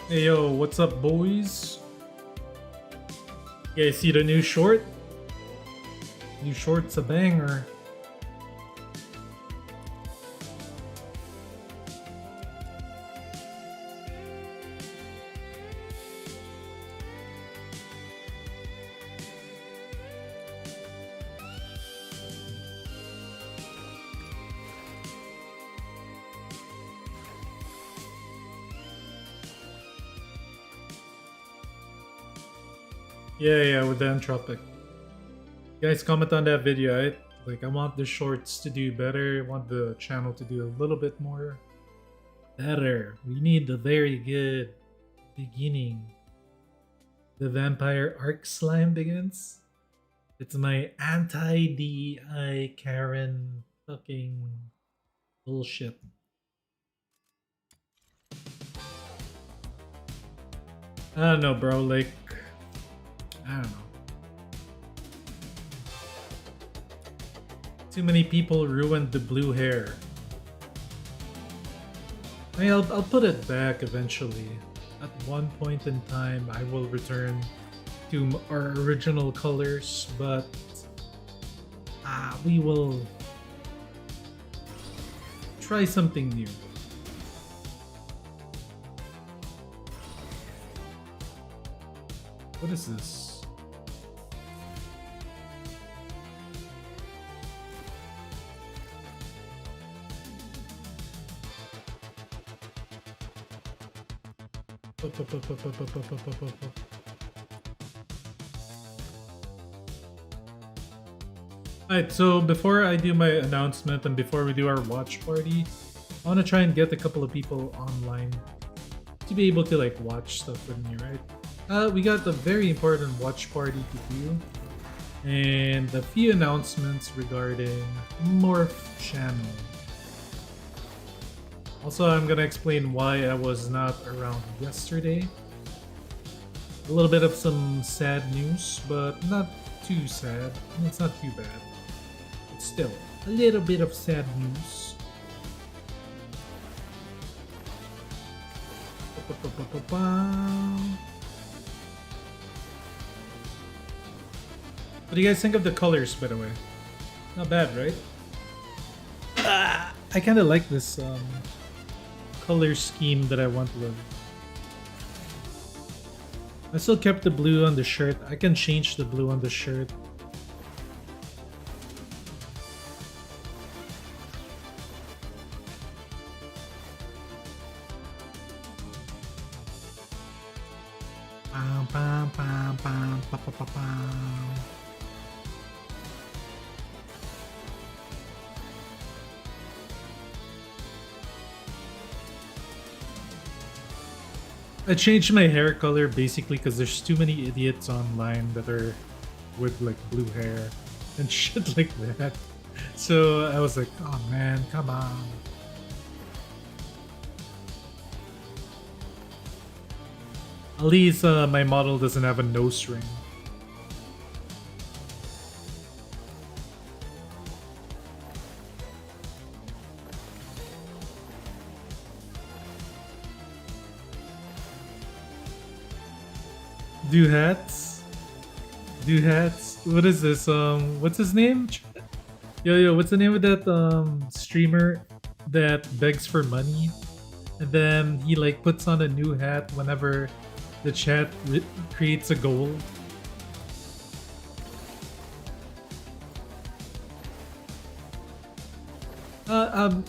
Hey yo, what's up, boys? You guys see the new short? New short's a banger. Yeah, with the entropic. You guys comment on that video, right? Like, I want the shorts to do better. I want the channel to do a little bit more better. We need a very good beginning. The vampire arc slime begins. It's my anti-DI Karen fucking bullshit. I don't know, bro. Like, I don't know. Too many people ruined the blue hair. I mean, I'll put it back eventually. At one point in time, I will return to our original colors, but we will try something new. What is this? Alright, so before I do my announcement and before we do our watch party, I want to try and get a couple of people online to be able to like watch stuff with me, right? We got a very important watch party to do and a few announcements regarding Morph channel. Also, I'm gonna explain why I was not around yesterday. A little bit of some sad news, but not too sad. I mean, it's not too bad. But still, a little bit of sad news. What do you guys think of the colors, by the way? Not bad, right? I kind of like this color scheme that I went with. I still kept the blue on the shirt. I can change the blue on the shirt. I changed my hair color basically because there's too many idiots online that are with like blue hair and shit like that. So I was like, oh man, come on. At least my model doesn't have a nose ring. Duets. What is this? What's his name? Yo, what's the name of that streamer that begs for money, and then he like puts on a new hat whenever the chat creates a goal?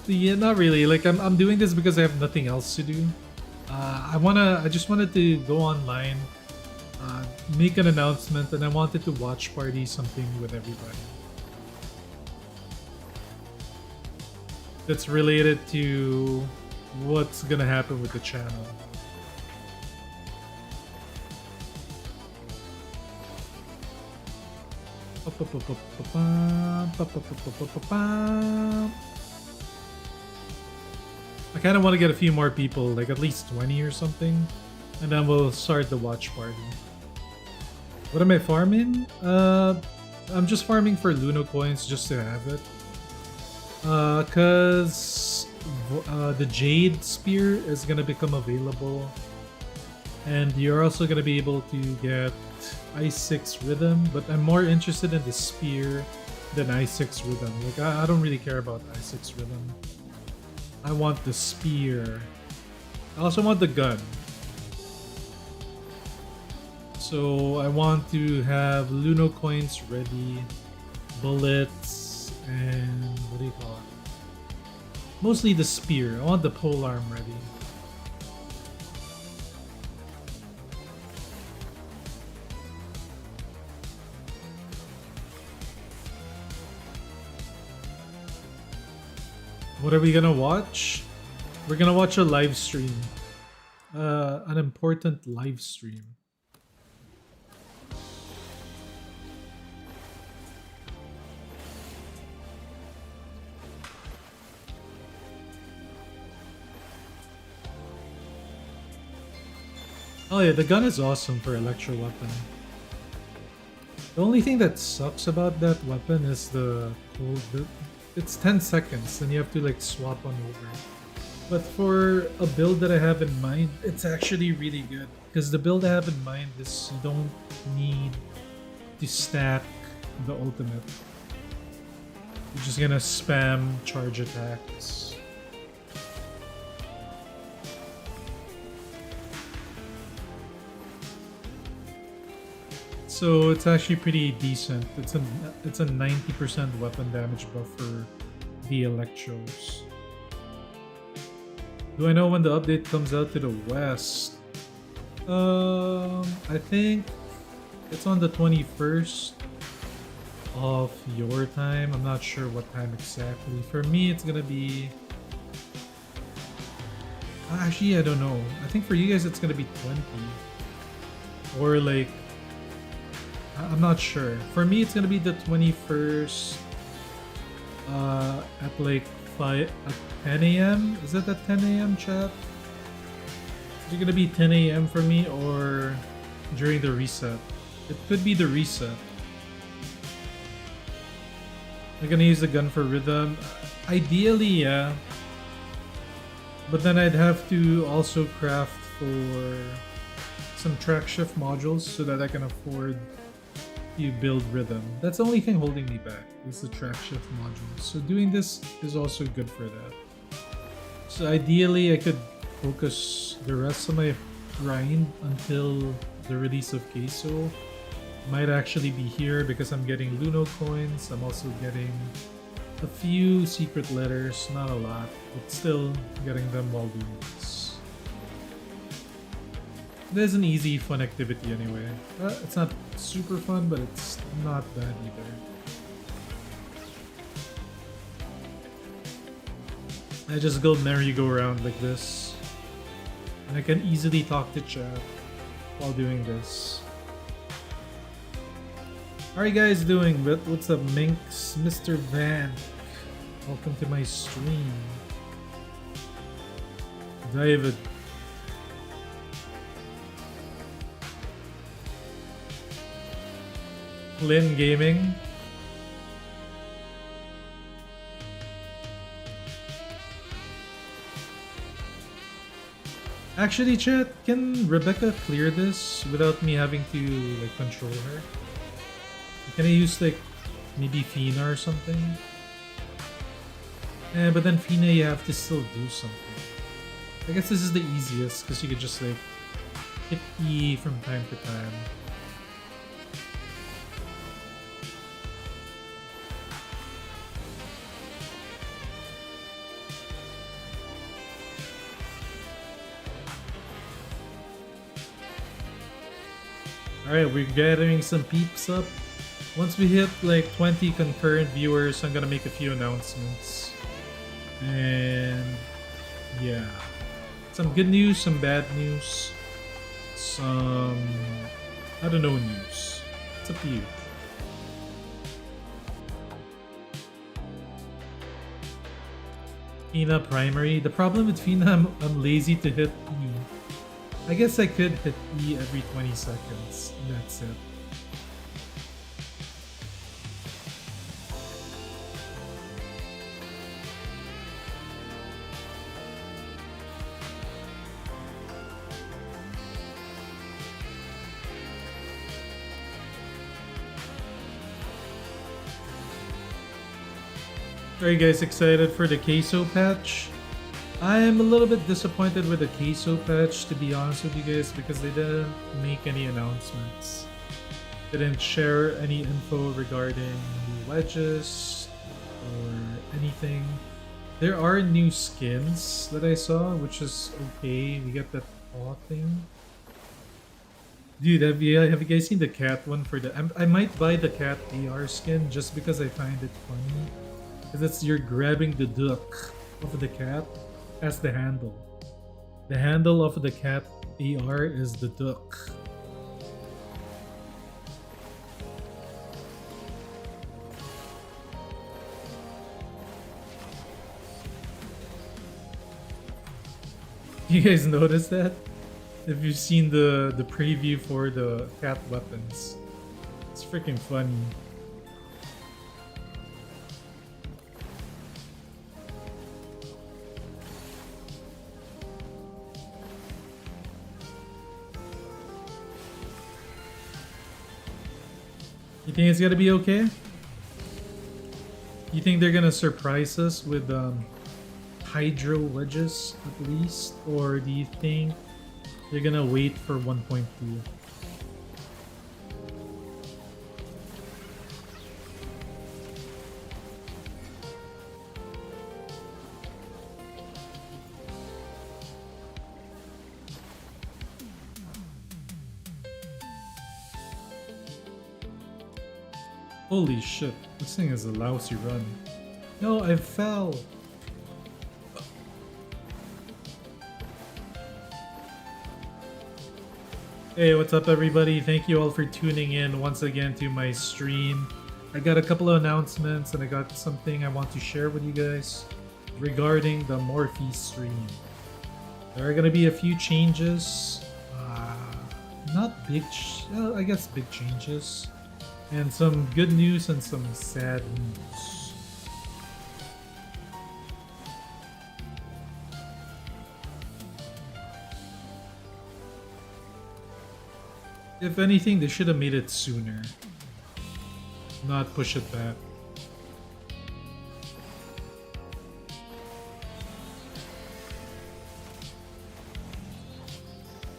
Yeah, not really. Like I'm doing this because I have nothing else to do. I just wanted to go online, make an announcement, and I wanted to watch party something with everybody that's related to what's gonna happen with the channel. I kind of want to get a few more people, like at least 20 or something, and then we'll start the watch party. What am I farming? I'm just farming for Luno coins just to have it. Cause the Jade Spear is gonna become available. And you're also gonna be able to get I6 Rhythm, but I'm more interested in the Spear than I6 Rhythm. Like, I don't really care about I6 Rhythm. I want the Spear. I also want the gun. So I want to have Luno coins ready, bullets, and what do you call it? Mostly the Spear. I want the polearm ready. What are we gonna watch? We're gonna watch a live stream. An important live stream. Oh yeah, the gun is awesome for electro weapon. The only thing that sucks about that weapon is it's 10 seconds and you have to like swap on over. But for a build that I have in mind, it's actually really good. Because the build I have in mind is you don't need to stack the ultimate. You're just gonna spam charge attacks. So it's actually pretty decent. It's a 90% weapon damage buff for the Electros. Do I know when the update comes out to the West? I think it's on the 21st of your time. I'm not sure what time exactly. For me, it's gonna be... Actually, I don't know. I think for you guys, it's gonna be 20. Or like... I'm not sure. For me, it's gonna be the 21st at like 10 a.m. Is it at 10 a.m. chat? Is it gonna be 10 a.m. for me or during the reset? It could be the reset. I'm gonna use the gun for rhythm. Ideally, yeah. But then I'd have to also craft for some track shift modules so that I can afford to build rhythm. That's the only thing holding me back, is the track shift modules. So doing this is also good for that. So ideally I could focus the rest of my grind until the release of Queso. Might actually be here because I'm getting Luno coins. I'm also getting a few secret letters, not a lot, but still getting them while doing this. It is an easy, fun activity anyway. It's not super fun, but it's not bad either. I just go merry-go-round like this. And I can easily talk to chat while doing this. How are you guys doing? What's up, Minx? Mr. Van. Welcome to my stream. David. Lin Gaming. Actually, chat, can Rebecca clear this without me having to like control her? Can I use like maybe Fina or something? But then Fina you have to still do something. I guess this is the easiest because you could just like hit E from time to time. Alright, we're gathering some peeps up. Once we hit like 20 concurrent viewers, I'm gonna make a few announcements. And yeah. Some good news, some bad news, some I don't know news. It's up to you. Fina primary. The problem with Fina, I'm lazy to hit E. I guess I could hit E every 20 seconds, and that's it. Are you guys excited for the queso patch? I am a little bit disappointed with the queso patch, to be honest with you guys, because they didn't make any announcements. They didn't share any info regarding new wedges or anything. There are new skins that I saw, which is okay. We get that paw thing. Dude, have you guys seen the cat one for the... I might buy the cat AR skin just because I find it funny. Because it's you're grabbing the duck of the cat as the handle. The handle of the cat AR is the duck. You guys notice that? If you've seen the preview for the cat weapons, it's freaking funny. You think it's gonna be okay? You think they're gonna surprise us with hydro wedges at least, or do you think they're gonna wait for 1.2? Holy shit, this thing is a lousy run. No, I fell. Hey, what's up everybody? Thank you all for tuning in once again to my stream. I got a couple of announcements and I got something I want to share with you guys regarding the Morph stream. There are gonna be a few changes. Not big, I guess big changes. And some good news and some sad news. If anything, they should have made it sooner. Not push it back.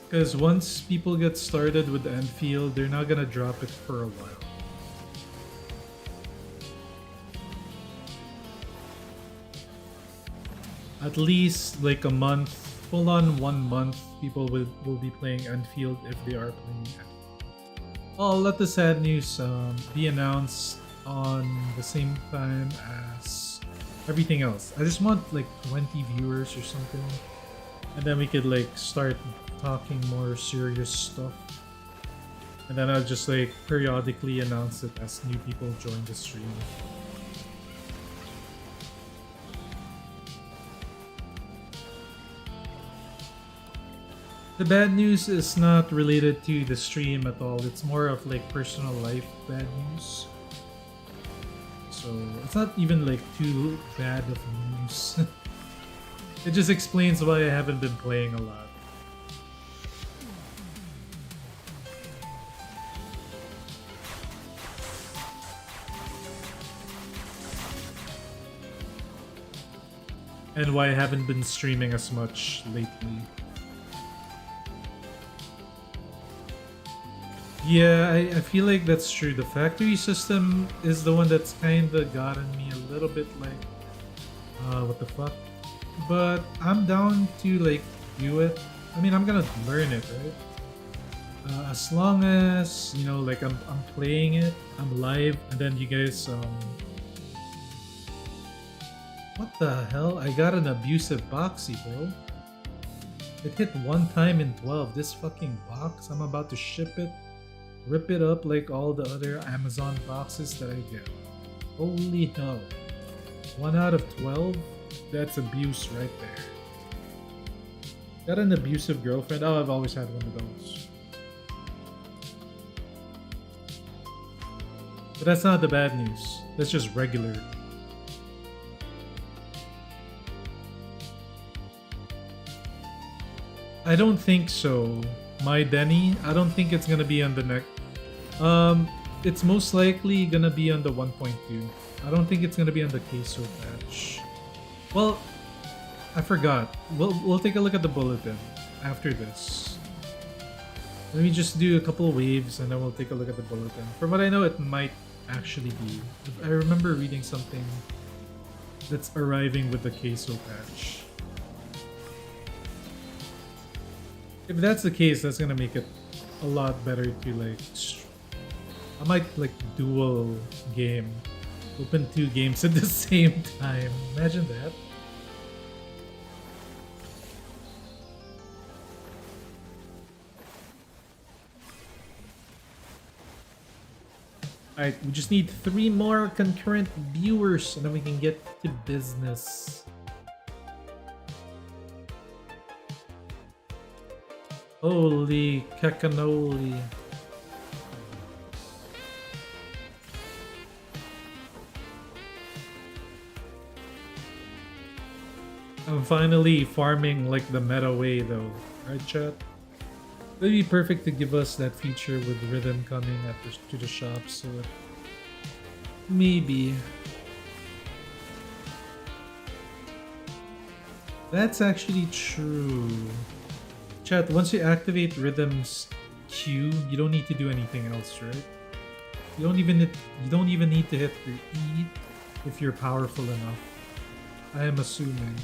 Because once people get started with the Enfield, they're not gonna drop it for a while. At least like a month, full on 1 month, people will be playing Enfield if they are playing Enfield. I'll let the sad news be announced on the same time as everything else. I just want like 20 viewers or something, and then we could like start talking more serious stuff. And then I'll just like periodically announce it as new people join the stream. The bad news is not related to the stream at all. It's more of like personal life bad news. So it's not even like too bad of news. It just explains why I haven't been playing a lot. And why I haven't been streaming as much lately. Yeah, I feel like that's true. The factory system is the one that's kinda gotten me a little bit like, what the fuck? But I'm down to like do it. I mean, I'm gonna learn it, right? As long as, you know, like I'm playing it, I'm live, and then you guys, what the hell? I got an abusive boxy, bro. It hit one time in 12. This fucking box, I'm about to ship it. Rip it up like all the other Amazon boxes that I get. Holy hell. 1 out of 12? That's abuse right there. Got an abusive girlfriend? Oh, I've always had one of those. But that's not the bad news. That's just regular. I don't think so. My Denny, I don't think it's gonna be on the next. it's most likely gonna be on the 1.2. I don't think it's gonna be on the queso patch. Well, I forgot. We'll take a look at the bulletin after this. Let me just do a couple of waves and then we'll take a look at the bulletin. From what I know, it might actually be. I remember reading something that's arriving with the queso patch. If that's the case, that's gonna make it a lot better to like. I might like dual game, open 2 games at the same time. Imagine that. Alright, we just need 3 more concurrent viewers and then we can get to business. Holy cacannoli. I'm finally farming like the meta way though, right chat? It would be perfect to give us that feature with rhythm coming to the shop, so maybe. That's actually true. Chat, once you activate rhythm's Q, you don't need to do anything else, right? You don't even need to hit your E if you're powerful enough. I am assuming.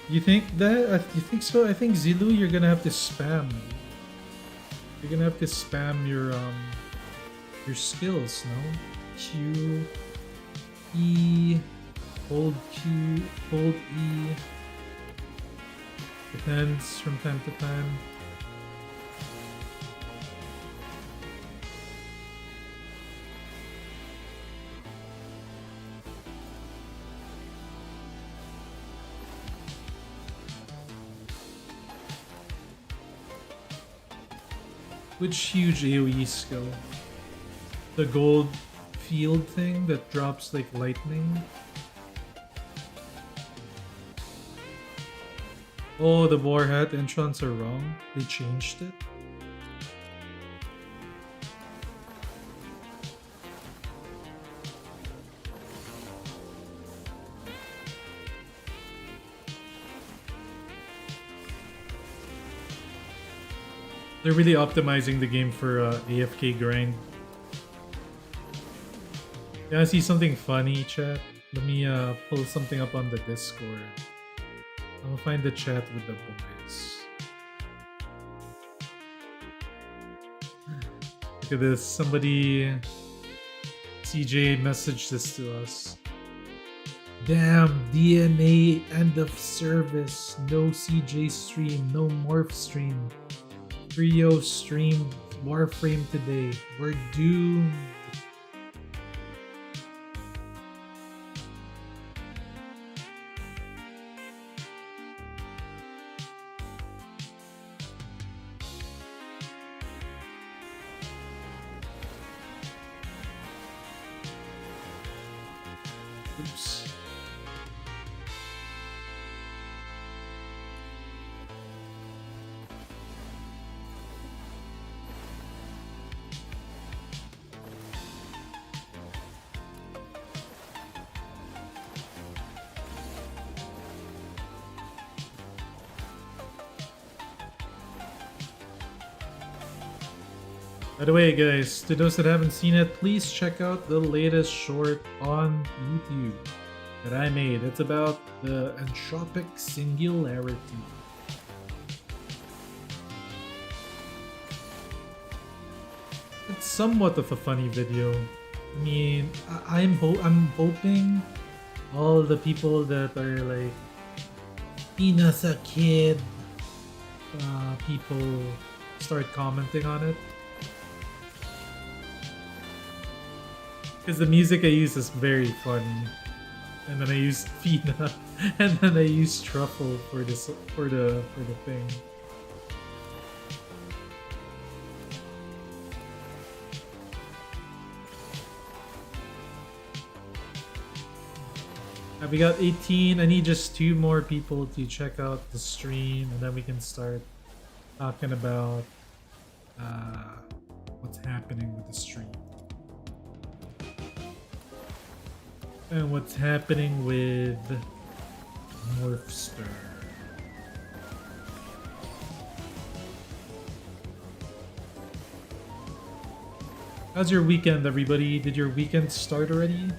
You think that? You think so? I think Zilu, you're gonna have to spam. You're gonna have to spam your skills, no? Q, E, hold Q, hold E. Depends from time to time. Which huge AoE skill? The gold field thing that drops like lightning? Oh, the war hat entrants are wrong. They changed it. They're really optimizing the game for AFK grind. Yeah, I see something funny, chat. Let me pull something up on the Discord. I'll find the chat with the boys. Look at this. Somebody... CJ messaged this to us. Damn, DNA end of service. No CJ stream, no Morph stream. Trio streamed Warframe today. We're doomed. Oops. By the way, guys, to those that haven't seen it, please check out the latest short on YouTube that I made. It's about the entropic singularity. It's somewhat of a funny video. I mean, I'm hoping all the people that are like Tina's a kid people start commenting on it. Because the music I use is very funny. And then I use Fina and then I use Truffle for this for the thing. We got 18. I need just 2 more people to check out the stream, and then we can start talking about what's happening with the stream and what's happening with Morphster. How's your weekend, everybody? Did your weekend start already?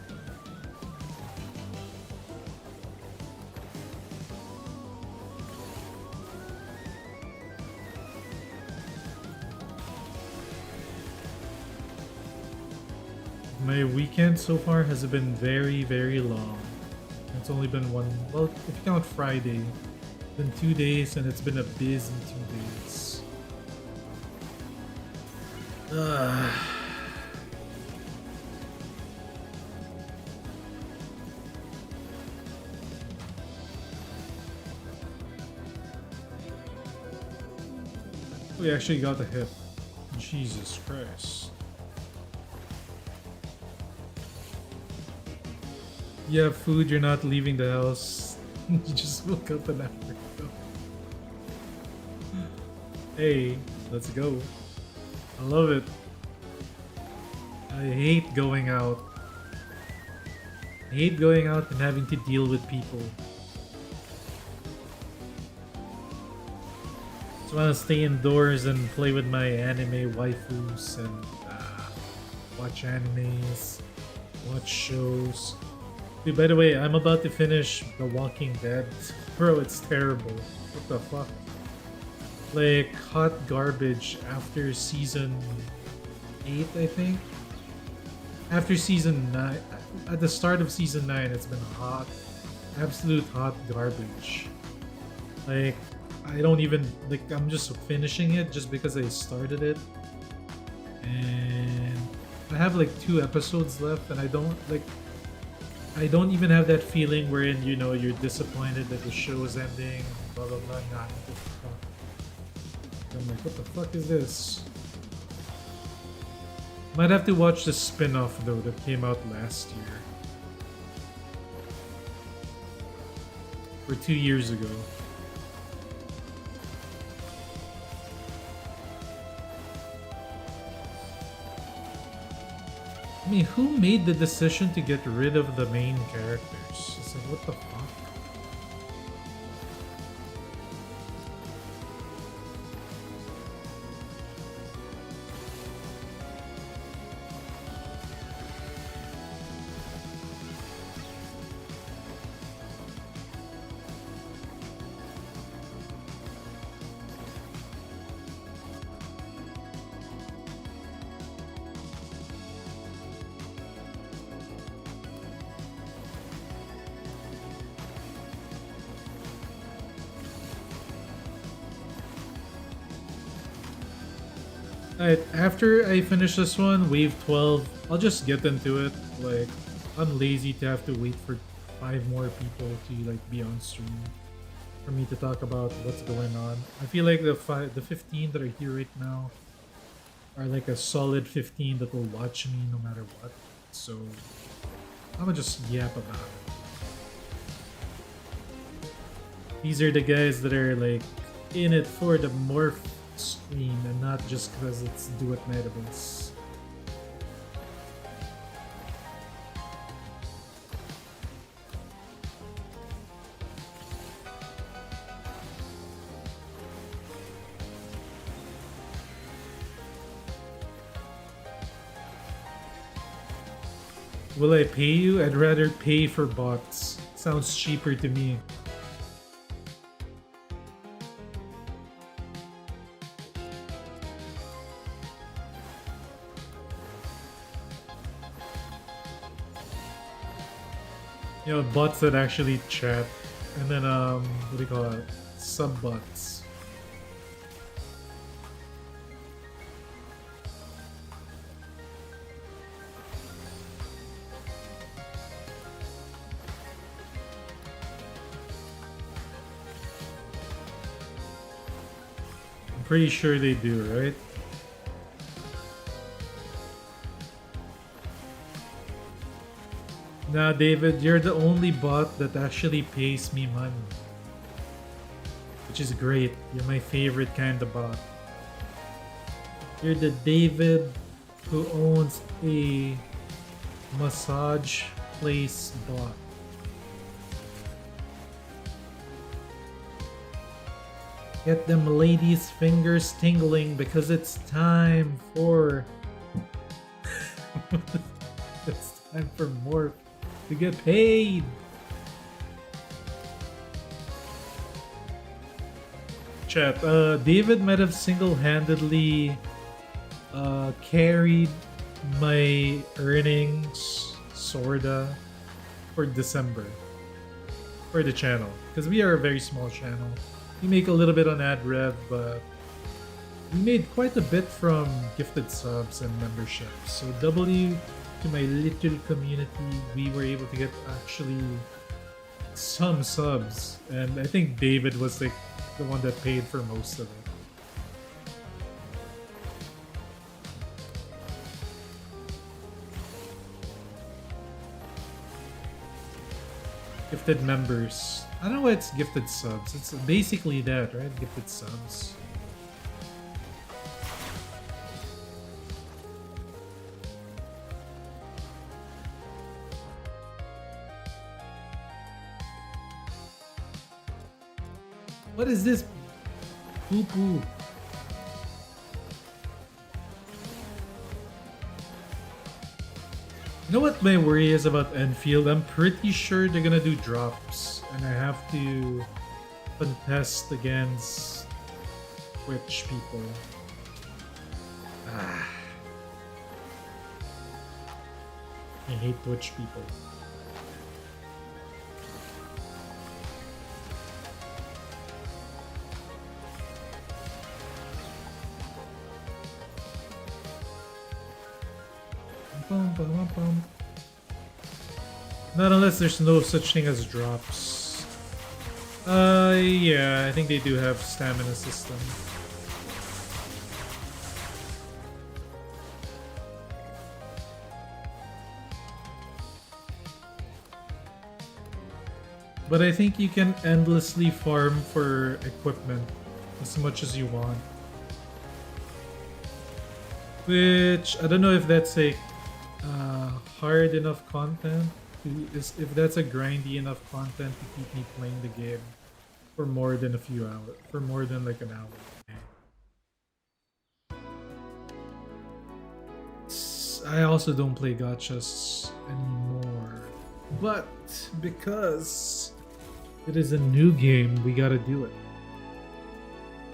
My weekend so far has been very, very long. It's only been one, well, if you count Friday, it's been 2 days and it's been a busy 2 days. We actually got a hit. Jesus Christ. You have food, you're not leaving the house. You just woke up an hour ago. Hey, let's go. I love it. I hate going out. I hate going out and having to deal with people. Just want to stay indoors and play with my anime waifus and watch animes, watch shows. Dude, by the way, I'm about to finish The Walking Dead. Bro, it's terrible. What the fuck? Like, hot garbage after season 8, I think? After season 9, at the start of season 9, it's been hot. Absolute hot garbage. Like, I don't even, like, I'm just finishing it just because I started it. And I have like 2 episodes left and I don't even have that feeling wherein, you know, you're disappointed that the show is ending, blah blah blah. Nah, I'm like, what the fuck is this? Might have to watch the spin-off though that came out last year. Or 2 years ago. I mean, who made the decision to get rid of the main characters? It's like, what the fuck? Alright, after I finish this one, wave 12, I'll just get into it. Like, I'm lazy to have to wait for 5 more people to like be on stream for me to talk about what's going on. I feel like the 15 that are here right now are like a solid 15 that will watch me no matter what. So, I'm gonna just yap about it. These are the guys that are like in it for the Morph stream and not just because it's Duet Metabus. Will I pay you? I'd rather pay for bots. Sounds cheaper to me. You know, bots that actually chat, and then what do you call it? Sub bots. I'm pretty sure they do, right? Now, David, you're the only bot that actually pays me money, which is great. You're my favorite kind of bot. You're the David who owns a massage place bot. Get them ladies' fingers tingling because it's time for it's time for Morph to get paid. Chat, David might have single-handedly carried my earnings, sorta, for December for the channel, because we are a very small channel. We make a little bit on ad rev, but we made quite a bit from gifted subs and memberships. So W to my little community, we were able to get actually some subs, and I think David was like the one that paid for most of it. Gifted members. I don't know why it's gifted subs. It's basically that, right? Gifted subs. What is this? Poo-poo. You know what my worry is about Enfield? I'm pretty sure they're gonna do drops, and I have to contest against Twitch people. I hate Twitch people. Not unless there's no such thing as drops. Yeah, I think they do have stamina system. But I think you can endlessly farm for equipment as much as you want. Which, I don't know if that's like hard enough content. If that's a grindy enough content to keep me playing the game for more than a few hours, for more than like an hour. I also don't play gachas anymore, but because it is a new game, we gotta do it.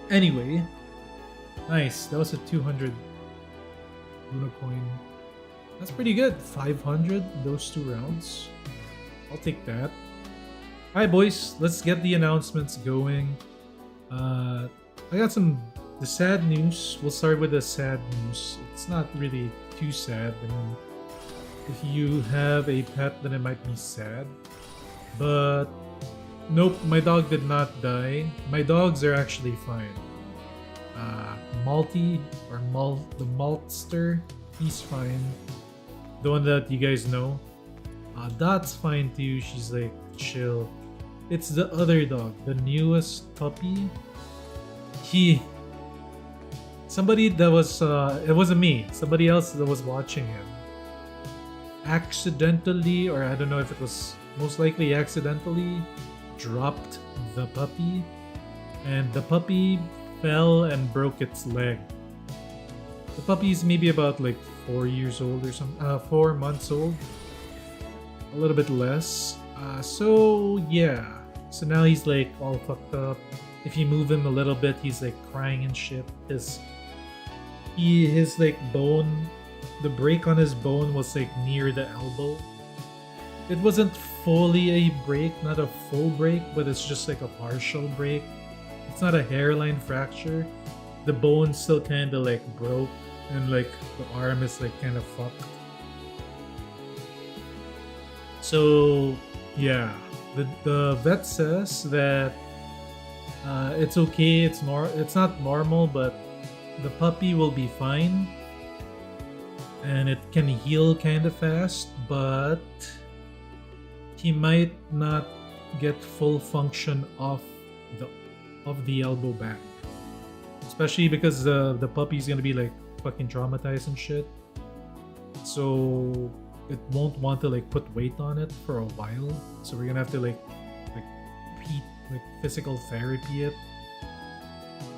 Anyway, nice. That was a 200 Luna coin. That's pretty good. 500 those 2 rounds. I'll take that. Alright, boys, let's get the announcements going. I got the sad news. We'll start with the sad news. It's not really too sad. I mean, if you have a pet, then it might be sad. But nope, my dog did not die. My dogs are actually fine. Malty, or the Maltster, he's fine. The one that you guys know. Dot's fine too. She's like chill. It's the other dog, the newest puppy. Somebody that was it wasn't me. Somebody else that was watching him accidentally, or I don't know if it was most likely accidentally, dropped the puppy, and the puppy fell and broke its leg. The puppy's maybe about like 4 years old or something, 4 months old, a little bit less. So yeah, so now he's like all fucked up. If you move him a little bit, he's like crying and shit. His like bone, the break on his bone was like near the elbow. It wasn't fully a break, not a full break, but it's just like a partial break. It's not a hairline fracture. The bone still kind of like broke, and like the arm is like kind of fucked. So yeah, the vet says that it's okay. It's not normal, but the puppy will be fine, and it can heal kind of fast. But he might not get full function the of the elbow back, especially because the puppy's gonna be like fucking traumatized and shit. So it won't want to like put weight on it for a while. So we're gonna have to like physical therapy it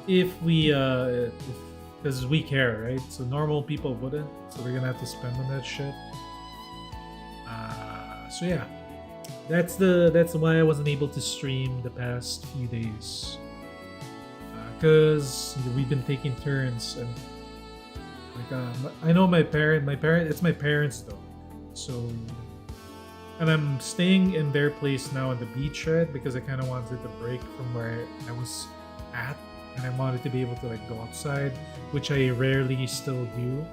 if we because we care, right? So normal people wouldn't. So we're gonna have to spend on that shit. So yeah, that's why I wasn't able to stream the past few days. Because we've been taking turns and like I know my parent it's my parents though. So and I'm staying in their place now on the beach, right? Because I kind of wanted to break from where I was at, and I wanted to be able to like go outside, which I rarely still do.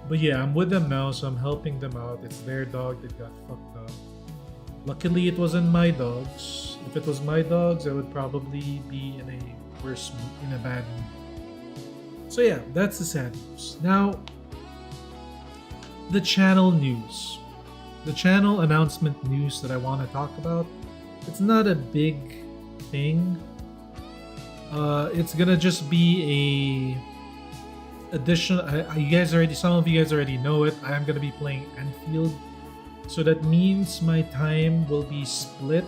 But yeah, I'm with them now, so I'm helping them out. It's their dog that got fucked up. Luckily, it wasn't my dogs. If it was my dogs, I would probably be in a bad mood. So yeah, that's the sad news. Now, the channel news. The channel announcement news that I want to talk about. It's not a big thing. It's gonna just be a additional. Some of you guys already know it. I am gonna be playing Enfield, so that means my time will be split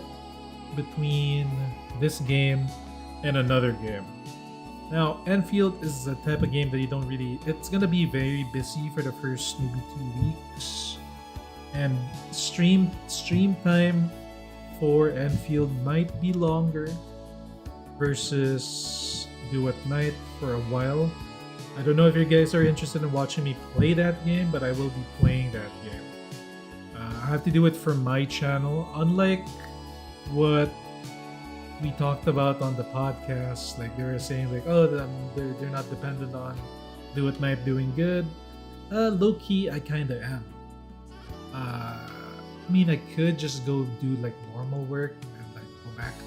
between this game and another game. Now, Enfield is the type of game that you don't really. It's gonna be very busy for the first maybe 2 weeks, and stream time for Enfield might be longer versus Duet Night for a while. I don't know if you guys are interested in watching me play that game, but I will be playing that game. I have to do it for my channel, unlike what we talked about on the podcast. Like they were saying, like, oh, they're not dependent on Duet Night doing good. Low key, I kind of am. I mean, I could just go do like normal work and like go back to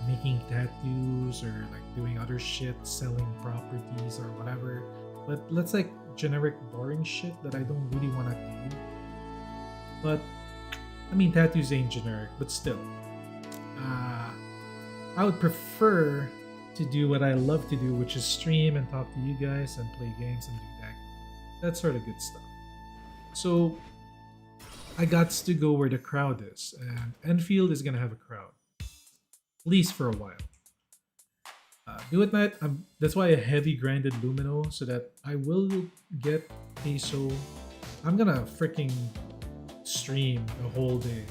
making tattoos or like doing other shit, selling properties or whatever. But let's like generic boring shit that I don't really want to do. But I mean, tattoos ain't generic, but still. I would prefer to do what I love to do, which is stream and talk to you guys and play games and do that sort of good stuff. So I got to go where the crowd is, and Enfield is gonna have a crowd, at least for a while. Do it night. That's why I heavy grinded Lumino so that I will get peso. I'm gonna freaking stream the whole day.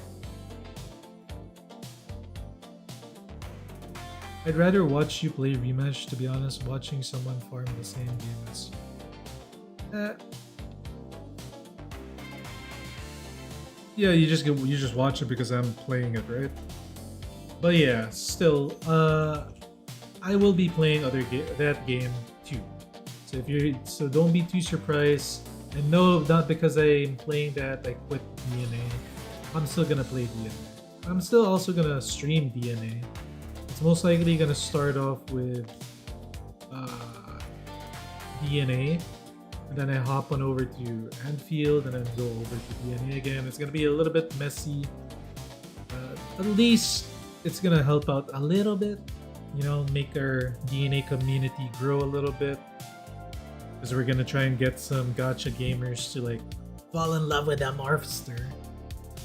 I'd rather watch you play Rematch, to be honest. Watching someone farm the same game is yeah, you just watch it because I'm playing it, right? But yeah, still, I will be playing that game too. So don't be too surprised. And no, not because I'm playing that I quit DNA. I'm still gonna play DNA. I'm still also gonna stream DNA. It's most likely gonna start off with DNA, and then I hop on over to Enfield, and then go over to DNA again. It's gonna be a little bit messy. At least it's gonna help out a little bit, you know, make our DNA community grow a little bit. Because we're gonna try and get some gacha gamers to like fall in love with that Morphster.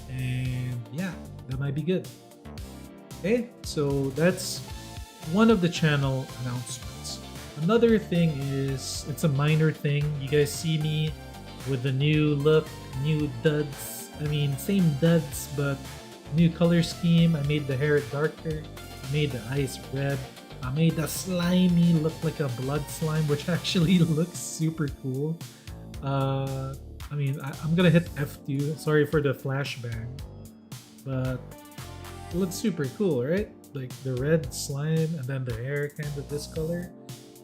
And yeah, that might be good. Okay, so that's one of the channel announcements. Another thing is, it's a minor thing. You guys see me with the new look, new duds. I mean, same duds, but new color scheme. I made the hair darker. I made the eyes red. I made the slimy look like a blood slime, which actually looks super cool. I mean, I'm gonna hit F2. Sorry for the flashbang, but it looks super cool, right? Like the red slime and then the hair kind of this color.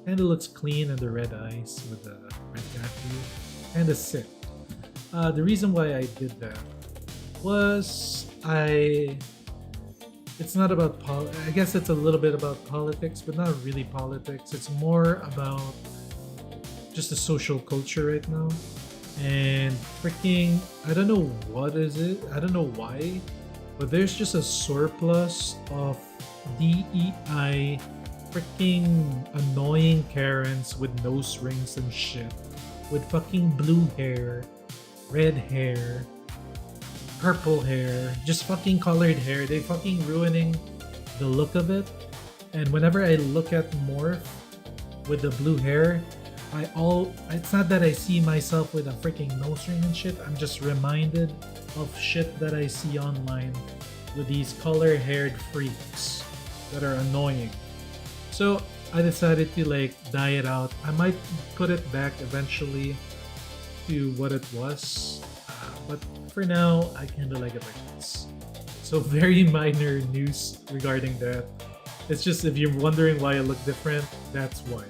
Kind of looks clean, and the red eyes with the red tattoo. Kind of sick. The reason why I did that was it's not about I guess it's a little bit about politics, but not really politics. It's more about just the social culture right now. And freaking, I don't know what is it. I don't know why, but there's just a surplus of DEI freaking annoying Karens with nose rings and shit, with fucking blue hair, red hair, purple hair, just fucking colored hair. They fucking ruining the look of it. And whenever I look at Morph with the blue hair, it's not that I see myself with a freaking nose ring and shit. I'm just reminded of shit that I see online with these color-haired freaks that are annoying. So I decided to like dye it out. I might put it back eventually to what it was, but for now I kinda like it like this. So very minor news regarding that. It's just if you're wondering why I look different, that's why.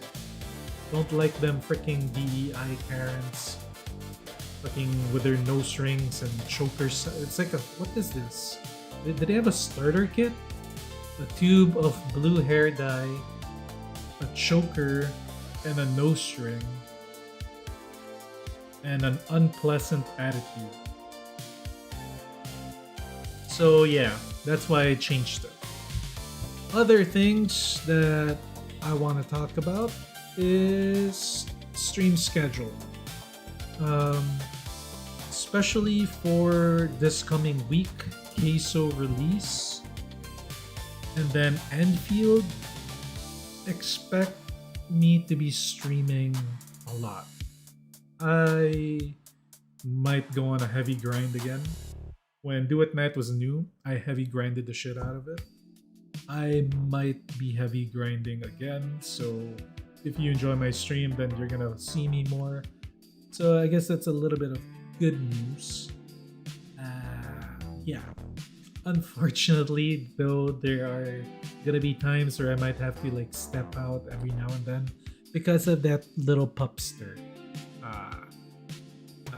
Don't like them freaking DEI Karens. Fucking with their nose rings and chokers. It's like what is this? Did they have a starter kit? A tube of blue hair dye, a choker, and a nose ring. And an unpleasant attitude. So yeah, that's why I changed it. Other things that I want to talk about is stream schedule. Especially for this coming week, Queso release, and then Enfield, expect me to be streaming a lot. I might go on a heavy grind again. When Duet Night was new, I heavy grinded the shit out of it. I might be heavy grinding again, so if you enjoy my stream, then you're gonna see me more. So I guess that's a little bit of good news. Yeah. Unfortunately, though, there are gonna be times where I might have to like step out every now and then because of that little pupster.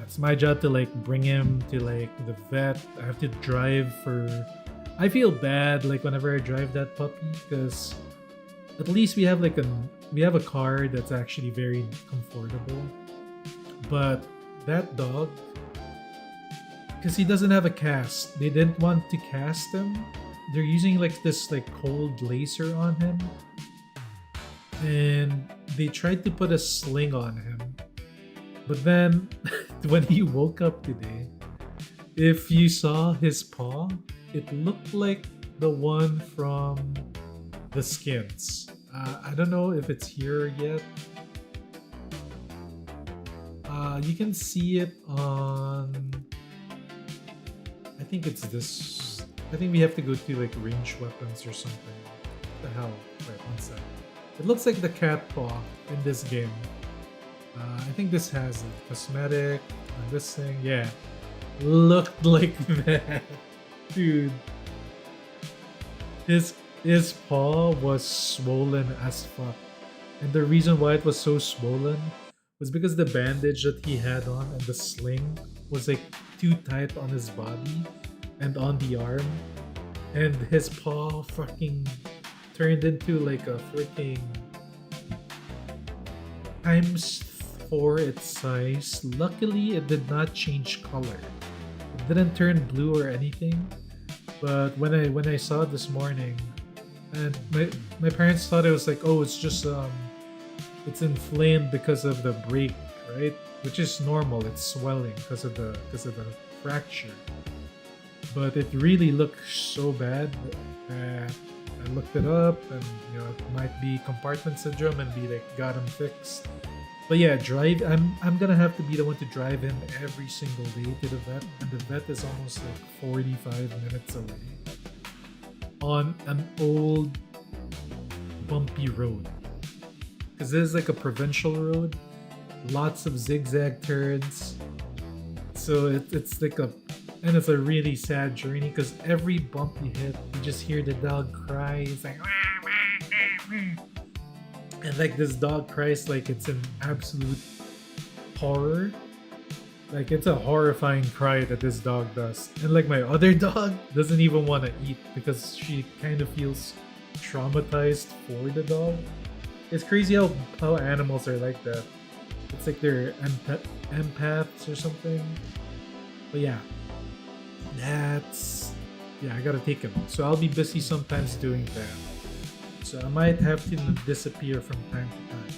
It's my job to like bring him to like the vet. I have to drive for. I feel bad like whenever I drive that puppy because at least we have a car that's actually very comfortable. But that dog, because he doesn't have a cast, they didn't want to cast him. They're using like this like cold laser on him, and they tried to put a sling on him. But then when he woke up today, if you saw his paw, it looked like the one from the Skins. I don't know if it's here yet. You can see it on. I think it's this. I think we have to go to like range weapons or something. What the hell? Wait, one sec. It looks like the cat paw in this game. I think this has a cosmetic and this thing. Yeah, looked like that, dude. His paw was swollen as fuck, and the reason why it was so swollen was because the bandage that he had on and the sling was like too tight on his body and on the arm, and his paw fucking turned into like a freaking times 4 its size. Luckily, it did not change color. It didn't turn blue or anything. But when I saw it this morning, and my parents thought it was like, oh, it's just it's inflamed because of the break, right? Which is normal. It's swelling because of the fracture. But it really looked so bad that I looked it up, and you know, it might be compartment syndrome, and be like, got him fixed. But yeah, I'm gonna have to be the one to drive him every single day to the vet, and the vet is almost like 45 minutes away on an old bumpy road. Because this is like a provincial road, lots of zigzag turns. So it's like and it's a really sad journey because every bump you hit, you just hear the dog cry. It's like, and like this dog cries like it's an absolute horror. Like it's a horrifying cry that this dog does. And like my other dog doesn't even want to eat because she kind of feels traumatized for the dog. It's crazy how animals are like that. It's like they're empaths or something. But yeah, that's I gotta take them. So I'll be busy sometimes doing that. So I might have to disappear from time to time.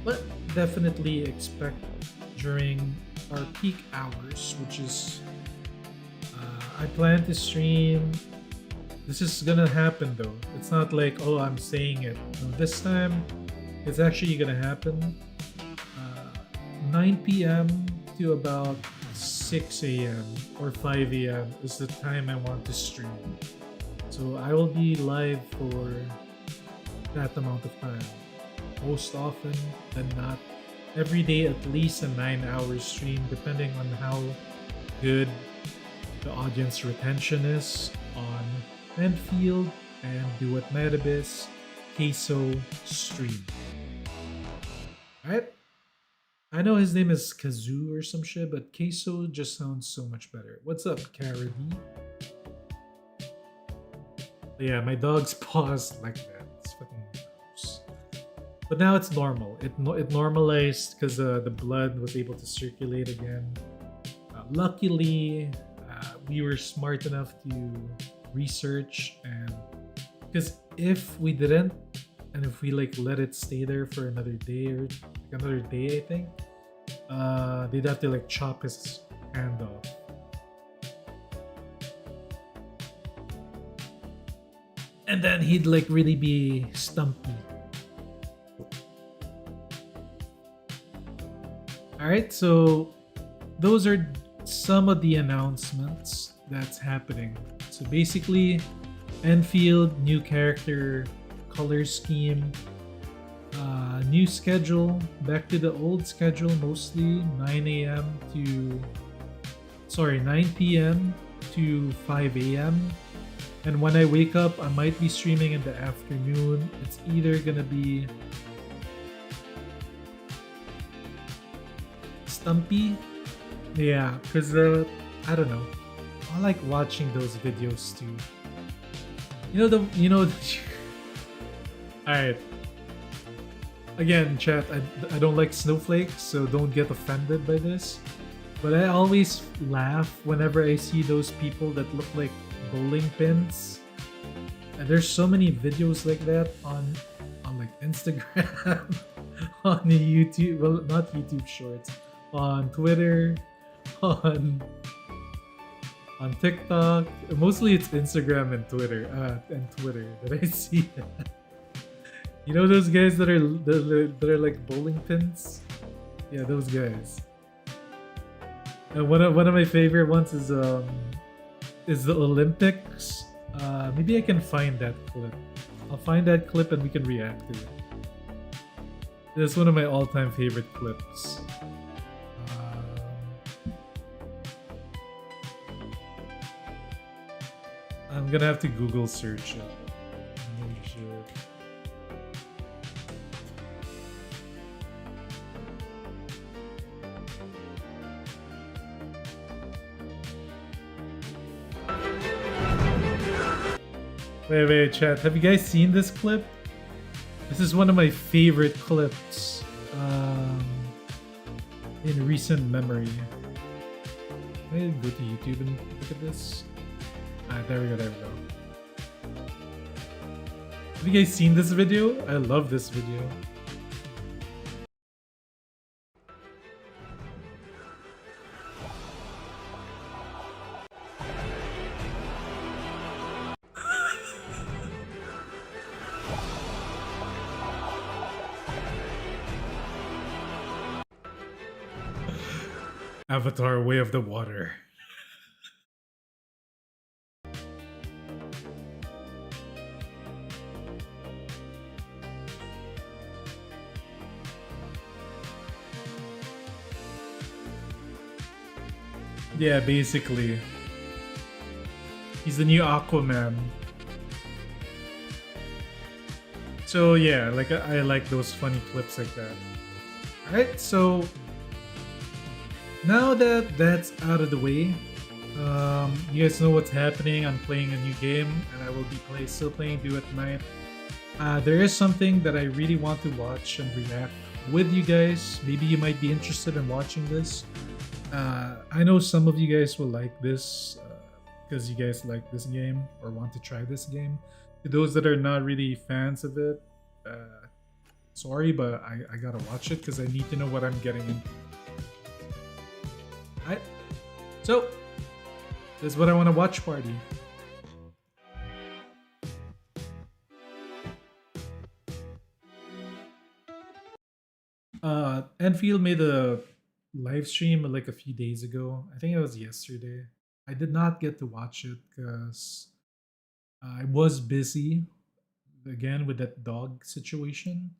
But definitely expect during our peak hours, which is I plan to stream. This is gonna happen though. It's not like, oh, I'm saying it. No, this time it's actually gonna happen. 9 p.m. to about 6 a.m. or 5 a.m. is the time I want to stream. So I will be live for that amount of time. Most often than not, every day at least a 9-hour stream, depending on how good the audience retention is on Enfield and Duet Metabis Queso stream. Alright? I know his name is Kazoo or some shit, but Queso just sounds so much better. What's up, Cara D? Yeah, my dog's paws like that. It's fucking gross. But now it's normal. It normalized because the blood was able to circulate again. Luckily, we were smart enough to research, and because if we didn't, and if we like let it stay there for another day or another day, I think they'd have to like chop his hand off. And then he'd like really be stumpy. Alright, so those are some of the announcements that's happening. So basically, Enfield, new character, color scheme, new schedule, back to the old schedule mostly, 9 p.m. to 5 a.m. And when I wake up, I might be streaming in the afternoon. It's either gonna be Stumpy, yeah, because I don't know, I like watching those videos too. You know. Alright. Again, chat, I don't like snowflakes, so don't get offended by this. But I always laugh whenever I see those people that look like bowling pins. And there's so many videos like that on like Instagram, on YouTube, well, not YouTube Shorts, on Twitter, on TikTok. Mostly it's Instagram and Twitter that I see that. You know those guys that are like bowling pins? Yeah, those guys. And one of my favorite ones is the Olympics. Maybe I can find that clip. I'll find that clip and we can react to it. That's one of my all-time favorite clips. I'm gonna have to Google search it. Wait, chat. Have you guys seen this clip? This is one of my favorite clips in recent memory. Let me go to YouTube and look at this. There we go. Have you guys seen this video? I love this video. Avatar: Way of the Water. Yeah, basically. He's the new Aquaman. So yeah, like I like those funny clips like that. Alright, so now that that's out of the way, you guys know what's happening. I'm playing a new game, and I will be still playing Duet tonight. There is something that I really want to watch and react with you guys. Maybe you might be interested in watching this. I know some of you guys will like this because you guys like this game or want to try this game. To those that are not really fans of it, sorry, but I gotta watch it because I need to know what I'm getting into. Alright, so this is what I want to watch party. Enfield made a live stream like a few days ago. I think it was yesterday. I did not get to watch it because I was busy again with that dog situation.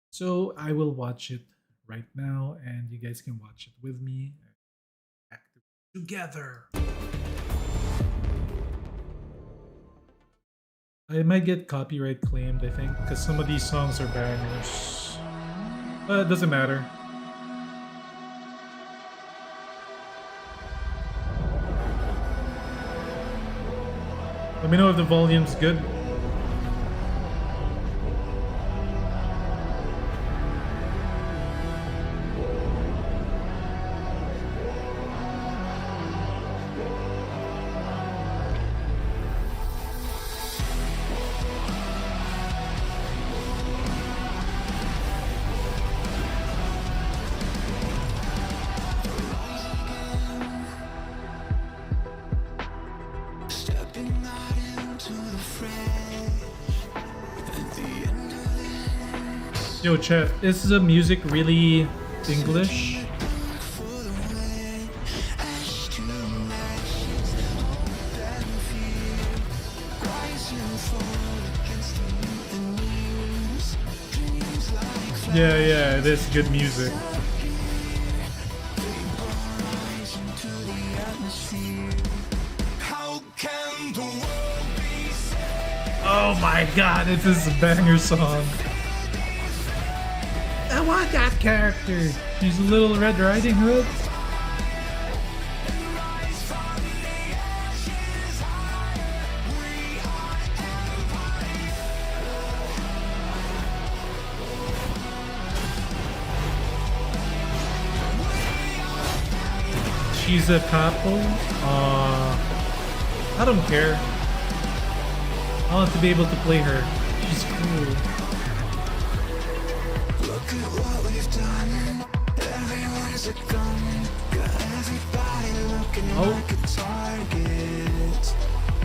So I will watch it right now and you guys can watch it with me. Act together. I might get copyright claimed, I think, because some of these songs are bangers. But it doesn't matter. Let me know if the volume's good. Yo, chat, is the music really English? Yeah, it is good music. Oh my god, it is a banger song. I want that character. She's a little Red Riding Hood. She's a couple. I don't care. I want to be able to play her. She's cool. Oh.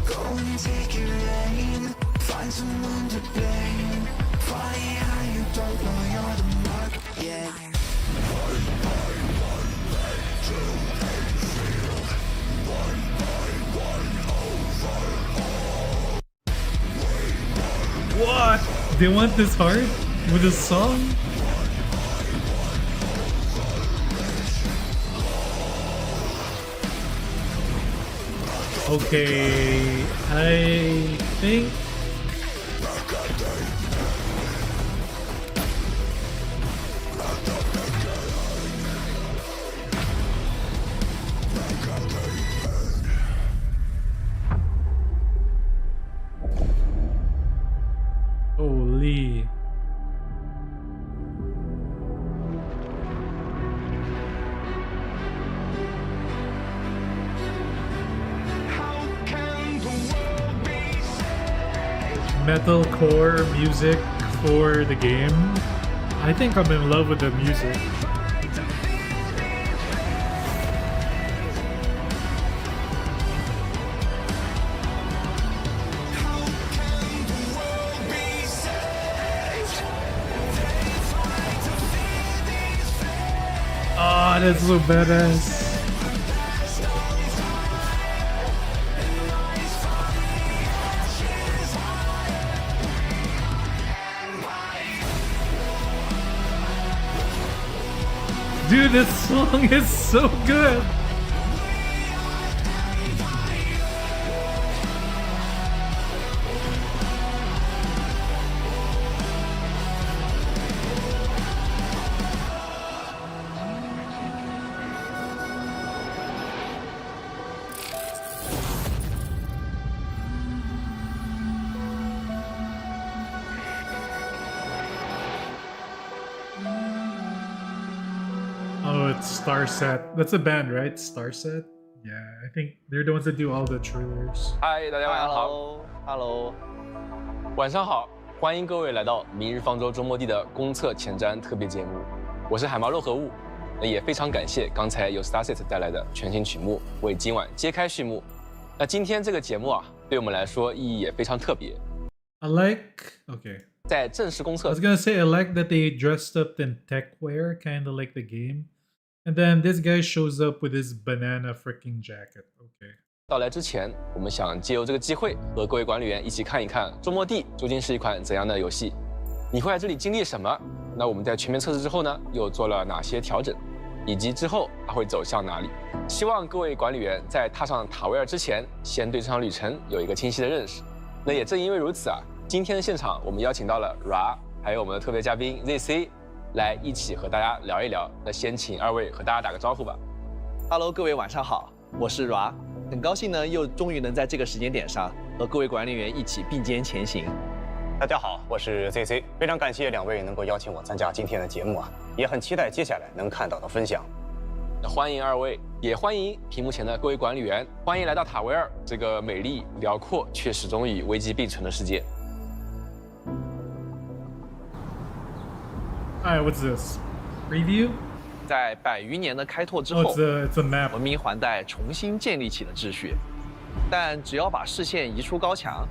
Go and take your aim. Find someone to blame. Funny how you don't know you're the mark. Yeah. What? They want this hard with this song? Okay, I think holy. Metalcore music for the game. I think I'm in love with the music. Oh, that's so badass. Dude, this song is so good! Starset. That's a band, right? Starset. Yeah, I think they're the ones that do all the trailers. 嗨，大家晚上好。Hello，晚上好，欢迎各位来到《明日方舟周末地》的公测前瞻特别节目。我是海猫肉和物，那也非常感谢刚才由 Starset 带来的全新曲目，为今晚揭开序幕。那今天这个节目啊，对我们来说意义也非常特别。I like. Okay. 在正式公 I 测 was gonna say I like that they dressed up in tech wear, kind of like the game. And then this guy shows up with his banana freaking jacket. Okay. 到来之前，我们想借由这个机会和各位管理员一起看一看《周末地》究竟是一款怎样的游戏。你会在这里经历什么？那我们在全面测试之后呢，又做了哪些调整，以及之后它会走向哪里？希望各位管理员在踏上塔维尔之前，先对这场旅程有一个清晰的认识。那也正因为如此啊，今天的现场我们邀请到了 Ra， 还有我们的特别嘉宾 ZC， 来一起和大家聊一聊。那先请二位和大家打个招呼吧。Hello， 各位晚上好，我是 Ra， 很高兴呢，又终于能在这个时间点上和各位管理员一起并肩前行。大家好，我是 ZC， 非常感谢两位能够邀请我参加今天的节目啊，也很期待接下来能看到的分享。欢迎二位，也欢迎屏幕前的各位管理员，欢迎来到塔维尔这个美丽、辽阔却始终与危机并存的世界。Alright, what's this? Preview? 在100余年的开拓之 Oh, 后， it's a map. 文明环带重新建立起了秩序。但只要把视线移出高墙，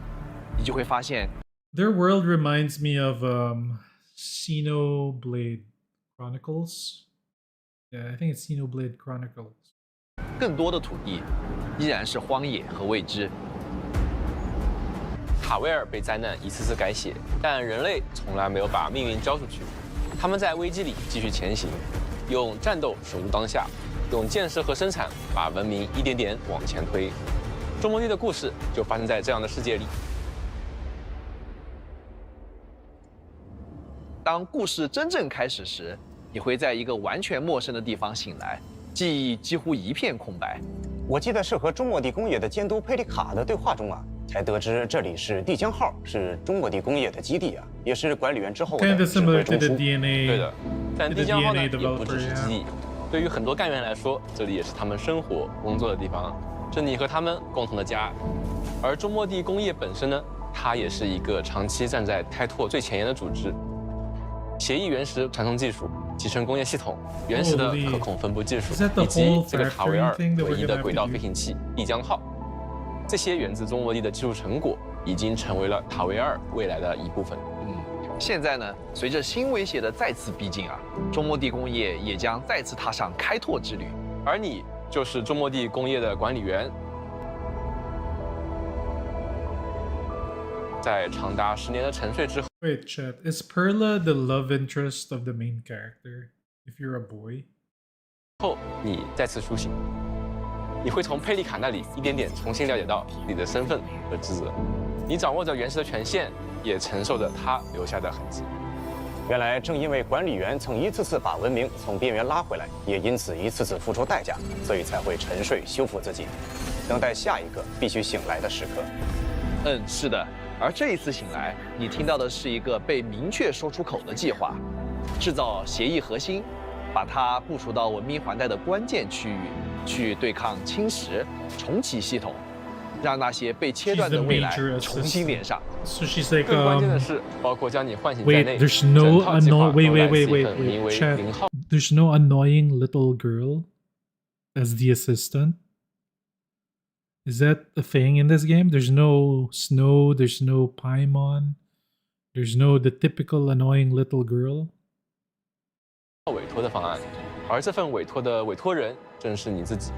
你就会发现， Their world reminds me of Xenoblade Chronicles. Yeah, I think it's Xenoblade Chronicles. 更多的土地依然是荒野和未知。塔维尔被灾难一次次改写，但人类从来没有把命运交出去。他们在危机里继续前行，用战斗守住当下，用建设和生产把文明一点点往前推。周末地的故事就发生在这样的世界里。当故事真正开始时，你会在一个完全陌生的地方醒来，记忆几乎一片空白。我记得是和中末地工业的监督佩里卡的对话中啊，才得知这里是地江号，是中末地工业的基地啊，也是管理员之后的 Kind of 指 similar 挥 to 中 the 枢。DNA. 对的，但地江号呢 DNA 也不只是 developer, 基地，对于很多干员来说，这里也是他们生活、工作的地方，是你和他们共同的家。而中末地工业本身呢，它也是一个长期站在开拓最前沿的组织。协议原石传送技术、集成工业系统、原始的可控分布技术， Is that the 以及 whole 这个塔维尔 factoring thing that we're 唯一的 gonna have 轨 to 道 do? 飞行器丽江号，这些源自中末地的技术成果，已经成为了塔维尔未来的一部分。现在呢，随着新威胁的再次逼近啊，中末地工业也将再次踏上开拓之旅。而你就是中末地工业的管理员，在长达10年的沉睡之后， Wait, chat. Is Perla the love interest of the main character? If you're a boy? 你再次苏醒，你会从佩利卡那里一点点重新了解到你的身份和职责。你掌握着原始的权限，也承受着他留下的痕迹。原来正因为管理员曾一次次把文明从边缘拉回来，也因此一次次付出代价，所以才会沉睡修复自己，等待下一个必须醒来的时刻。是的。而这一次醒来，你听到的是一个被明确说出口的计划：制造协议核心，把它部署到文明环带的关键区域，去对抗侵蚀，重启系统，让那些被切断的未来重新连上。So she's like, 更关键的是，包括将你唤醒在 wait, 内， there's no 整套计划 wait, 都 wait, 来自 wait, 一 wait, 份名 wait, 为 chat. 0号。 There's no annoying little girl as the assistant. Is that a thing in this game? There's no Snow, there's no Paimon, there's no the typical annoying little girl. 委托的方案，而这份委托的委托人正是你自己。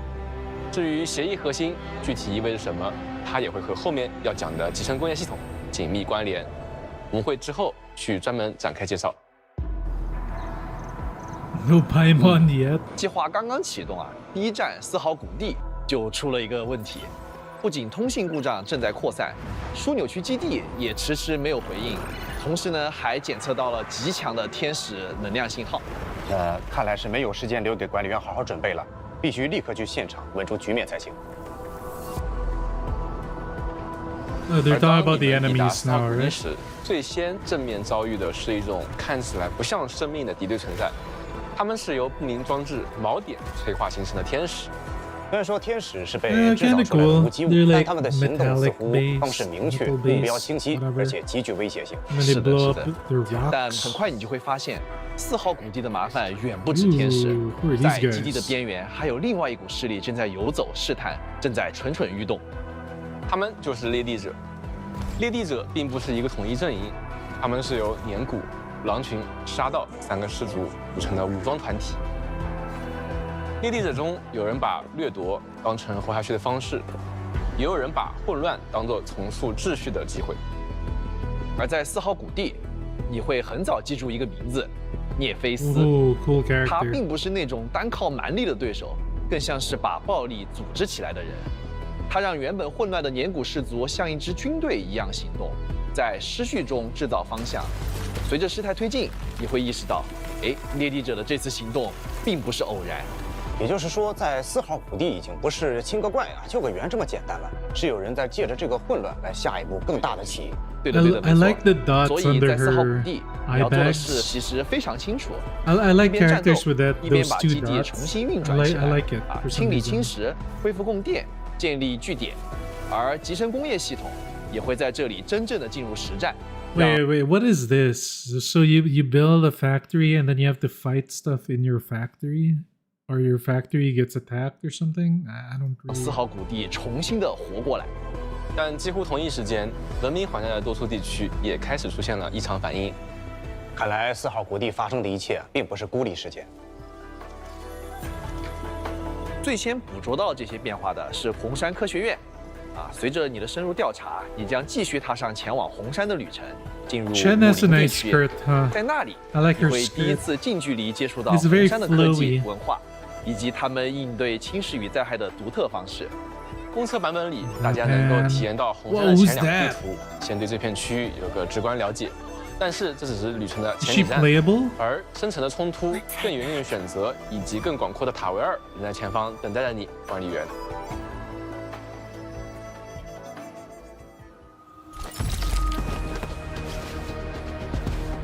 至于协议核心具体意味着什么，它也会和后面要讲的集成工业系统紧密关联。我们会之后去专门展开介绍。No Paimon yet. 计划刚刚启动啊，第一站4号谷地就出了一个问题，不仅通信故障正在扩散，枢纽区基地也迟迟没有回应，同时呢还检测到了极强的天使能量信号。看来是没有时间留给管理员好好准备了，必须立刻去现场稳住局面才行。They're talking about 而 the 当你们抵达 enemies 斯塔 now, 古地 right? 时，最先正面遭遇的是一种看起来不像生命的敌对存在。他们是由不明装置锚点催化形成的天使。虽然说天使是被制造出来的无机物，但他们的行动似乎方式明确、目标清晰，而且极具威胁性。是的，是的。但很快你就会发现，4号谷地的麻烦远不止天使，在基地的边缘还有另外一股势力正在游走试探，正在蠢蠢欲动。他们就是猎地者。猎地者并不是一个统一阵营，他们是由年谷、狼群、沙盗3个氏族组成的武装团体。猎地者中，有人把掠夺当成活下去的方式，也有人把混乱当作重塑秩序的机会。而在4号谷地，你会很早记住一个名字——涅菲斯。Cool character. 他并不是那种单靠蛮力的对手，更像是把暴力组织起来的人。他让原本混乱的年谷氏族像一支军队一样行动，在失序中制造方向。随着事态推进，你会意识到，猎地者的这次行动并不是偶然。也就是说，在4号谷地已经不是清个怪救个援这么简单了，是有人在借着这个混乱来下一步更大的棋。对的，对的，没 I 错。 like the dots 所以在 under 4号谷 her 地，你要做的事 eye 其实非常清楚。 I like 一边战斗 characters with that 一边 those 把 two 基地 dots. 重新运 I 转起 like 来 I like it for some 清理 reason. 侵蚀，恢复供电，建立据点，而集成工业系统也会在这里真正的进入实战。 Wait, what is this? So you build a factory and then you have to fight stuff in your factory? Or your factory gets attacked or something? I don't 4 really... 号谷地重新的活过来。但几乎同一时间，文明环带的多处地区也开始出现了异常反应。看来4号谷地发生的一切并不是孤立事件。最先捕捉到这些变化的是红山科学院。随着你的深入调查，你将继续踏上前往红山的旅程，进入武 Chen 林 has a 地 nice 区。 skirt, huh? 在那里， I like 你 her 会第一 skirt. 次近距离接触到 It's 红 very 山的科技 flowy. 文化，以及他们应对侵蚀与灾害的独特方式。公测版本里，大家能够体验到红山的前2个地图，先对这片区域有个直观了解。但是这只是旅程的 Is 前 she 几站， playable? 而深层的冲突、更远远的选择以及更广阔的塔维尔仍在前方等待着你，管理员。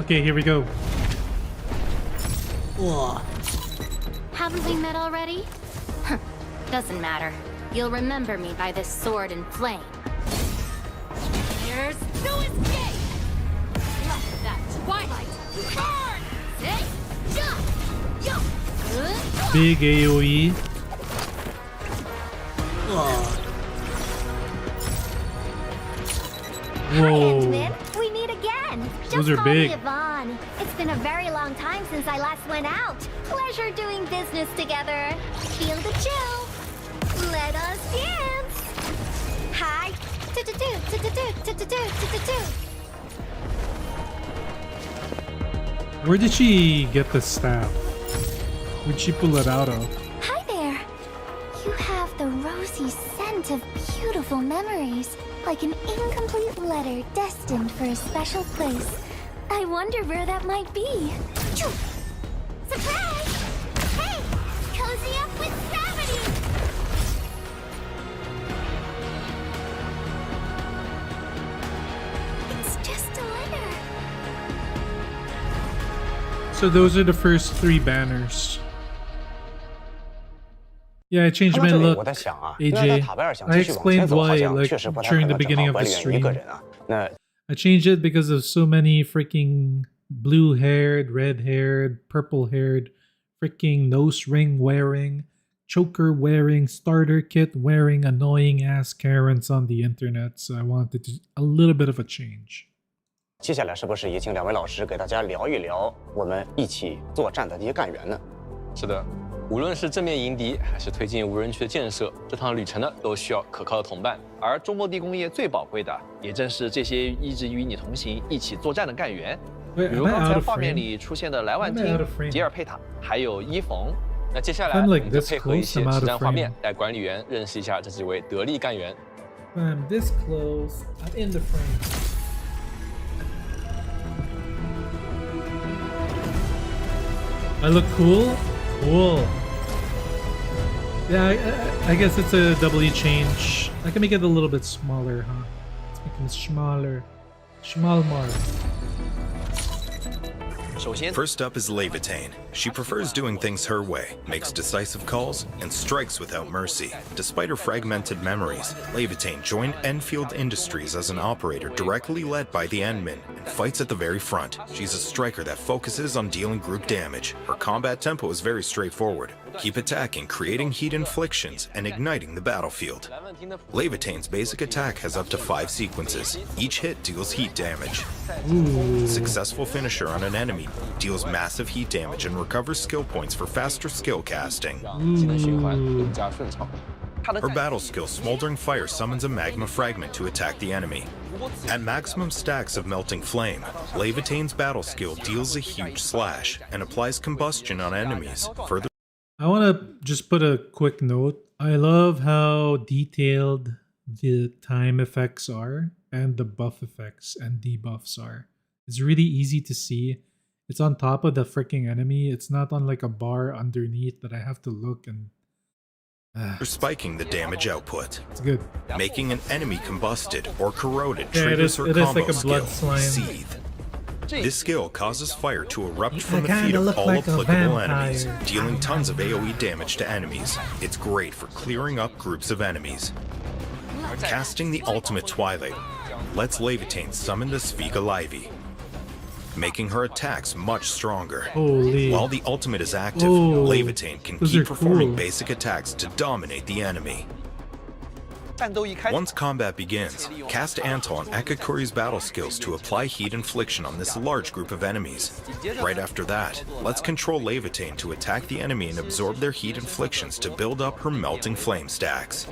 Okay, here we go. Haven't we met already? Huh, doesn't matter. You'll remember me by this sword and flame. There's no escape! Let that twilight burn! Hey, jump! Yup! Big AoE. Hi, Whoa. Edmund. We meet again. Those Just are call big. me Yvonne. It's been a very long time since I last went out. Pleasure doing business together. Feel the chill. Let us dance. Hi. Where did she get the staff? Where'd she pull it out of? Hi there. You have the rosy scent of beautiful memories, like an incomplete letter destined for a special place. I wonder where that might be. Surprise! Hey, cozy up with Daphne! It's just a letter. So those are the first 3 banners. Yeah, I changed 看到 my 这里， look. 我在想啊，因为在 AJ, 塔贝尔想 I 继续往前 explained 走，好 why 像 like 确实不太可 during 能 the 整 beginning 靠 of 管 the 理员一个 stream. 人啊。那 I changed it because of so many freaking blue-haired, red-haired, purple-haired, freaking nose ring wearing, choker wearing, starter kit wearing, annoying ass Karens on the internet. So I wanted a little bit of a change. 接下来是不是也请2位老师给大家聊一聊我们一起作战的这些干员呢？是的，无论是正面迎敌，还是推进无人区的建设，这趟旅程呢都需要可靠的同伴。而中末地工业最宝贵的，也正是这些一直与你同行、一起作战的干员。 Wait, 比如 am I 刚 out 才 of 画面 frame? 里出现的莱万 Am I out 汀 of、frame? 吉尔佩塔，还有伊冯。那接下来 I'm 我 like 们就 this 配合一 close, 些 I'm out 实 of 战画面 frame.，带管理员认识一下这几位得力干员。 I'm this close. I'm in the frame. I look cool? Cool. Yeah, I guess it's a doubly change. I can make it a little bit smaller, huh? Let's make it smaller. Schmalmar. 首先， First up is Levitane. She prefers doing things her way, makes decisive calls, and strikes without mercy. Despite her fragmented memories, Levitane joined Enfield Industries as an operator directly led by the Endmen and fights at the very front. She's a striker that focuses on dealing group damage. Her combat tempo is very straightforward. Keep attacking, creating heat inflictions, and igniting the battlefield. Levitane's basic attack has up to 5 sequences. Each hit deals heat damage. Successful finisher on an enemy deals massive heat damage and recovers skill points for faster skill casting. 技能循环更加顺畅。 Her battle skill, Smoldering Fire, summons a magma fragment to attack the enemy. At maximum stacks of Melting Flame, Levitane's battle skill deals a huge slash and applies combustion on enemies, further I want to just put a quick note. I love how detailed the time effects are and the buff effects and debuffs are. It's really easy to see. It's on top of the freaking enemy. It's not on like a bar underneath that I have to look and... spiking the damage output. It's good. Making an enemy combusted or corroded Yeah, triggers her it is combo like a blood skill, slime. Seethe. This skill causes fire to erupt I from the kinda feet of look all like a applicable vampire. enemies, dealing tons of AoE damage to enemies. It's great for clearing up groups of enemies. Casting the ultimate Twilight lets Levitane summon the Sviga Livy, making her attacks much stronger. Holy. While the ultimate is active, Oh, Levitane can those keep are performing cool. basic attacks to dominate the enemy. 战斗一开始， Once combat begins, cast Anto on Akakuri's battle skills to apply heat infliction on this large group of enemies. Right after that, let's control Levitane to attack the enemy and absorb their heat inflictions to build up her melting flame stacks.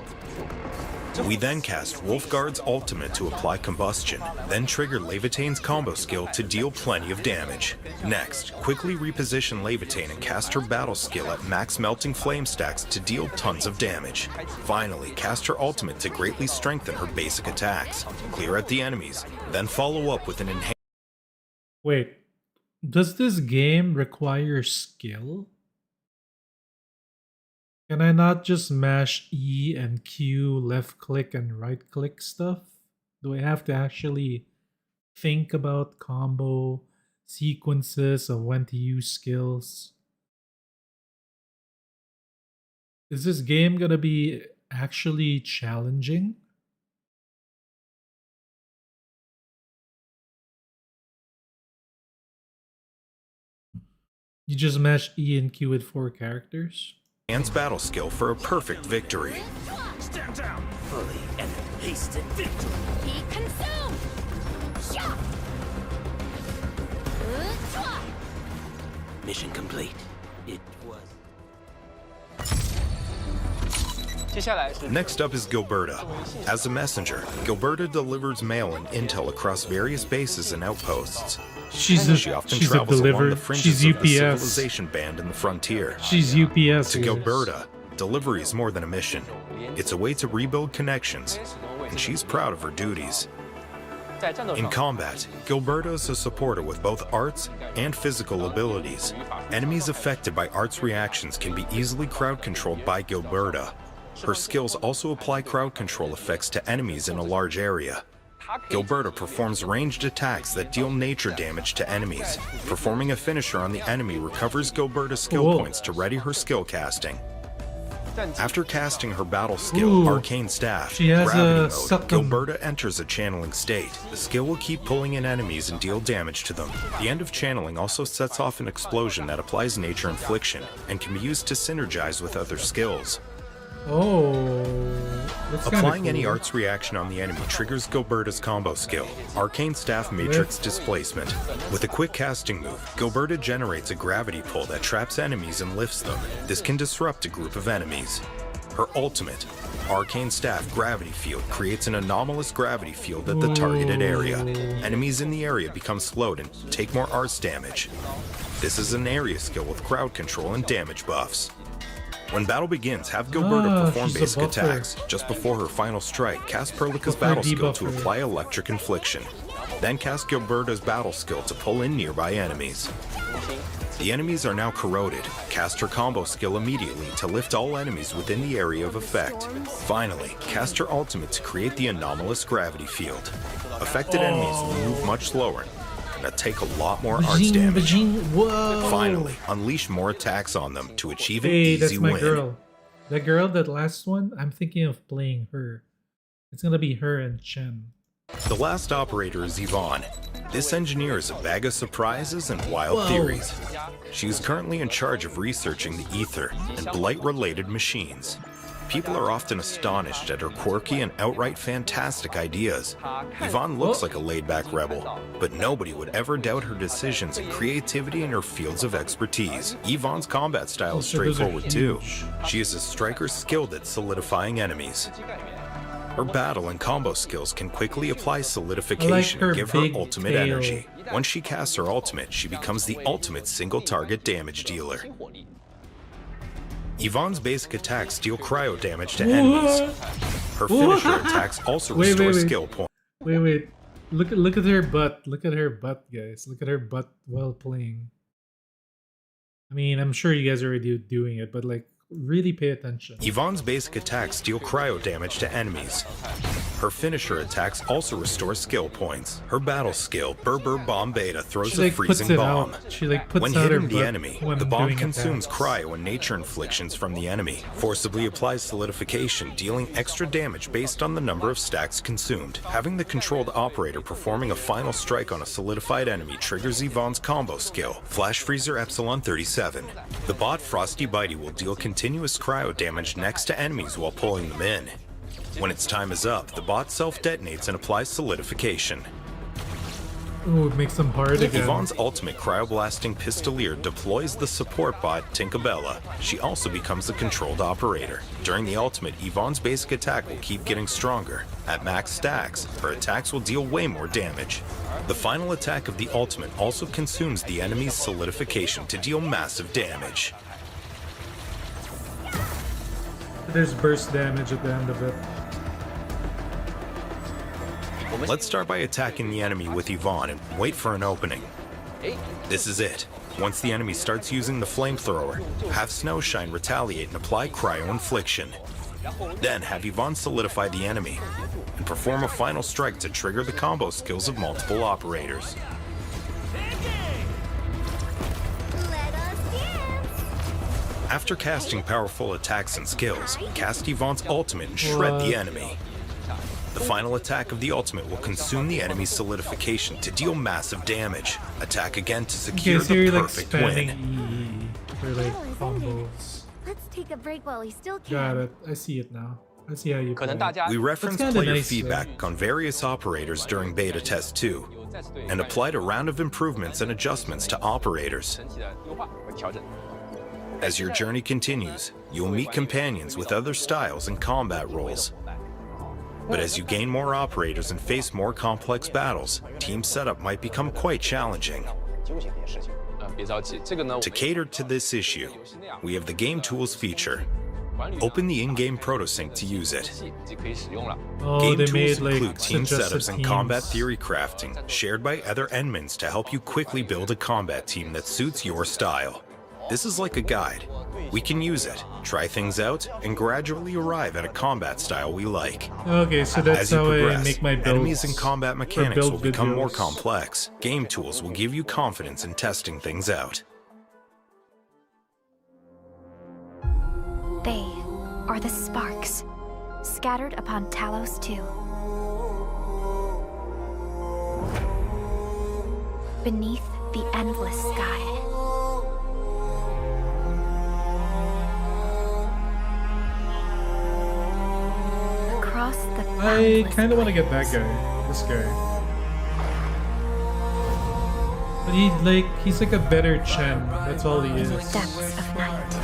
We then cast Wolfguard's ultimate to apply combustion, then trigger Levitane's combo skill to deal plenty of damage. Next, quickly reposition Levitane and cast her battle skill at max melting flame stacks to deal tons of damage. Finally, cast her ultimate to greatly strengthen her basic attacks, clear out the enemies, then follow up with an enhanced... Wait, does this game require skill? Can I not just mash E and Q, left click and right click stuff? Do I have to actually think about combo sequences of when to use skills? Is this game gonna be actually challenging? You just mash E and Q with 4 characters? battle skill for a perfect victory. Stand down! Fully and hasted victory! Be consumed! Shot! Mission complete. It was... 接下来是 Next up is Gilberta. As a messenger, Gilberta delivers mail and intel across various bases and outposts. She often travels along the fringes of the civilization band in the frontier. She's UPS. To guys. Gilberta, delivery is more than a mission. It's a way to rebuild connections, and she's proud of her duties. 在战斗 In 上 combat, Gilberta is a supporter with both arts and physical abilities. Enemies affected by arts reactions can be easily crowd controlled by Gilberta. Her skills also apply crowd control effects to enemies in a large area. Gilberta performs ranged attacks that deal nature damage to enemies. Performing a finisher on the enemy recovers Gilberta's skill Whoa. points to ready her skill casting. 战绩 After casting her battle skill, Ooh. Arcane Staff, She has Gravity a Mode, succum. Gilberta enters a channeling state. The skill will keep pulling in enemies and deal damage to them. The end of channeling also sets off an explosion that applies nature infliction and can be used to synergize with other skills. Oh, that's kinda Applying any cool. arts reaction on the enemy triggers Gilberta's combo skill, Arcane Staff Matrix Displacement. With a quick casting move, Gilberta generates a gravity pull that traps enemies and lifts them. This can disrupt a group of enemies. Her ultimate, Arcane Staff Gravity Field, creates an anomalous gravity field at the targeted area. Enemies in the area become slowed and take more arts damage. This is an area skill with crowd control and damage buffs. When battle begins, have Gilberta perform she's a basic buffer. attacks. Just before her final strike, cast Perlica's Buffer battle skill to debuffer. apply electric infliction. Then cast Gilberta's battle skill to pull in nearby enemies. The enemies are now corroded. Cast her combo skill immediately to lift all enemies within the area of effect. Finally, cast her ultimate to create the anomalous gravity field. Affected enemies will move much slower. that take a lot more arts damage. Whoa! Finally, unleash more attacks on them to achieve an Hey, easy that's my win. girl. That girl, that last one, I'm thinking of playing her. It's gonna be her and Chen. The last operator is Yvonne. This engineer is a bag of surprises and wild Whoa. theories. She is currently in charge of researching the ether and blight-related machines. People are often astonished at her quirky and outright fantastic ideas. Yvonne looks like a laid-back rebel, but nobody would ever doubt her decisions and creativity in her fields of expertise. Yvonne's combat style is So those are straightforward too. huge. She is a striker skilled at solidifying enemies. Her battle and combo skills can quickly apply solidification her and give her big ultimate tail. energy. Once she casts her ultimate, she becomes the ultimate single-target damage dealer. Yvonne's basic attacks deal cryo damage to enemies. Her finisher attacks also Wait, restore wait, wait. skill points. Wait. Look at her butt. Look at her butt, guys. Look at her butt while playing. I mean, I'm sure you guys are already doing it, but like, really pay attention. Yvonne's basic attacks deal cryo damage to enemies. Her finisher attacks also restore skill points. Her battle skill, Berber Bomb Beta, throws She a like puts freezing it bomb. out. She like puts When out her hitting the butt enemy, when the bomb doing consumes attacks. cryo and nature inflictions from the enemy, forcibly applies solidification, dealing extra damage based on the number of stacks consumed. Having the controlled operator performing a final strike on a solidified enemy triggers Yvonne's combo skill, Flash Freezer Epsilon 37. The bot Frosty Bitey will deal continuous cryo damage next to enemies while pulling them in. When its time is up, the bot self-detonates and applies solidification. Ooh, it makes them hard again. Yvonne's ultimate cryoblasting pistolier deploys the support bot Tinkerbella. She also becomes the controlled operator. During the ultimate, Yvonne's basic attack will keep getting stronger. At max stacks, her attacks will deal way more damage. The final attack of the ultimate also consumes the enemy's solidification to deal massive damage. There's burst damage at the end of it. Let's start by attacking the enemy with Yvonne and wait for an opening. This is it. Once the enemy starts using the flamethrower, have Snowshine retaliate and apply cryo infliction. Then have Yvonne solidify the enemy and perform a final strike to trigger the combo skills of multiple operators. After casting powerful attacks and skills, cast Yvonne's ultimate and shred the enemy. The final attack of the ultimate will consume the enemy's solidification to deal massive damage. Attack again to secure Okay, so you're the like perfect spamming win. E for like combos. Let's take a break while we still can. Got it. I see it now. I see how you play. We referenced kinda player nice, feedback on various operators during beta test 2, and applied a round of improvements and adjustments to operators. As your journey continues, you'll meet companions with other styles and combat roles. But as you gain more operators and face more complex battles, team setup might become quite challenging. To cater to this issue, we have the Game Tools feature. Open the in-game protosync to use it. Oh, Game they tools made like include team suggested setups and teams. combat theory crafting, shared by other admins to help you quickly build a combat team that suits your style. This is like a guide. We can use it, try things out, and gradually arrive at a combat style we like. Okay, so that's As you how I progress, make my builds. enemies and combat mechanics build will become more videos. complex. Game Tools will give you confidence in testing things out. They are the sparks, scattered upon Talos 2. Beneath the endless sky. Across the I boundless kind of want to get that plains. guy. This guy. But he's like a better Chen. That's all he is. Depths of night.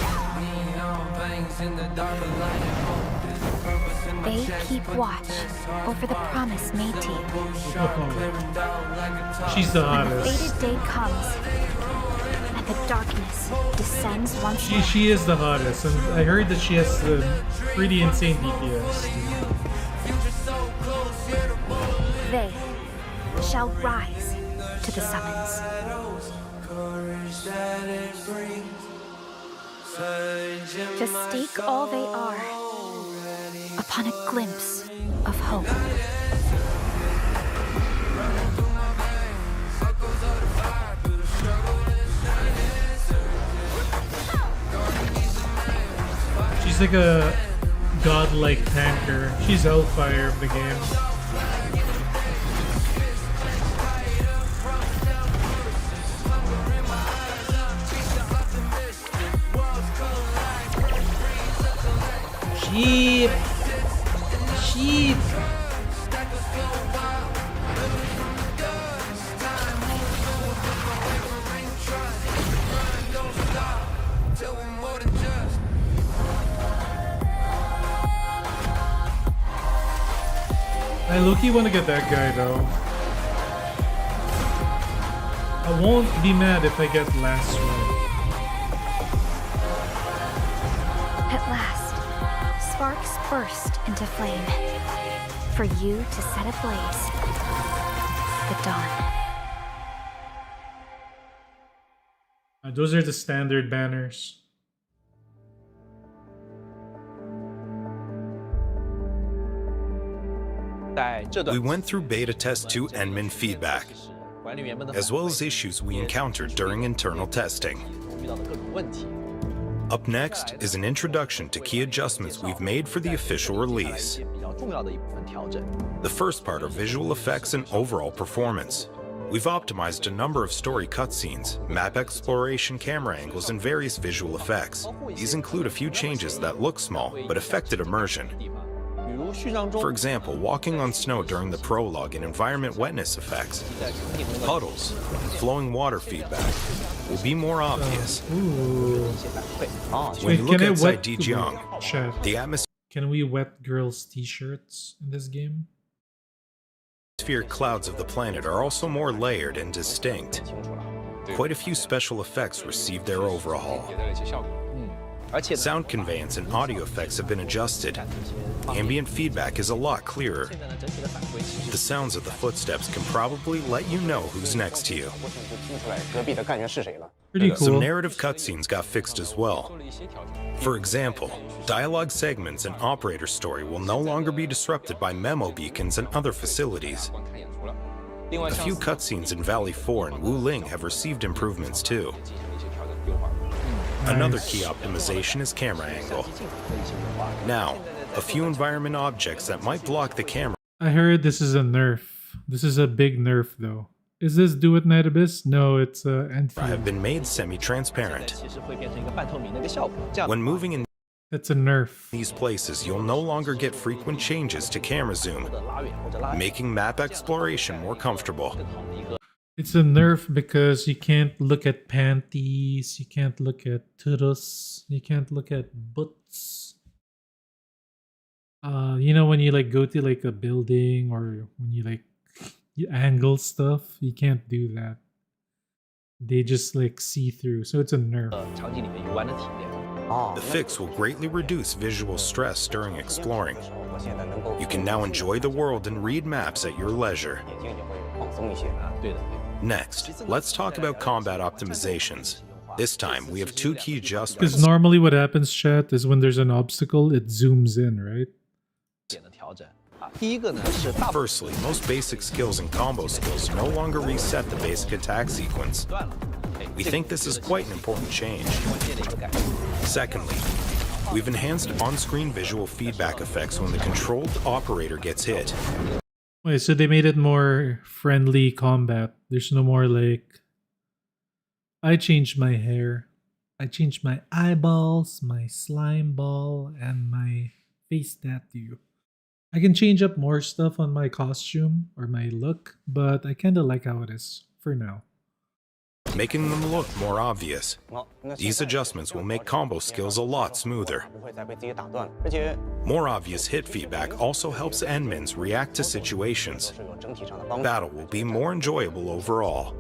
They keep watch over the promise made to you. Oh, she's the When the hottest. fated day comes, and the darkness descends once more. She is the hottest, and I heard that she has the pretty insane DPS. They shall rise to the summons. To stake all they are upon a glimpse of hope. She's like a godlike tanker. She's Hellfire of the game. Sheep! Sheep! I low-key want to get that guy though. I won't be mad if I get last one. At last, sparks burst into flame. For you to set ablaze the dawn. Those are the standard banners. We went through beta test 2 admin feedback, as well as issues we encountered during internal testing. Up next is an introduction to key adjustments we've made for the official release. The first part are visual effects and overall performance. We've optimized a number of story cutscenes, map exploration camera angles, and various visual effects. These include a few changes that look small, but affected immersion. For example, walking on snow during the prologue and environment wetness effects, puddles, and flowing water feedback will be more obvious. When you look outside Dijiang, the atmosphere. Can we wet girls' t-shirts in this game? Atmospheric clouds of the planet are also more layered and distinct. Quite a few special effects received their overhaul. Sound conveyance and audio effects have been adjusted. Ambient feedback is a lot clearer. The sounds of the footsteps can probably let you know who's next to you. Pretty cool. Some narrative cutscenes got fixed as well. For example, dialogue segments and operator story will no longer be disrupted by memo beacons and other facilities. A few cutscenes in Valley 4 and Wuling have received improvements too. Another key optimization is camera angle. Now, a few environment objects that might block the camera. I heard this is a nerf. This is a big nerf though. Is this Duet Night Abyss? No, it's Enfield. Have been made semi-transparent. When moving in It's a nerf. these places, you'll no longer get frequent changes to camera zoom, making map exploration more comfortable. It's a nerf because you can't look at panties, you can't look at tutus, you can't look at butts. You know when you like go to like a building or when you like you angle stuff, you can't do that. They just like see through, so it's a nerf. The fix will greatly reduce visual stress during exploring. You can now enjoy the world and read maps at your leisure. Next, let's talk about combat optimizations. This time, we have two key adjustments. Because normally what happens, chat, is when there's an obstacle, it zooms in, right? Firstly, most basic skills and combo skills no longer reset the basic attack sequence. We think this is quite an important change. Secondly, we've enhanced on-screen visual feedback effects when the controlled operator gets hit. Wait, so they made it more friendly combat. There's no more like... I changed my hair. I changed my eyeballs, my slime ball, and my face tattoo. I can change up more stuff on my costume or my look, but I kinda like how it is for now. Making them look more obvious. These adjustments will make combo skills a lot smoother. More obvious hit feedback also helps admins react to situations. Battle will be more enjoyable overall.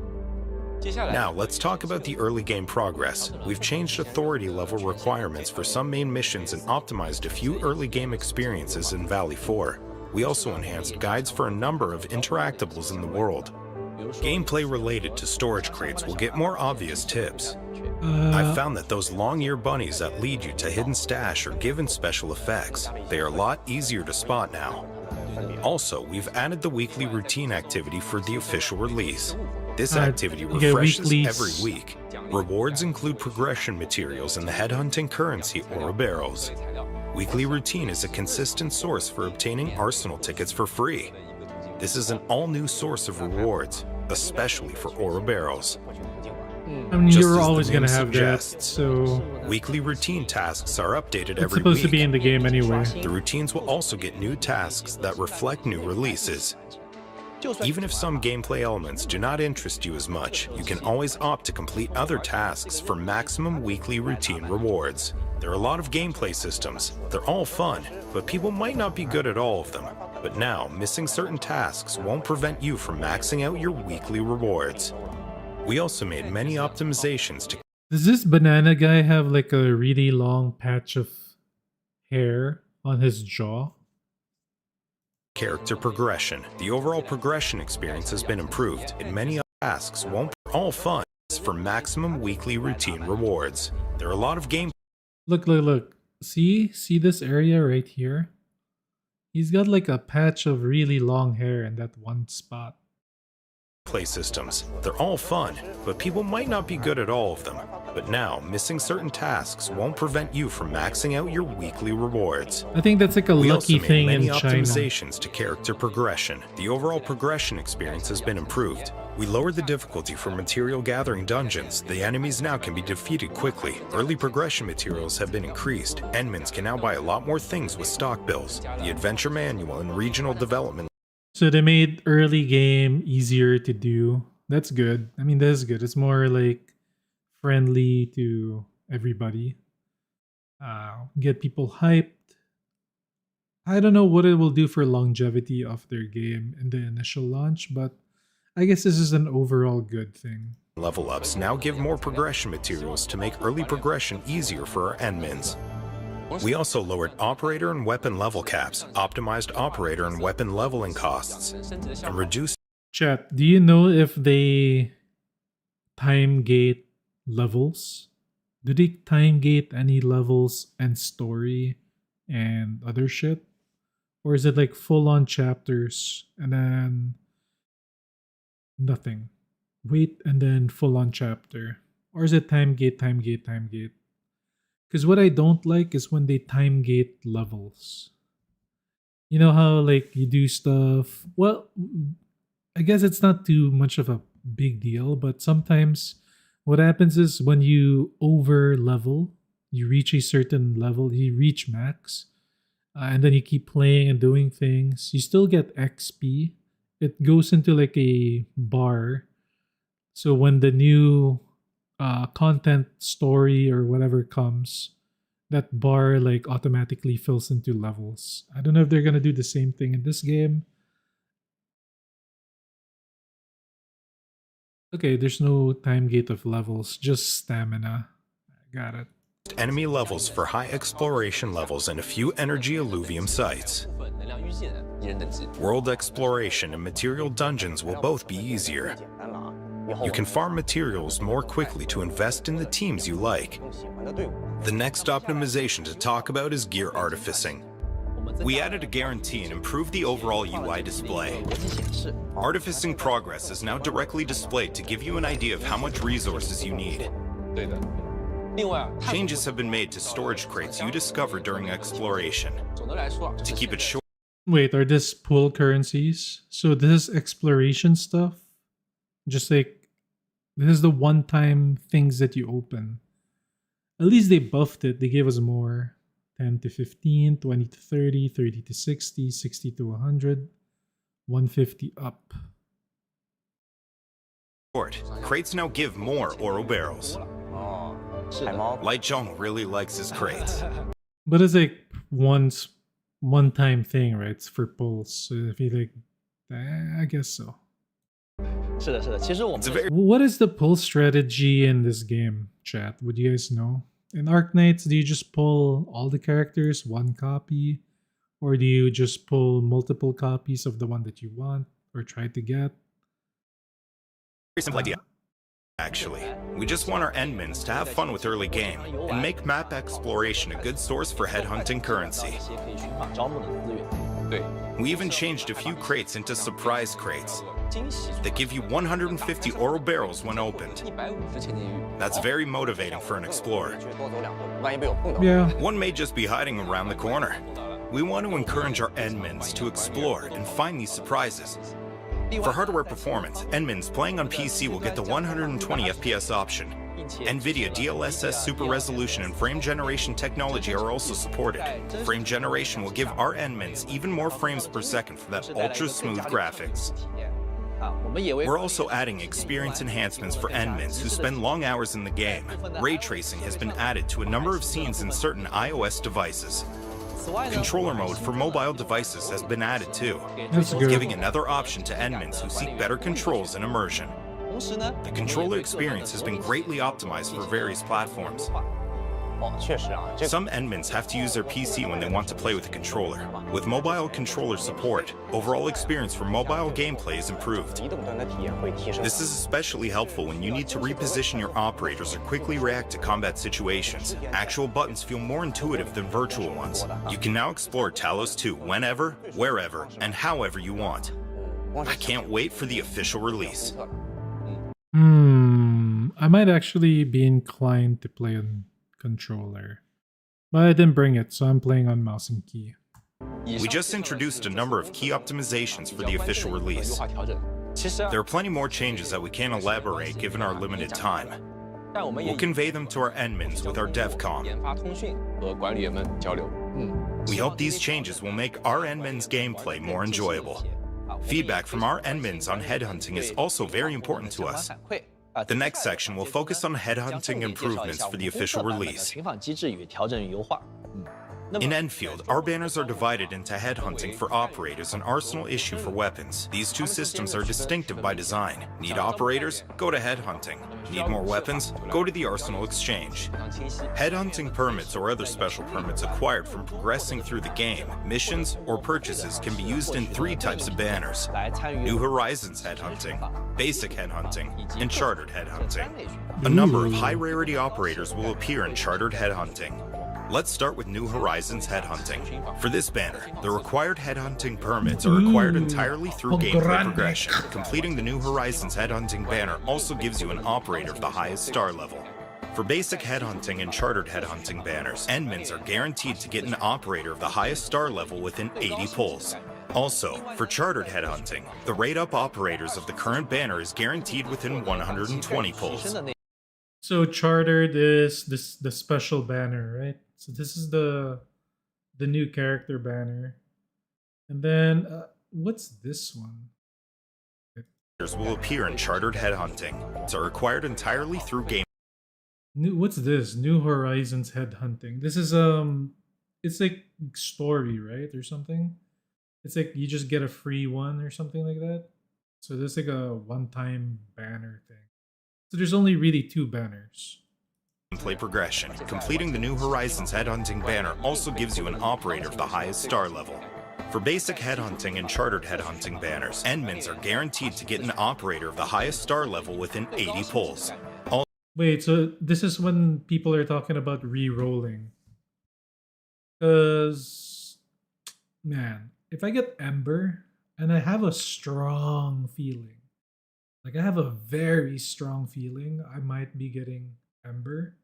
Now let's talk about the early game progress. We've changed authority level requirements for some main missions and optimized a few early game experiences in Valley 4. We also enhanced guides for a number of interactables in the world. Gameplay related to storage crates will get more obvious tips. I've found that those long-eared bunnies that lead you to hidden stash are given special effects. They are a lot easier to spot now. Also, we've added the weekly routine activity for the official release. This activity refreshes every week. Rewards include progression materials and the headhunting currency or barrels. Weekly routine is a consistent source for obtaining arsenal tickets for free. This is an all-new source of rewards, especially for ore barrels. I mean, Just you're as the always name gonna have that, suggests, so weekly routine tasks are updated it's every supposed week. to be in the game anyway. The routines will also get new tasks that reflect new releases. Even if some gameplay elements do not interest you as much, you can always opt to complete other tasks for maximum weekly routine rewards. There are a lot of gameplay systems. They're all fun, but people might not be good at all of them. But now, missing certain tasks won't prevent you from maxing out your weekly rewards. We also made many optimizations to Does this banana guy have like a really long patch of hair on his jaw? character progression. The overall progression experience has been improved, and many tasks won't all fun for maximum weekly routine rewards. There are a lot of game Look. See this area right here? He's got like a patch of really long hair in that one spot. play systems. They're all fun, but people might not be good at all of them. But now, missing certain tasks won't prevent you from maxing out your weekly rewards. I think that's like a We lucky also made thing many in China. optimizations to character progression. The overall progression experience has been improved. We lowered the difficulty for material gathering dungeons. The enemies now can be defeated quickly. Early progression materials have been increased. Endmans can now buy a lot more things with stock bills. The adventure manual and regional development So they made early game easier to do. That's good. I mean, that's good. It's more like friendly to everybody. Get people hyped. I don't know what it will do for longevity of their game in the initial launch, but I guess this is an overall good thing. level ups now give more progression materials to make early progression easier for our endmins. We also lowered operator and weapon level caps, optimized operator and weapon leveling costs, and reduced Chat, do you know if they time gate levels? Do they time gate any levels and story and other shit? Or is it like full on chapters and then nothing? Wait and then full on chapter? Or is it time gate, time gate, time gate? Because what I don't like is when they time gate levels. You know how like you do stuff. Well, I guess it's not too much of a big deal, but sometimes what happens is when you over level, you reach a certain level, you reach max, and then you keep playing and doing things, you still get XP. It goes into like a bar. So when the new content story or whatever comes, that bar like automatically fills into levels. I don't know if they're gonna do the same thing in this game. Okay, there's no time gate of levels, just stamina. Got it. enemy levels for high exploration levels and a few energy alluvium sites. World exploration and material dungeons will both be easier. You can farm materials more quickly to invest in the teams you like. The next optimization to talk about is gear artificing. We added a guarantee and improved the overall UI display. Artificing progress is now directly displayed to give you an idea of how much resources you need. Changes have been made to storage crates you discover during exploration. To keep it short, Wait, are this pool currencies? So this is exploration stuff? Just like, this is the one-time things that you open. At least they buffed it. They gave us more. 10 to 15, 20 to 30, 30 to 60, 60 to 100, 150 up. crates now give more oro barrels. Light Zhong really likes his crates. But it's like one-time thing, right? It's for pulls. So if you like, I guess so. 是的，是的。其实我们 It's a very What is the pull strategy in this game, chat? Would you guys know? In Arknights, do you just pull all the characters, one copy? Or do you just pull multiple copies of the one that you want or try to get? simple idea. Actually, we just want our endmins to have fun with early game and make map exploration a good source for headhunting currency. 招募的资源。对， We even changed a few crates into surprise crates that give you 150 oral barrels when opened. 150千金玉。 That's very motivating for an explorer. 多走2步，万一被我碰到。 Yeah. One may just be hiding around the corner. We want to encourage our admins to explore and find these surprises. For hardware performance, admins playing on PC will get the 120 FPS option. NVIDIA DLSS Super Resolution and frame generation technology are also supported. Frame generation will give our admins even more frames per second for that ultra smooth graphics. We're also adding experience enhancements for admins who spend long hours in the game. Ray tracing has been added to a number of scenes in certain iOS devices. Controller mode for mobile devices has been added too, That's good. giving another option to admins who seek better controls and immersion. The controller experience has been greatly optimized for various platforms. 哦，确实啊，这 Some admins have to use their PC when they want to play with a controller. With mobile controller support, overall experience for mobile gameplay is improved. 移动端的体验会提升。 This is especially helpful when you need to reposition your operators or quickly react to combat situations. Actual buttons feel more intuitive than virtual ones. You can now explore Talos 2 whenever, wherever, and however you want. I can't wait for the official release. I might actually be inclined to play on controller. But I didn't bring it, so I'm playing on mouse and key. We just introduced a number of key optimizations for the official 优 release. 化调整。其实啊 There are plenty more changes that we can't elaborate given our limited time. 但我们也 We'll convey them to our admins with our DevCom. 研发通讯和管理员们交流。 We hope these changes will make our admins' gameplay more enjoyable. Feedback from our admins on headhunting is also very important to us. The next section will focus on headhunting improvements for the official release. 群访机制与调整与优化。 In Enfield, our banners are divided into headhunting for operators and arsenal issue for weapons. These two systems are distinctive by design. Need operators? Go to headhunting. Need more weapons? Go to the arsenal exchange. 非常清晰。 Headhunting permits or other special permits acquired from progressing through the game, missions, or purchases can be used in 3 types of banners: 来参与 New Horizons headhunting, basic headhunting, and chartered headhunting. A number of high rarity operators will appear in chartered headhunting. Let's start with New Horizons headhunting. For this banner, the required headhunting permits are acquired entirely through gameplay progression. Completing the New Horizons headhunting banner also gives you an operator of the highest star level. For basic headhunting and chartered headhunting banners, admins are guaranteed to get an operator of the highest star level within 80 pulls. Also, for chartered headhunting, the rate-up operators of the current banner is guaranteed within 120 pulls. So chartered is the special banner, right? So this is the new character banner. And then what's this one? Will appear in chartered headhunting. It's required entirely through game. What's this? New Horizons headhunting. This is it's like story, right? Or something. It's like you just get a free one or something like that. So there's like a one-time banner thing. So there's only really 2 banners. Gameplay progression. Completing the New Horizons headhunting banner also gives you an operator of the highest star level. For basic headhunting and chartered headhunting banners, admins are guaranteed to get an operator of the highest star level within 80 pulls. Wait, so this is when people are talking about re-rolling. Because, man, if I get Ember, and I have a strong feeling, like I have a very strong feeling I might be getting Ember.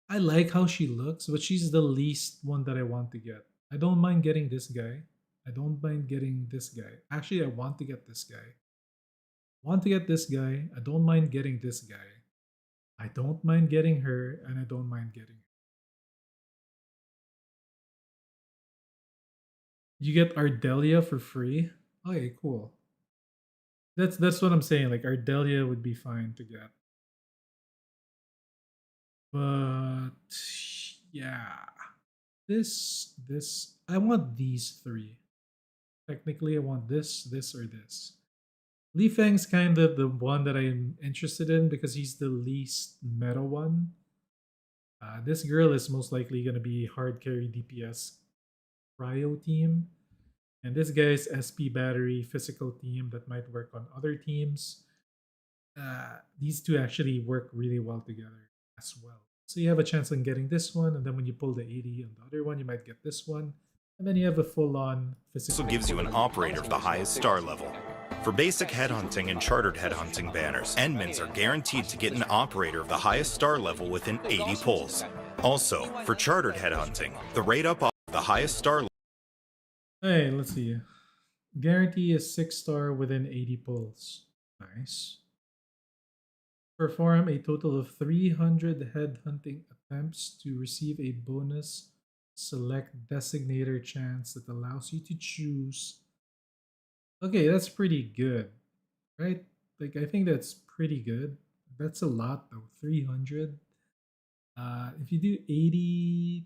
I like how she looks, but she's the least one that I want to get. I don't mind getting this guy. I don't mind getting this guy. Actually, I want to get this guy. Want to get this guy. I don't mind getting this guy. I don't mind getting her, and I don't mind getting her. You get Ardelia for free? Okay, cool. That's what I'm saying. Like Ardelia would be fine to get. But yeah. This I want these 3. Technically I want this, or this. Li Feng's kind of the one that I'm interested in because he's the least meta one. This girl is most likely gonna be hard carry DPS cryo team. And this guy's SP battery physical team that might work on other teams. These 2 actually work really well together as well. So you have a chance on getting this one, and then when you pull the 80 on the other one, you might get this one. And then you have a full-on physical. Also gives you an operator of the highest star level. For basic headhunting and chartered headhunting banners, endmins are guaranteed to get an operator of the highest star level within 80 pulls. Also, for chartered headhunting, the rate up of the highest star level. Hey, let's see. Guarantee is 6-star within 80 pulls. Nice. Perform a total of 300 headhunting attempts to receive a bonus select designator chance that allows you to choose. Okay, that's pretty good, right? Like, I think that's pretty good. That's a lot though, 300. If you do 80,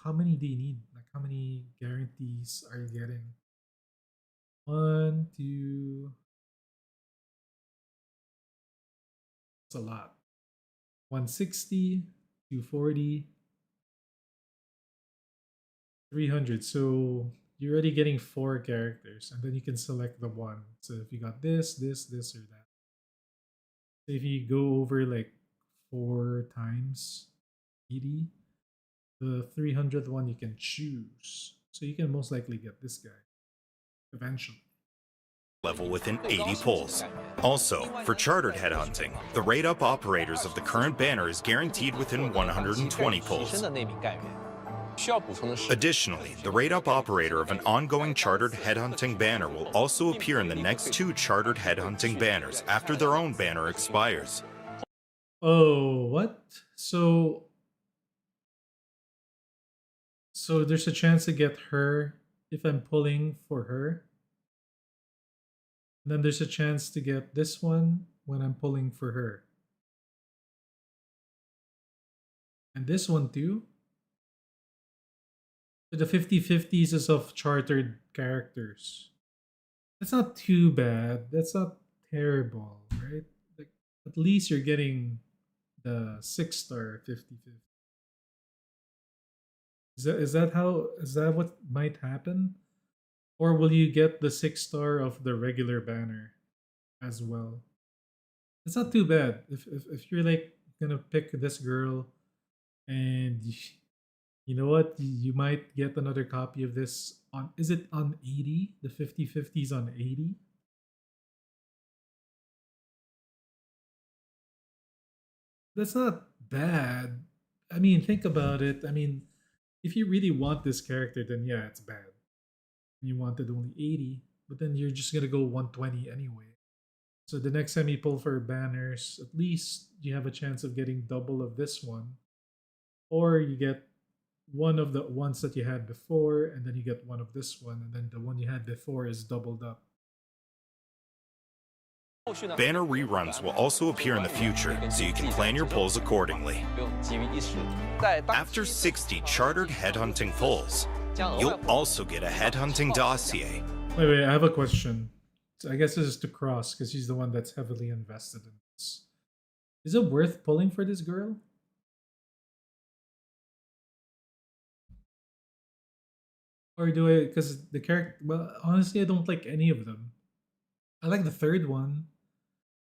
how many do you need? Like, how many guarantees are you getting? 1, 2. That's a lot. 160, 240, 300. So you're already getting 4 characters, and then you can select the one. So if you got this, this, this, or that. So if you go over like 4 times 80, the 300th one you can choose. So you can most likely get this guy eventually. Level within 80 pulls. Also, for chartered headhunting, the rate up operators of the current banner is guaranteed within 120 pulls. Additionally, the rate up operator of an ongoing chartered headhunting banner will also appear in the next 2 chartered headhunting banners after their own banner expires. Oh, what? So there's a chance to get her if I'm pulling for her. And then there's a chance to get this one when I'm pulling for her. And this one too. So the 50-50s is of chartered characters. That's not too bad. That's not terrible, right? Like, at least you're getting the 6-star 50-50. Is that what might happen? Or will you get the 6-star of the regular banner as well? It's not too bad. If you're like gonna pick this girl and you know what? You might get another copy of this on, is it on 80? The 50-50s on 80? That's not bad. I mean, think about it. I mean, if you really want this character, then yeah, it's bad. You wanted only 80, but then you're just gonna go 120 anyway. So the next time you pull for banners, at least you have a chance of getting double of this one. Or you get one of the ones that you had before, and then you get one of this one, and then the one you had before is doubled up. Banner reruns will also appear in the future, so you can plan your pulls accordingly. After 60 chartered headhunting pulls, you'll also get a headhunting dossier. Wait, I have a question. So I guess this is to Cross, because he's the one that's heavily invested in this. Is it worth pulling for this girl? Or do I, because the character, well, honestly, I don't like any of them. I like the third one.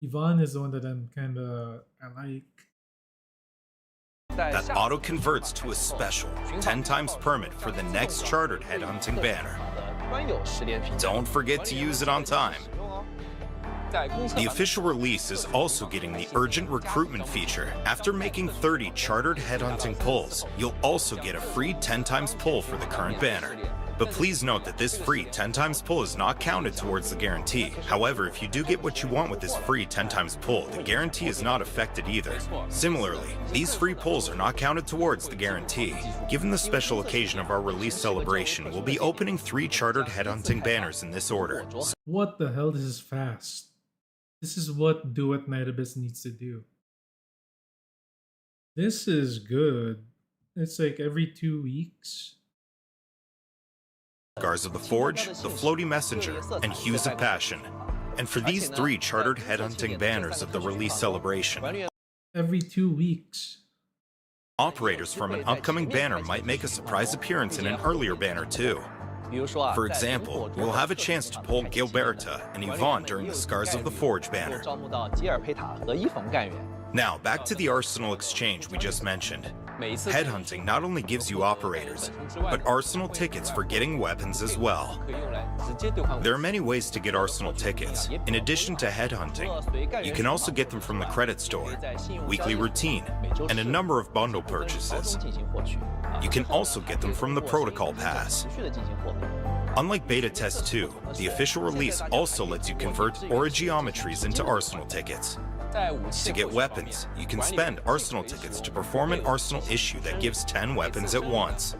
Yvonne is the one that I like. That auto converts to a special 10 times permit for the next chartered headhunting banner. Don't forget to use it on time. The official release is also getting the urgent recruitment feature. After making 30 chartered headhunting pulls, you'll also get a free 10 times pull for the current banner. But please note that this free 10 times pull is not counted towards the guarantee. However, if you do get what you want with this free 10 times pull, the guarantee is not affected either. Similarly, these free pulls are not counted towards the guarantee. Given the special occasion of our release celebration, we'll be opening 3 chartered headhunting banners in this order. What the hell? This is fast. This is what Duet Night Abyss needs to do. This is good. It's like every 2 weeks. Scars of the Forge, the Floaty Messenger, and Hues of Passion. And for these 3 chartered headhunting banners of the release celebration, every 2 weeks. Operators from an upcoming banner might make a surprise appearance in an earlier banner too. For example, you'll have a chance to pull Gilberta and Yvonne during the Scars of the Forge banner. Now, back to the Arsenal exchange we just mentioned. Headhunting not only gives you operators, but arsenal tickets for getting weapons as well. There are many ways to get arsenal tickets. In addition to headhunting, you can also get them from the credit store, weekly routine, and a number of bundle purchases. You can also get them from the Protocol Pass. Unlike Beta Test 2, the official release also lets you convert Origeometries into arsenal tickets. To get weapons, you can spend arsenal tickets to perform an arsenal issue that gives 10 weapons at once.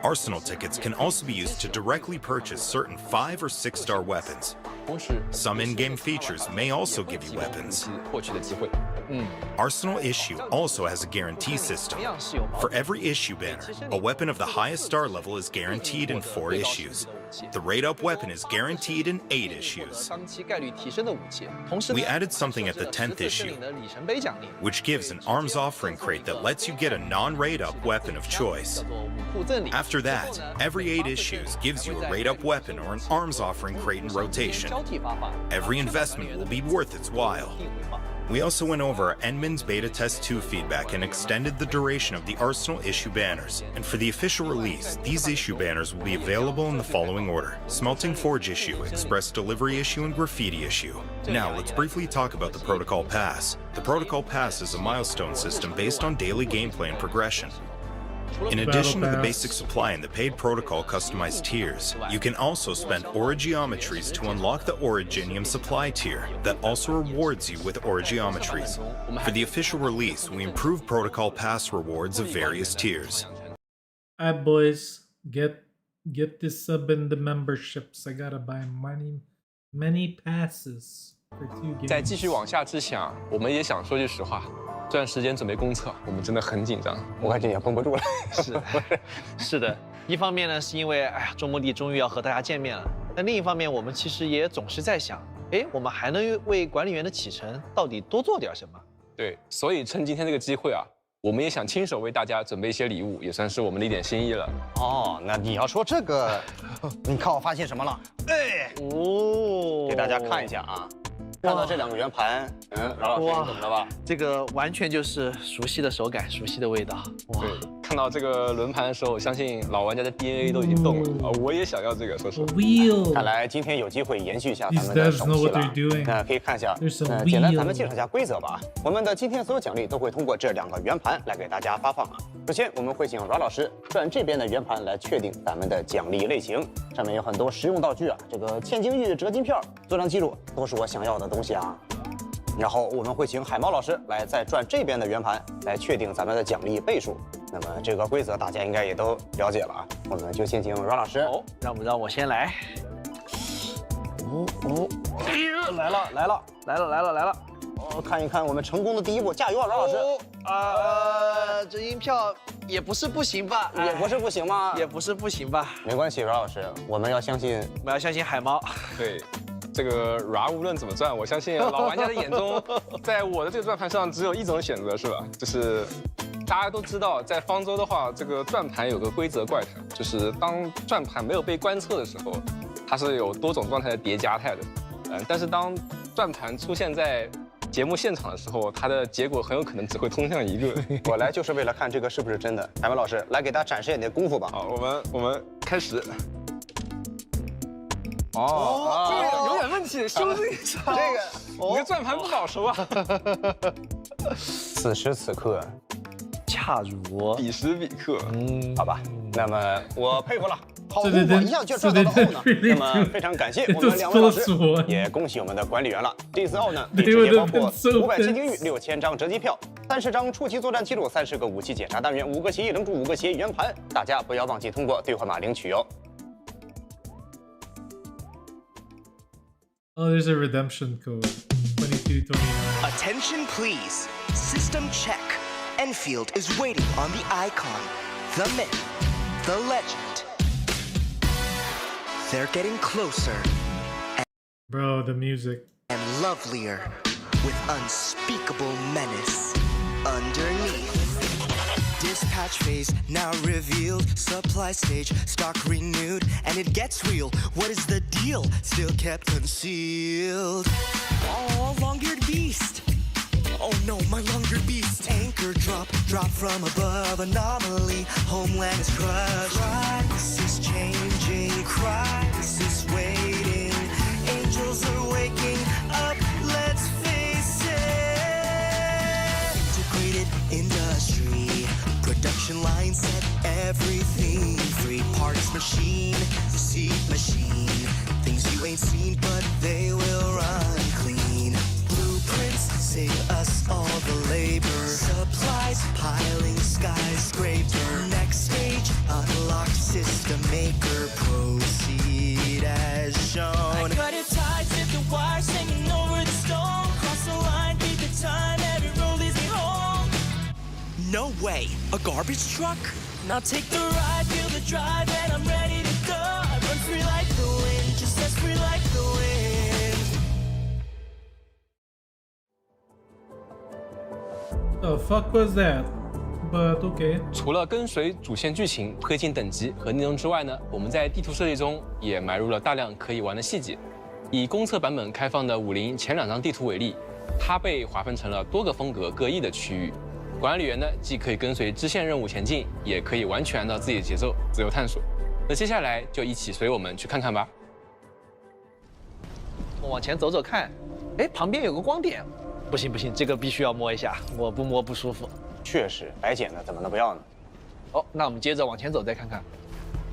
Arsenal tickets can also be used to directly purchase certain 5- or 6-star weapons. Some in-game features may also give you weapons. Arsenal issue also has a guarantee system. For every issue banner, a weapon of the highest star level is guaranteed in 4 issues. The rate-up weapon is guaranteed in 8 issues. We added something at the 10th issue, which gives an arms offering crate that lets you get a non-rate-up weapon of choice. After that, every 8 issues gives you a rate-up weapon or an arms offering crate in rotation. Every investment will be worth its while. We also went over our Enman's Beta Test 2 feedback and extended the duration of the Arsenal issue banners. And for the official release, these issue banners will be available in the following order: Smelting Forge issue, Express Delivery issue, and Graffiti issue. Now, let's briefly talk about the Protocol Pass. The Protocol Pass is a milestone system based on daily gameplay and progression. In addition to the basic supply and the paid protocol customized tiers, you can also spend Origeometries to unlock the Originium supply tier that also rewards you with Origeometries. For the official release, we improved Protocol Pass rewards of various tiers. Alright, boys, get this sub in the memberships. I gotta buy many passes for 2 games. 在继续往下之前，我们也想说句实话。这段时间准备公测，我们真的很紧张，我感觉也绷不住了。是的，一方面呢，是因为周末地终于要和大家见面了；但另一方面，我们其实也总是在想，我们还能为管理员的启程到底多做点什么？对，所以趁今天这个机会啊，我们也想亲手为大家准备一些礼物，也算是我们的一点心意了。哦，那你要说这个，你看我发现什么了？给大家看一下啊。 看到这2个圆盘，饶老师，你懂了吧？这个完全就是熟悉的手感，熟悉的味道。哇！对，看到这个轮盘的时候，我相信老玩家的 DNA 都已经动了啊！我也想要这个，说实话。看来今天有机会延续一下咱们的手气了。那可以看一下，简单咱们介绍一下规则吧。我们的今天所有奖励都会通过这2个圆盘来给大家发放啊。首先，我们会请饶老师转这边的圆盘来确定咱们的奖励类型，上面有很多实用道具啊，这个千金玉、折金票，做张记录，都是我想要的东西啊。 然后我们会请海猫老师来再转这边的圆盘，来确定咱们的奖励倍数。那么这个规则大家应该也都了解了啊，我们就先请阮老师。让我先来。来了！看一看我们成功的第一步，加油啊，阮老师！这音票也不是不行吧？也不是不行吗？也不是不行吧？没关系，阮老师，我们要相信海猫。对。 这个 RA 无论怎么转，我相信老玩家的眼中，在我的这个转盘上只有一种选择，是吧？就是大家都知道，在方舟的话，这个转盘有个规则怪谈，就是当转盘没有被观测的时候，它是有多种状态的叠加态的。但是当转盘出现在节目现场的时候，它的结果很有可能只会通向一个。我来就是为了看这个是不是真的。海文老师，来给大家展示一下你的功夫吧。好，我们开始。 这个有点问题，修正一下。这个你的转盘不早熟啊。此时此刻，恰如彼时彼刻。好吧，那么我佩服了，好功夫一下就转到了后呢。那么非常感谢我们2位老师，也恭喜我们的管理员了。这次奥呢，直接包括500千金玉、6000张折机票、30张初期作战记录、30个武器检查单元、5个协议扔柱、5个协议圆盘，大家不要忘记通过兑换码领取哟。 Oh, there's a redemption code. 2229. Attention please. System check. Enfield is waiting on the icon. The myth. The legend. They're getting closer. Bro, the music. And lovelier. With unspeakable menace. Underneath. Dispatch phase now revealed. Supply stage stock renewed. And it gets real. What is the deal? Still kept concealed. Oh, long-eared beast. Oh no, my longer beast. Anchor drop from above. Anomaly, homeland is crushed. Crisis changing, crisis waiting. Angels are waking up, let's face it. Integrated industry, production line set everything free. Parts machine, seed machine. Things you ain't seen, but they will run clean. Blueprints save us all the labor. Supplies piling skyscraper. Next stage, unlock system maker. Proceed as shown. I got it tied, zip the wires hanging over the stone. Cross the line, beat the time, every road leads me home. No way, a garbage truck? Now take the ride, feel the drive, and I'm ready to go. I run free like the wind, just as free like the wind. The fuck was that? But okay. 除了跟随主线剧情、推进等级和内容之外呢，我们在地图设计中也埋入了大量可以玩的细节。以公测版本开放的50前2张地图为例，它被划分成了多个风格各异的区域。管理员呢，既可以跟随支线任务前进，也可以完全按照自己的节奏自由探索。那接下来就一起随我们去看看吧。往前走走看，哎，旁边有个光点，不行不行，这个必须要摸一下，我不摸不舒服。确实，白捡的怎么能不要呢？哦，那我们接着往前走再看看。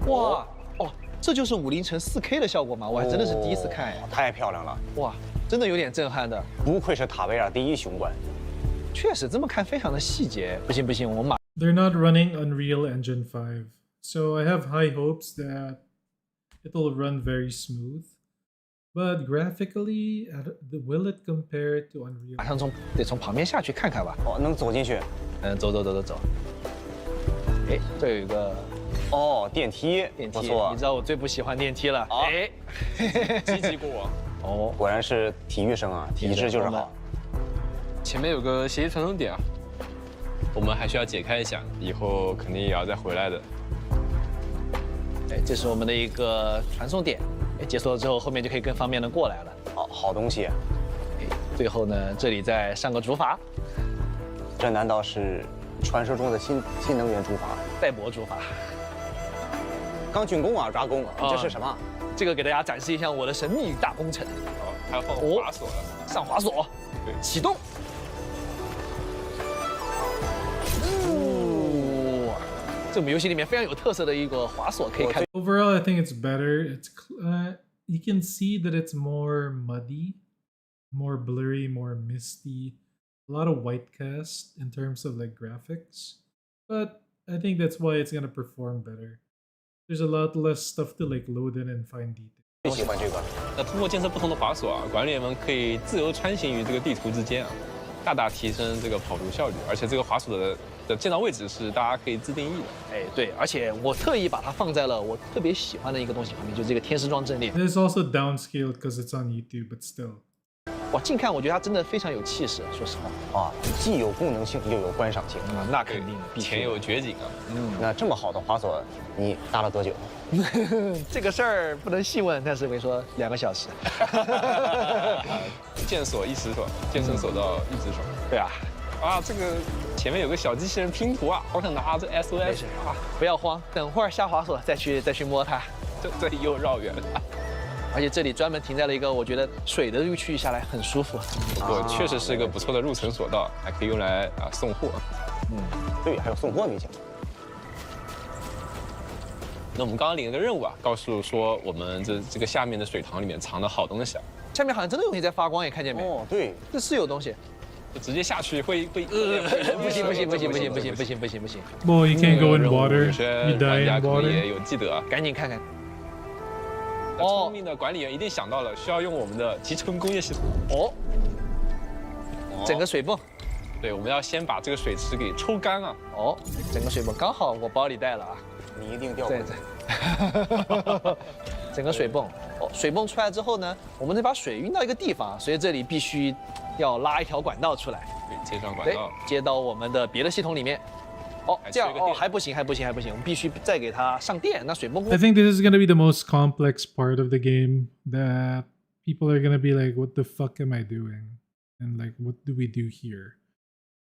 哇，哦，这就是50乘4K 的效果吗？我还真的是第一次看哎，太漂亮了！哇，真的有点震撼的。不愧是塔维尔第一雄关。确实这么看非常的细节。不行不行，我们马。They're not running Unreal Engine 5, so I have high hopes that it'll run very smooth. But graphically, will it compare to Unreal? 马上得从旁边下去看看吧。哦，能走进去？走。哎，这有一个哦，电梯，不错。你知道我最不喜欢电梯了。哎，积极过往。哦，果然是体育生啊，体质就是好。前面有个协议传送点啊，我们还需要解开一下，以后肯定也要再回来的。哎，这是我们的一个传送点，哎，解锁了之后，后面就可以更方便的过来了。好东西。哎，最后呢，这里再上个主法。这难道是传说中的新能源主法？赛博主法。刚竣工啊，抓工，这是什么？这个给大家展示一下我的神秘大工程。哦，还要放滑索了，上滑索，对，启动。这我们游戏里面非常有特色的一个滑索，可以看。Overall, I think it's better. It's you can see that it's more muddy, more blurry, more misty. A lot of white cast in terms of like graphics, but I think that's why it's gonna perform better. There's a lot less stuff to like load in and find detail. 最喜欢这个。那通过建设不同的滑索啊，管理员们可以自由穿行于这个地图之间啊，大大提升这个跑图效率。而且这个滑索的建造位置是大家可以自定义的。哎，对，而且我特意把它放在了我特别喜欢的一个东西旁边，就是这个天使装阵列。It's also downscaled because it's on YouTube, but still. 哇，近看我觉得它真的非常有气势，说实话。啊，既有功能性又有观赏性。那肯定的，前有绝景啊。那这么好的滑索，你搭了多久？这个事儿不能细问，但是我跟你说，2个小时。见所一时爽，健身所到一直爽。对啊。啊，这个前面有个小机器人拼图啊，好想拿这 SOS 啊！不要慌，等会儿下滑索再去摸它。这又绕远了。而且这里专门停在了一个我觉得水的这个区域下来很舒服。不过确实是一个不错的入城索道，还可以用来送货。对，还有送货没讲。那我们刚刚领了个任务啊，告诉说我们这个下面的水塘里面藏了好东西啊。下面好像真的有东西在发光，也看见没？哦，对，这是有东西。就直接下去会不行。Well, you can't go in water. 有些 You die 玩家 in 可能 water. 也有记得啊。赶紧看看。聪明的管理员一定想到了，需要用我们的集成工业系统。整个水泵。对，我们要先把这个水池给抽干啊。整个水泵刚好我包里带了啊。你一定掉过。整个水泵，水泵出来之后呢，我们得把水运到一个地方，所以这里必须要拉一条管道出来，对，接上管道，接到我们的别的系统里面。这样还不行，我们必须再给它上电。那水泵。I think this is gonna be the most complex part of the game that people are gonna be like, "What the fuck am I doing?" And like, "What do we do here?"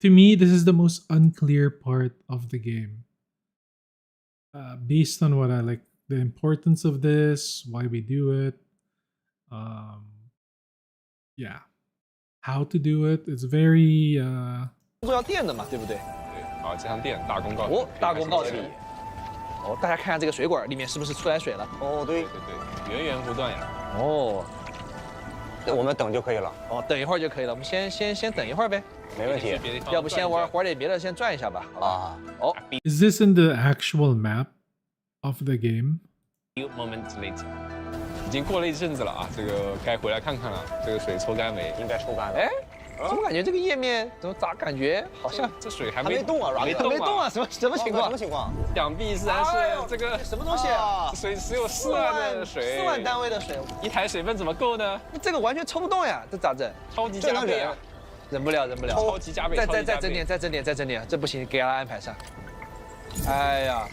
to me, this is the most unclear part of the game. Based on what I like, the importance of this, why we do it, yeah, how to do it. It's very 都要电的嘛，对不对？对，好，这趟电大功告哦，大功告成。哦，大家看看这个水管里面是不是出来水了？哦，对，对对，源源不断呀。哦，我们等就可以了。哦，等一会儿就可以了。我们先等一会儿呗。没问题。要不先玩点别的，先转一下吧。好吧。啊。哦 Is this in the actual map of the game? Few moments later， 已经过了一阵子了啊，这个该回来看看了。这个水抽干没？应该抽干了。哎，怎么感觉这个页面咋感觉好像这水还没动啊？没动啊？什么情况？什么情况？想必自然是这个什么东西啊？水只有4万的水，4万单位的水，一台水泵怎么够呢？这个完全抽不动呀，这咋整？超级加倍啊！忍不了，超级加倍，再整点，这不行，给他安排上。哎呀，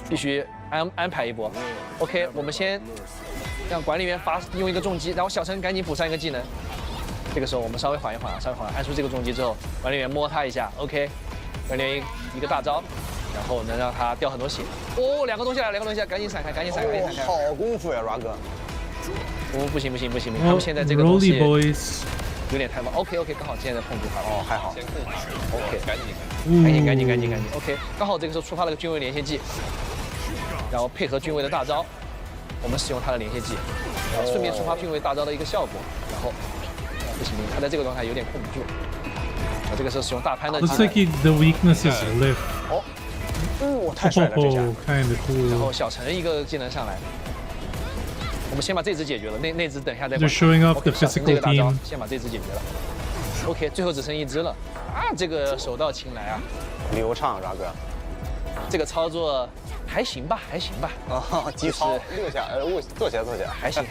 必须安排一波。OK， 我们先让管理员用一个重击，然后小陈赶紧补上一个技能。这个时候我们稍微缓一缓，按出这个重击之后，管理员摸他一下 ，OK， 管理员一个大招，然后能让他掉很多血。哦，两个东西来，赶紧闪开，好功夫呀，Ra哥。哦，不行，他们现在这个东西 Boys 有点太慢。OK， 刚好现在控制他了。哦，还好。先控他。OK， 赶紧。OK， 刚好这个时候触发了个军卫连线技，然后配合军卫的大招，我们使用他的连线技，然后顺便触发军卫大招的一个效果，然后不行，他在这个状态有点控不住。这个时候使用大潘的技能。Looks like the weakness is lift. 哦，太帅了这下。Kind of cool. 然后小陈一个技能上来，我们先把这只解决了，那只等一下再管。 They're showing off the physical team. 先把这只解决了。OK， 最后只剩一只了啊！这个手到擒来啊，流畅，Ra哥。这个操作还行吧。啊，击操6下，坐起来，还行。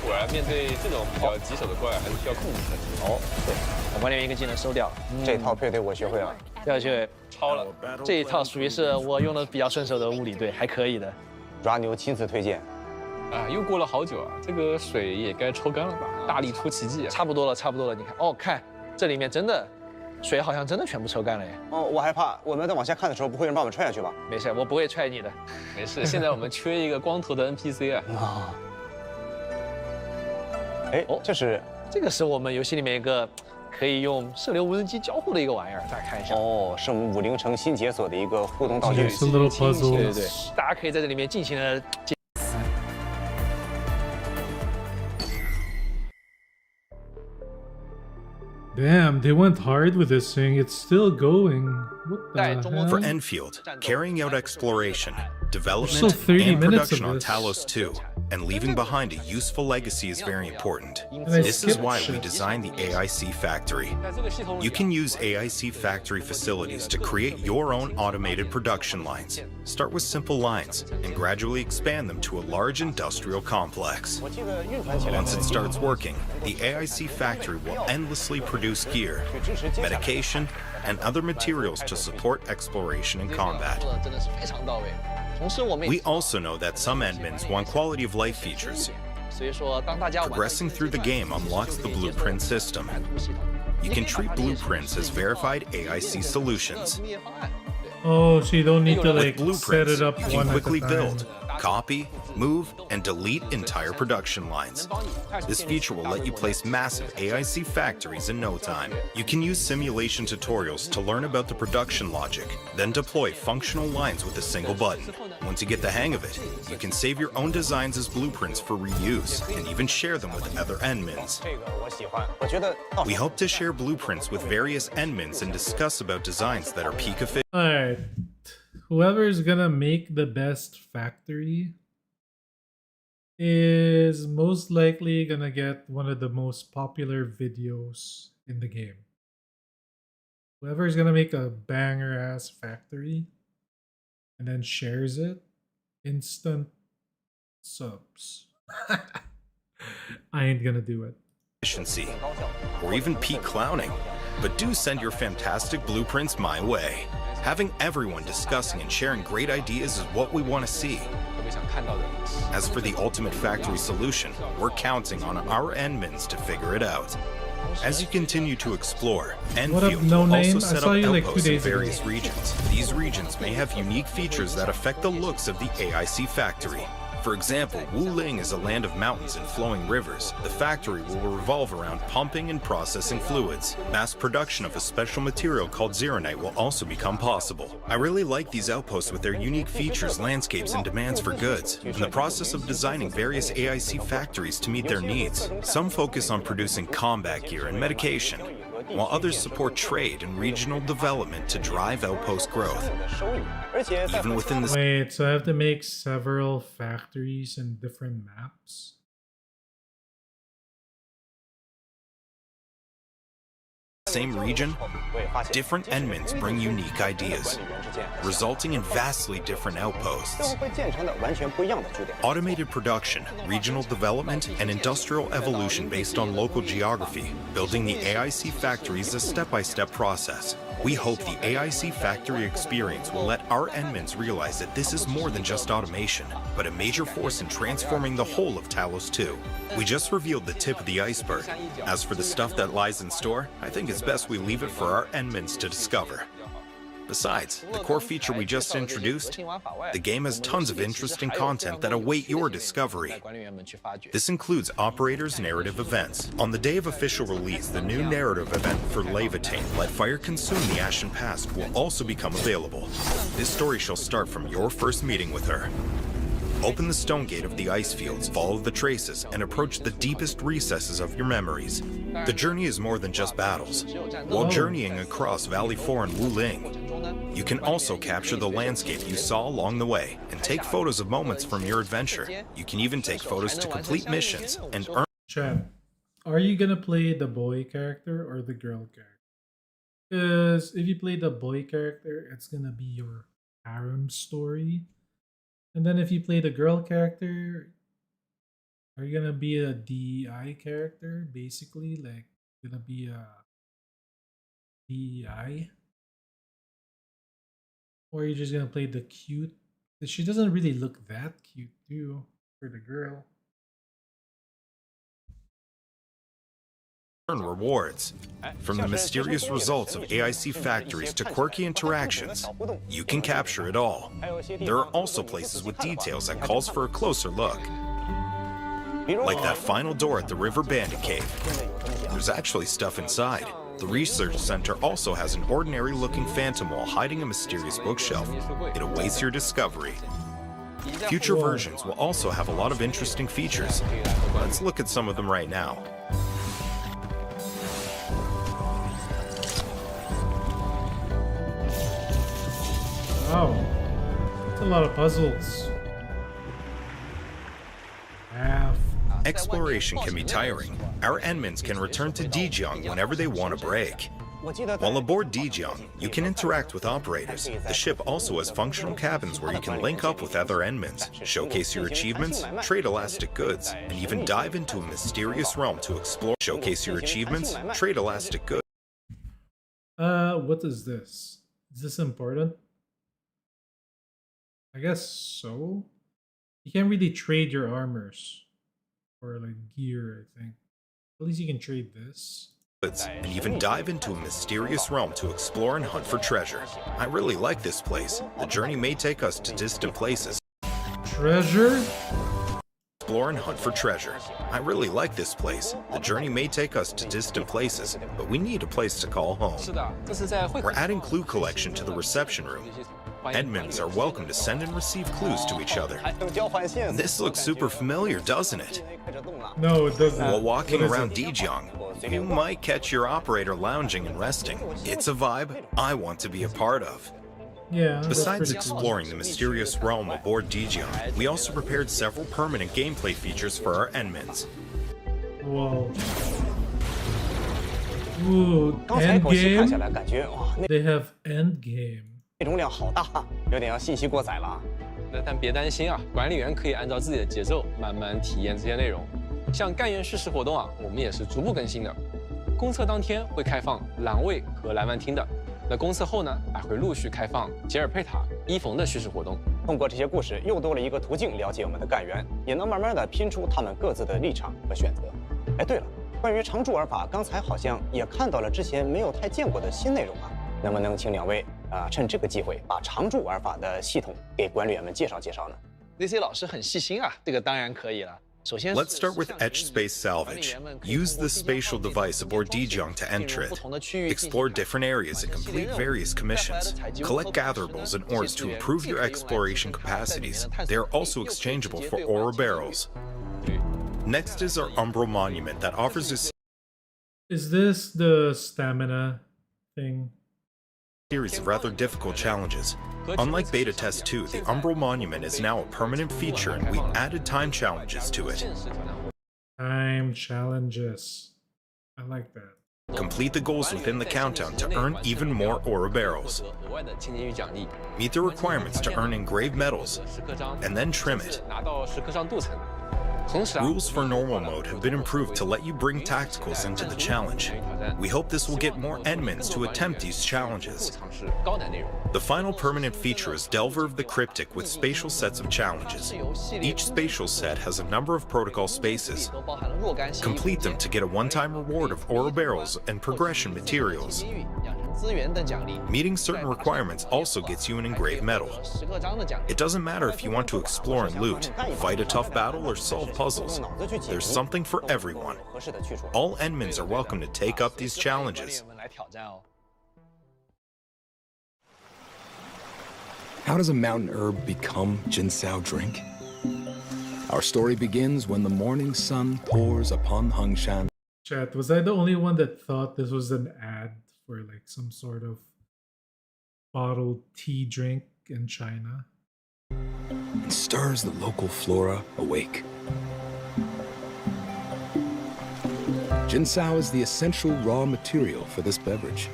果然面对这种比较棘手的怪，还是需要控制的。哦，对，我管理员一个技能收掉了。这套配对我学会了，超了。这一套属于是我用的比较顺手的物理队，还可以的。Ra牛亲自推荐。啊，又过了好久啊，这个水也该抽干了吧？大力出奇迹，差不多了。你看，哦，看这里面真的水好像真的全部抽干了耶。哦，我害怕，我们在往下看的时候，不会有人把我们踹下去吧？没事，我不会踹你的。没事，现在我们缺一个光头的 NPC 啊。啊。哎，这个是我们游戏里面一个可以用射流无人机交互的一个玩意儿，大家看一下。哦，是我们50城新解锁的一个互动道具。对，大家可以在这里面尽情的。 Damn, they went hard with this thing. It's still going. What the hell? For Enfield, carrying out exploration, development, So 30 and minutes production of on this. Talos 2, and leaving behind a useful legacy is very important. I This is skipped why we shit. designed the AIC factory. You can use AIC factory facilities to create your own automated production lines. Start with simple lines and gradually expand them to a large industrial complex. Once it starts working, the AIC factory will endlessly produce gear, medication, and other materials to support exploration and combat. We also know that some admins want quality of life features. Progressing through the game unlocks the blueprint system. You can treat blueprints as verified AIC solutions. Oh, so you don't need to With like set blueprints, it up you one can at a quickly time. build, copy, move, and delete entire production lines. This feature will let you place massive AIC factories in no time. You can use simulation tutorials to learn about the production logic, then deploy functional lines with a single button. Once you get the hang of it, you can save your own designs as blueprints for reuse and even share them with other admins. We hope to share blueprints with various admins and discuss about designs that are peak efficient. Alright. Whoever's gonna make the best factory is most likely gonna get one of the most popular videos in the game. Whoever's gonna make a banger ass factory and then shares it, instant subs. I ain't gonna do it. Efficiency, or even peak clowning, but do send your fantastic blueprints my way. Having everyone discussing and sharing great ideas is what we want to see. As for the ultimate factory solution, we're counting on our admins to figure it out. As you continue to explore, What up, Enfield no will name? also I set saw up you like 2 outposts in days ago. various regions. These regions may have unique features that affect the looks of the AIC factory. For example, Wuling is a land of mountains and flowing rivers. The factory will revolve around pumping and processing fluids. Mass production of a special material called zeronite will also become possible. I really like these outposts with their unique features, landscapes, and demands for goods. In the process of designing various AIC factories to meet their needs, some focus on producing combat gear and medication, while others support trade and regional development to drive outpost growth. Even within the Wait, so I have to make several factories and different maps? same region, different Enmins bring unique ideas, resulting in vastly different outposts. Automated production, regional development, and industrial evolution based on local geography. Building the AIC factory is a step-by-step process. We hope the AIC factory experience will let our Enmins realize that this is more than just automation, but a major force in transforming the whole of Talos 2. We just revealed the tip of the iceberg. As for the stuff that lies in store, I think it's best we leave it for our Enmins to discover. Besides, the core feature we just introduced, the game has tons of interesting content that await your discovery. This includes Operator's narrative events. On the day of official release, the new narrative event for Levitain, Let Fire Consume the Ashen Past, will also become available. This story shall start from your first meeting with her. Open the stone gate of the ice fields, follow the traces, and approach the deepest recesses of your memories. The journey is more than just battles. While journeying across Valley 4 and Wuling, you can also capture the landscape you saw along the way and take photos of moments from your adventure. You can even take photos to complete missions and earn. Chad, are you gonna play the boy character or the girl character? Because if you play the boy character, it's gonna be your harem story. And then if you play the girl character, are you gonna be a DEI character, basically? Like, gonna be a DEI? Or are you just gonna play the cute? Because she doesn't really look that cute, too, for the girl. Earn rewards. From the mysterious results of AIC factories to quirky interactions, you can capture it all. There are also places with details that calls for a closer look. Like that final door at the River Bandit Cave. There's actually stuff inside. The research center also has an ordinary-looking phantom wall hiding a mysterious bookshelf. It awaits your discovery. Future versions will also have a lot of interesting features. Let's look at some of them right now. Wow, that's a lot of puzzles. Math. Exploration can be tiring. Our Enmins can return to Dijiang whenever they want a break. While aboard Dijiang, you can interact with operators. The ship also has functional cabins where you can link up with other Enmins, showcase your achievements, trade elastic goods, and even dive into a mysterious realm to explore. Showcase your achievements, trade elastic goods. What is this? Is this important? I guess so. You can't really trade your armors or like gear, I think. At least you can trade this. And even dive into a mysterious realm to explore and hunt for treasure. I really like this place. The journey may take us to distant places. Treasure? Explore and hunt for treasure. I really like this place. The journey may take us to distant places, but we need a place to call home. We're adding clue collection to the reception room. Enmins are welcome to send and receive clues to each other. This looks super familiar, doesn't it? No, it doesn't. While walking around Dijiang, you might catch your operator lounging and resting. It's a vibe I want to be a part of. Yeah. Besides exploring the mysterious realm aboard Dijiang, we also prepared several permanent gameplay features for our Enmins. Whoa. Ooh, endgame? They have endgame. 内容量好大，有点要信息过载了。但别担心啊，管理员可以按照自己的节奏慢慢体验这些内容。像干员叙事活动啊，我们也是逐步更新的。公测当天会开放栏位和来玩厅的，那公测后呢，还会陆续开放杰尔佩塔、伊冯的叙事活动。通过这些故事，又多了一个途径了解我们的干员，也能慢慢的拼出他们各自的立场和选择。哎，对了，关于常驻玩法，刚才好像也看到了之前没有太见过的新内容啊。能不能请两位趁这个机会把常驻玩法的系统给管理员们介绍介绍呢？那些老师很细心啊，这个当然可以了。首先 Let's start with etch space salvage. Use the spatial device aboard Dijong to enter it. Explore different areas and complete various commissions. Collect gatherables and ores to improve your exploration capacities. They are also exchangeable for ore barrels. Next is our Umbral Monument that offers a Is this the stamina thing? series of rather difficult challenges. Unlike Beta Test 2, the Umbral Monument is now a permanent feature and we added time challenges to it. Time challenges. I like that. Complete the goals within the countdown to earn even more ore barrels. Meet the requirements to earn engraved medals, and then trim it. Rules for normal mode have been improved to let you bring tacticals into the challenge. We hope this will get more admins to attempt these challenges. The final permanent feature is Delver of the Cryptic with spatial sets of challenges. Each spatial set has a number of protocol spaces. Complete them to get a one-time reward of ore barrels and progression materials. Meeting certain requirements also gets you an engraved medal. It doesn't matter if you want to explore and loot, fight a tough battle, or solve puzzles. There's something for everyone. All admins are welcome to take up these challenges. How does a mountain herb become Jinsao drink? Our story begins when the morning sun pours upon Hengshan. Chat, was I the only one that thought this was an ad for like some sort of bottled tea drink in China? And stirs the local flora awake. Jinsao is the essential raw material for this beverage.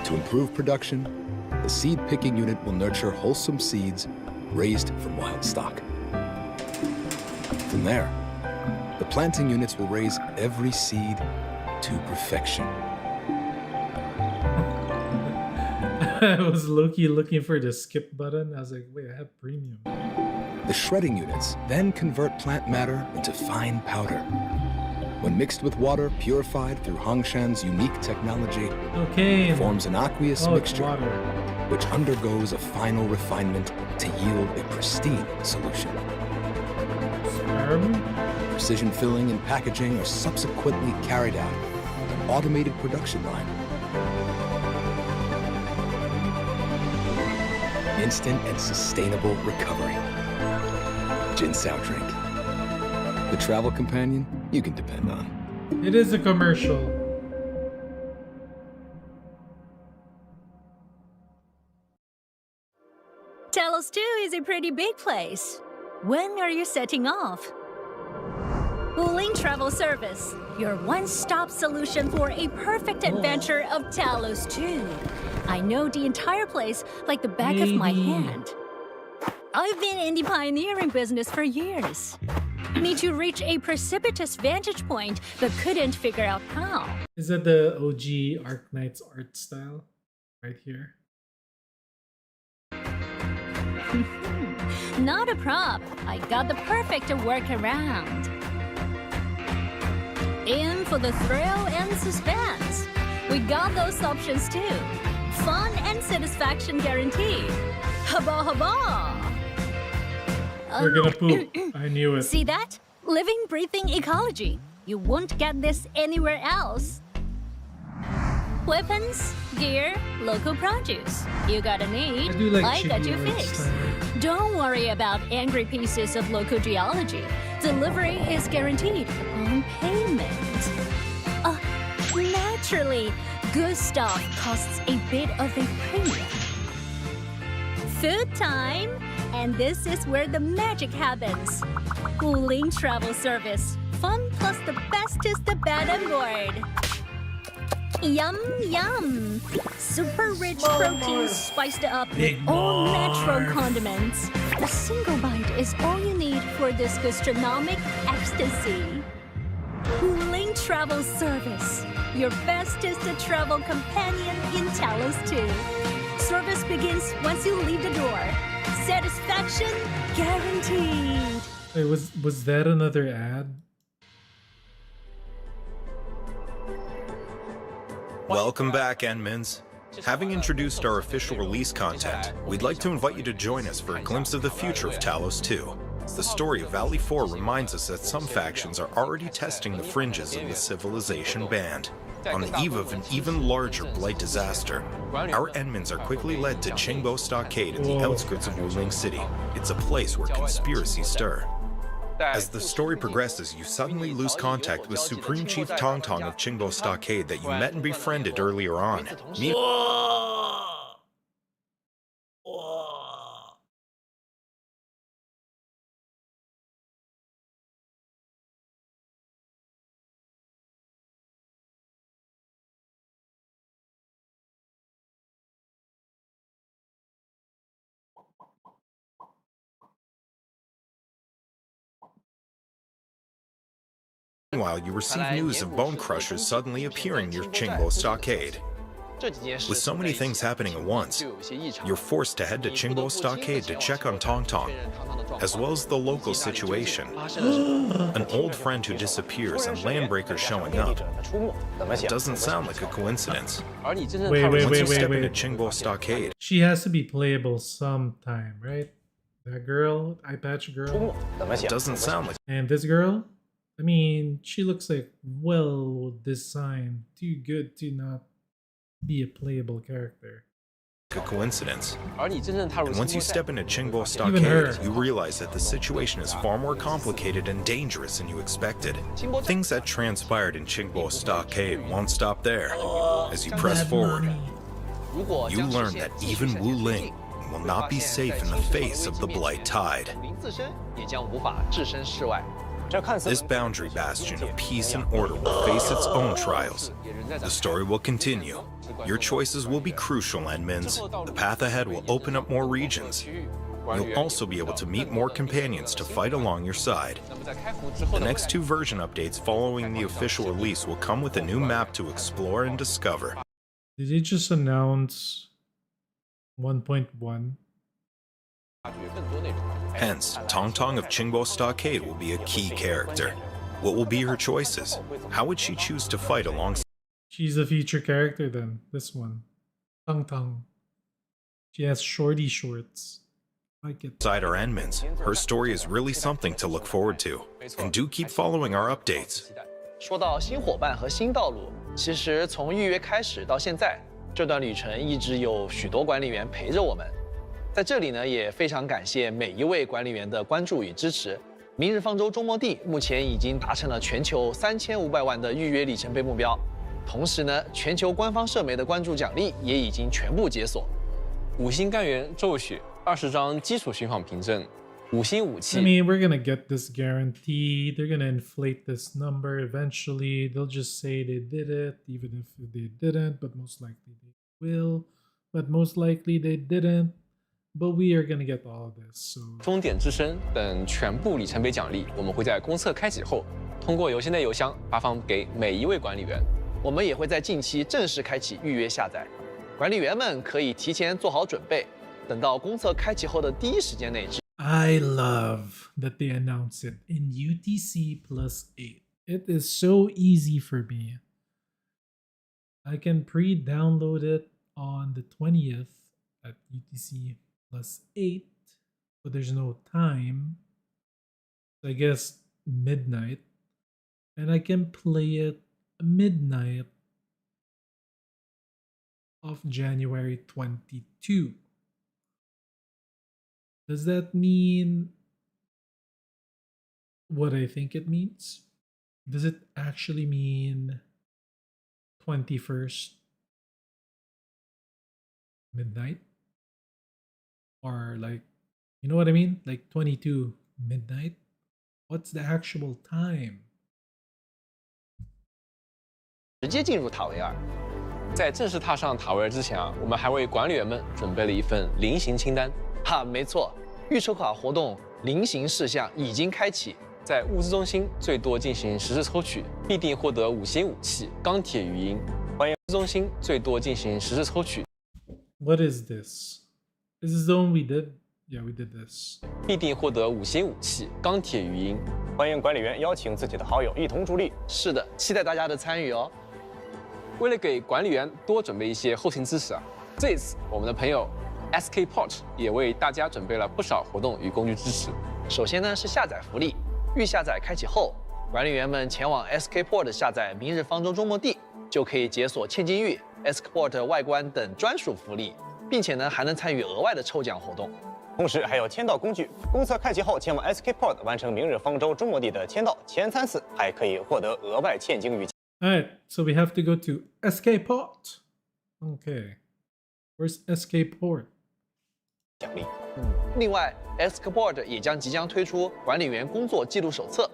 To improve production, the seed picking unit will nurture wholesome seeds raised from wild stock. From there, the planting units will raise every seed to perfection. I was low-key looking for the skip button. I was like, wait, I have premium. The shredding units then convert plant matter into fine powder. When mixed with water purified through Hengshan's unique technology, it forms an aqueous mixture, water, which undergoes a final refinement to yield a pristine solution. Sperm? Precision filling and packaging are subsequently carried out on an automated production line. Instant and sustainable recovery. Jinsao drink. The travel companion you can depend on. It is a commercial. Talos 2 is a pretty big place. When are you setting off? Wuling Travel Service, your one-stop solution for a perfect adventure of Talos 2. I know the entire place like the back of my hand. I've been in the pioneering business for years. Need to reach a precipitous vantage point, but couldn't figure out how. Is that the OG Arknight's art style? Right here. Not a prop. I got the perfect workaround. In for the thrill and suspense. We got those options too. Fun and satisfaction guaranteed. Haba haba! We're gonna poop. I knew it. See that? Living, breathing ecology. You won't get this anywhere else. Weapons, gear, local produce. You got a need, I got you fixed. Don't worry about angry pieces of local geology. Delivery is guaranteed upon payment. Naturally, good stuff costs a bit of a premium. Food time! And this is where the magic happens. Wuling Travel Service. Fun plus the best is the bed and board. Yum, yum. Super rich protein spiced up with all natural condiments. A single bite is all you need for this gastronomic ecstasy. Wuling Travel Service. Your bestest travel companion in Talos 2. Service begins once you leave the door. Satisfaction guaranteed. Wait, was that another ad? Welcome back, Enmins. Having introduced our official release content, we'd like to invite you to join us for a glimpse of the future of Talos 2. The story of Valley 4 reminds us that some factions are already testing the fringes of the civilization band. On the eve of an even larger blight disaster, our Enmins are quickly led to Qingbo Stockade in the outskirts of Wuling City. It's a place where conspiracies stir. As the story progresses, you suddenly lose contact with Supreme Chief Tong Tong of Qingbo Stockade that you met and befriended earlier on. Meanwhile, you receive news of Bone Crushers suddenly appearing near Qingbo Stockade. With so many things happening at once, you're forced to head to Qingbo Stockade to check on Tong Tong, as well as the local situation. An old friend who disappears and Landbreakers showing up. It doesn't sound like a coincidence. Wait, Once you step into Qingbo Stockade, she has to be playable sometime, right? That girl, eye patch girl. it doesn't sound like And this girl? I mean, she looks like well designed, too good to not be a playable character. a coincidence. And And once you step into Qingbo Stockade, you realize that the situation is far more complicated and dangerous than you expected. Things that transpired in Qingbo Stockade won't stop there. As you press forward, you learn that even Wuling will not be safe in the face of the Blight Tide. This boundary bastion of peace and order will face its own trials. The story will continue. Your choices will be crucial, Enmins. The path ahead will open up more regions. You'll also be able to meet more companions to fight along your side. The next 2 version updates following the official release will come with a new map to explore and discover. Did they just announce 1.1? Hence, Tong Tong of Qingbo Stockade will be a key character. What will be her choices? How would she choose to fight alongside She's a feature character then, this one. Tong Tong. She has shorty shorts. I get our Enmins? Her story is really something to look forward to. And do keep following our updates. 说到新伙伴和新道路，其实从预约开始到现在，这段旅程一直有许多管理员陪着我们。在这里呢，也非常感谢每一位管理员的关注与支持。明日方舟周末地目前已经达成了全球3500万的预约里程碑目标，同时呢，全球官方社媒的关注奖励也已经全部解锁。5星干员骤雪，20张基础巡访凭证，5星武器。 I mean, we're gonna get this guaranteed. They're gonna inflate this number eventually. They'll just say they did it, even if they didn't, but most likely they will. But most likely they didn't. But we are gonna get all of this. So 终点之声等全部里程碑奖励，我们会在公测开启后，通过邮件内邮箱发放给每一位管理员。我们也会在近期正式开启预约下载，管理员们可以提前做好准备，等到公测开启后的第一时间内。 I love that they announce it in UTC +8. It is so easy for me. I can pre-download it on the 20th at UTC +8, but there's no time. So I guess midnight. And I can play it midnight of January 22. Does that mean what I think it means? Does it actually mean 21st midnight? Or like, you know what I mean? Like 22 midnight? What's the actual time? 直接进入塔维尔。在正式踏上塔维尔之前啊，我们还为管理员们准备了一份临行清单。哈，没错，预抽卡活动临行事项已经开启。在物资中心最多进行10次抽取，必定获得5星武器钢铁鱼鹰。欢迎物资中心最多进行10次抽取。What is this? This is the one we did? Yeah, we did this. 必定获得5星武器钢铁鱼鹰。欢迎管理员邀请自己的好友一同助力。是的，期待大家的参与哦。为了给管理员多准备一些后勤知识啊，这次我们的朋友 SKport 也为大家准备了不少活动与工具支持。首先呢是下载福利，预下载开启后，管理员们前往 SKport 下载《明日方舟周末地》，就可以解锁千金玉、SKport 外观等专属福利，并且呢还能参与额外的抽奖活动。同时还有签到工具，公测开启后前往 SKport 完成《明日方舟周末地》的签到，前3次还可以获得额外千金玉。Alright, so we have to go to SKport. Okay, where's SKport? 奖励。另外 ，SKport 也即将推出管理员工作记录手册，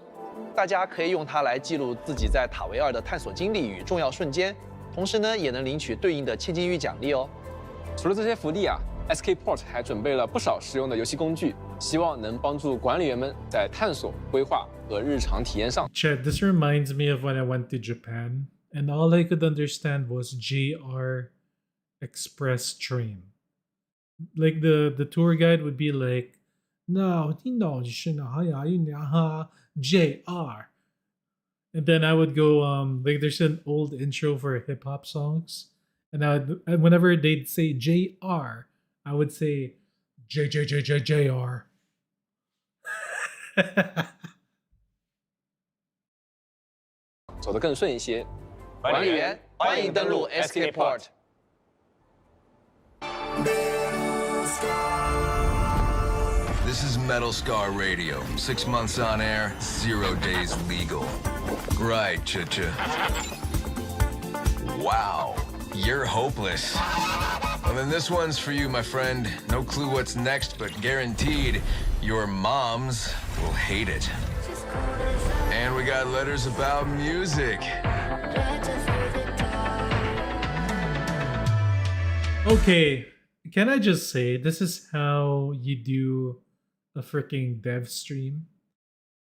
大家可以用它来记录自己在塔维尔的探索经历与重要瞬间，同时呢，也能领取对应的千金玉奖励哦。除了这些福利啊，SKport 还准备了不少实用的游戏工具，希望能帮助管理员们在探索、规划和日常体验上。Chad, this reminds me of when I went to Japan, and all I could understand was JR Express Train. Like the tour guide would be like, "No, JR." And then I would go, like there's an old intro for hip hop songs, and and whenever they'd say JR, I would say JR. 走得更顺一些。管理员，欢迎登录 SKport。This is Metal Scar Radio. 6 months on air, 0 days legal. Right, Cha-Cha. Wow, you're hopeless. Well, then this one's for you, my friend. No clue what's next, but guaranteed your moms will hate it. And we got letters about music. Okay, can I just say, this is how you do a freaking dev stream?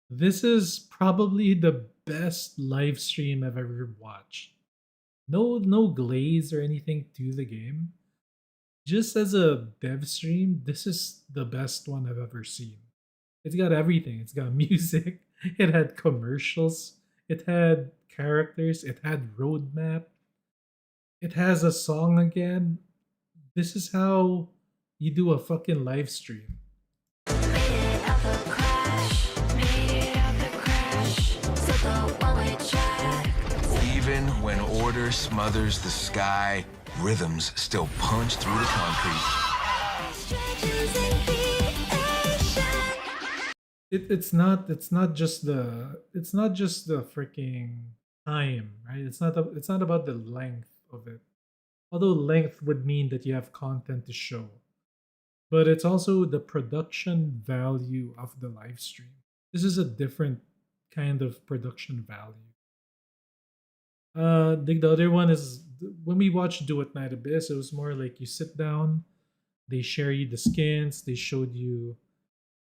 This is probably the best live stream I've ever watched. No glaze or anything to the game. Just as a dev stream, this is the best one I've ever seen. It's got everything. It's got music. It had commercials. It had characters. It had roadmap. It has a song again. This is how you do a fucking live stream. Even when order smothers the sky, rhythms still punch through the concrete. It's not just the freaking time, right? It's not about the length of it. Although length would mean that you have content to show. But it's also the production value of the live stream. This is a different kind of production value. The other one is when we watched Duet Night Abyss, it was more like you sit down, they share you the skins, they showed you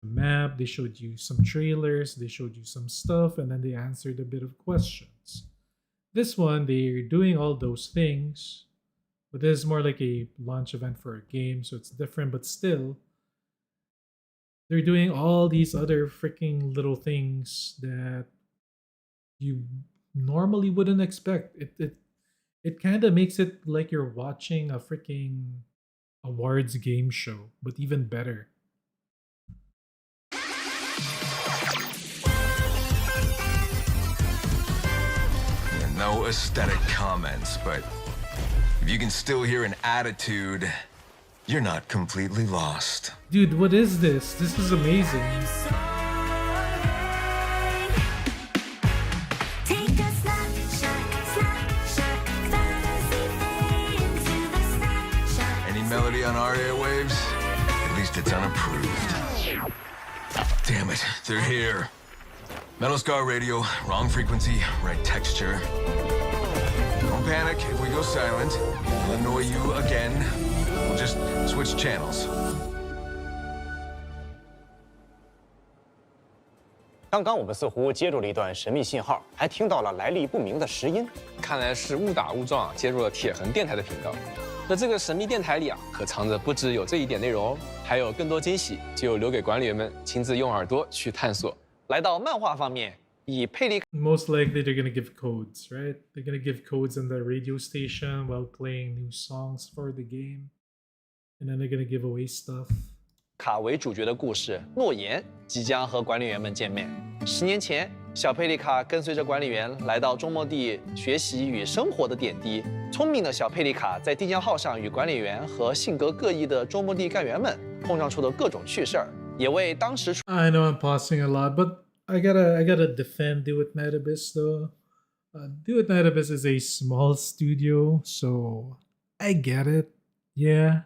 the map, they showed you some trailers, they showed you some stuff, and then they answered a bit of questions. This one, they're doing all those things, but this is more like a launch event for a game, so it's different, but still, they're doing all these other freaking little things that you normally wouldn't expect. It kind of makes it like you're watching a freaking awards game show, but even better. No aesthetic comments, but if you can still hear an attitude, you're not completely lost. Dude, what is this? This is amazing. Any melody on our airwaves? At least it's unapproved. Damn it, they're here. Metal Scar Radio, wrong frequency, right texture. Don't panic if we go silent. We'll annoy you again. We'll just switch channels. 刚刚我们似乎接入了一段神秘信号，还听到了来历不明的石音。看来是误打误撞接入了铁痕电台的频道。那这个神秘电台里啊，可藏着不只有这一点内容哦，还有更多惊喜，就留给管理员们亲自用耳朵去探索。来到漫画方面，以佩利 Most likely they're gonna give codes, right? They're gonna give codes on the radio station while playing new songs for the game, and then they're gonna give away stuff. 卡为主角的故事诺言即将和管理员们见面。10年前，小佩利卡跟随着管理员来到中末地学习与生活的点滴。聪明的小佩利卡在地江号上与管理员和性格各异的中末地干员们碰撞出的各种趣事儿，也为当时 I know I'm pausing a lot, but I gotta defend Duet Abyss though. Duet Abyss is a small studio, so I get it. Yeah.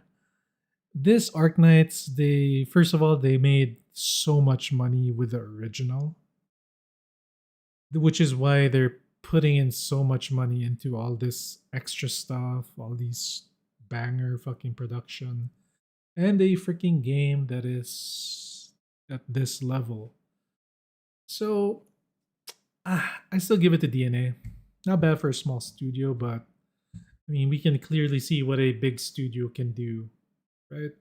This Arknights, they first of all they made so much money with the original, which is why they're putting in so much money into all this extra stuff, all these banger fucking production, and a freaking game that is at this level. So I still give it to DNA. Not bad for a small studio, but I mean we can clearly see what a big studio can do. Right.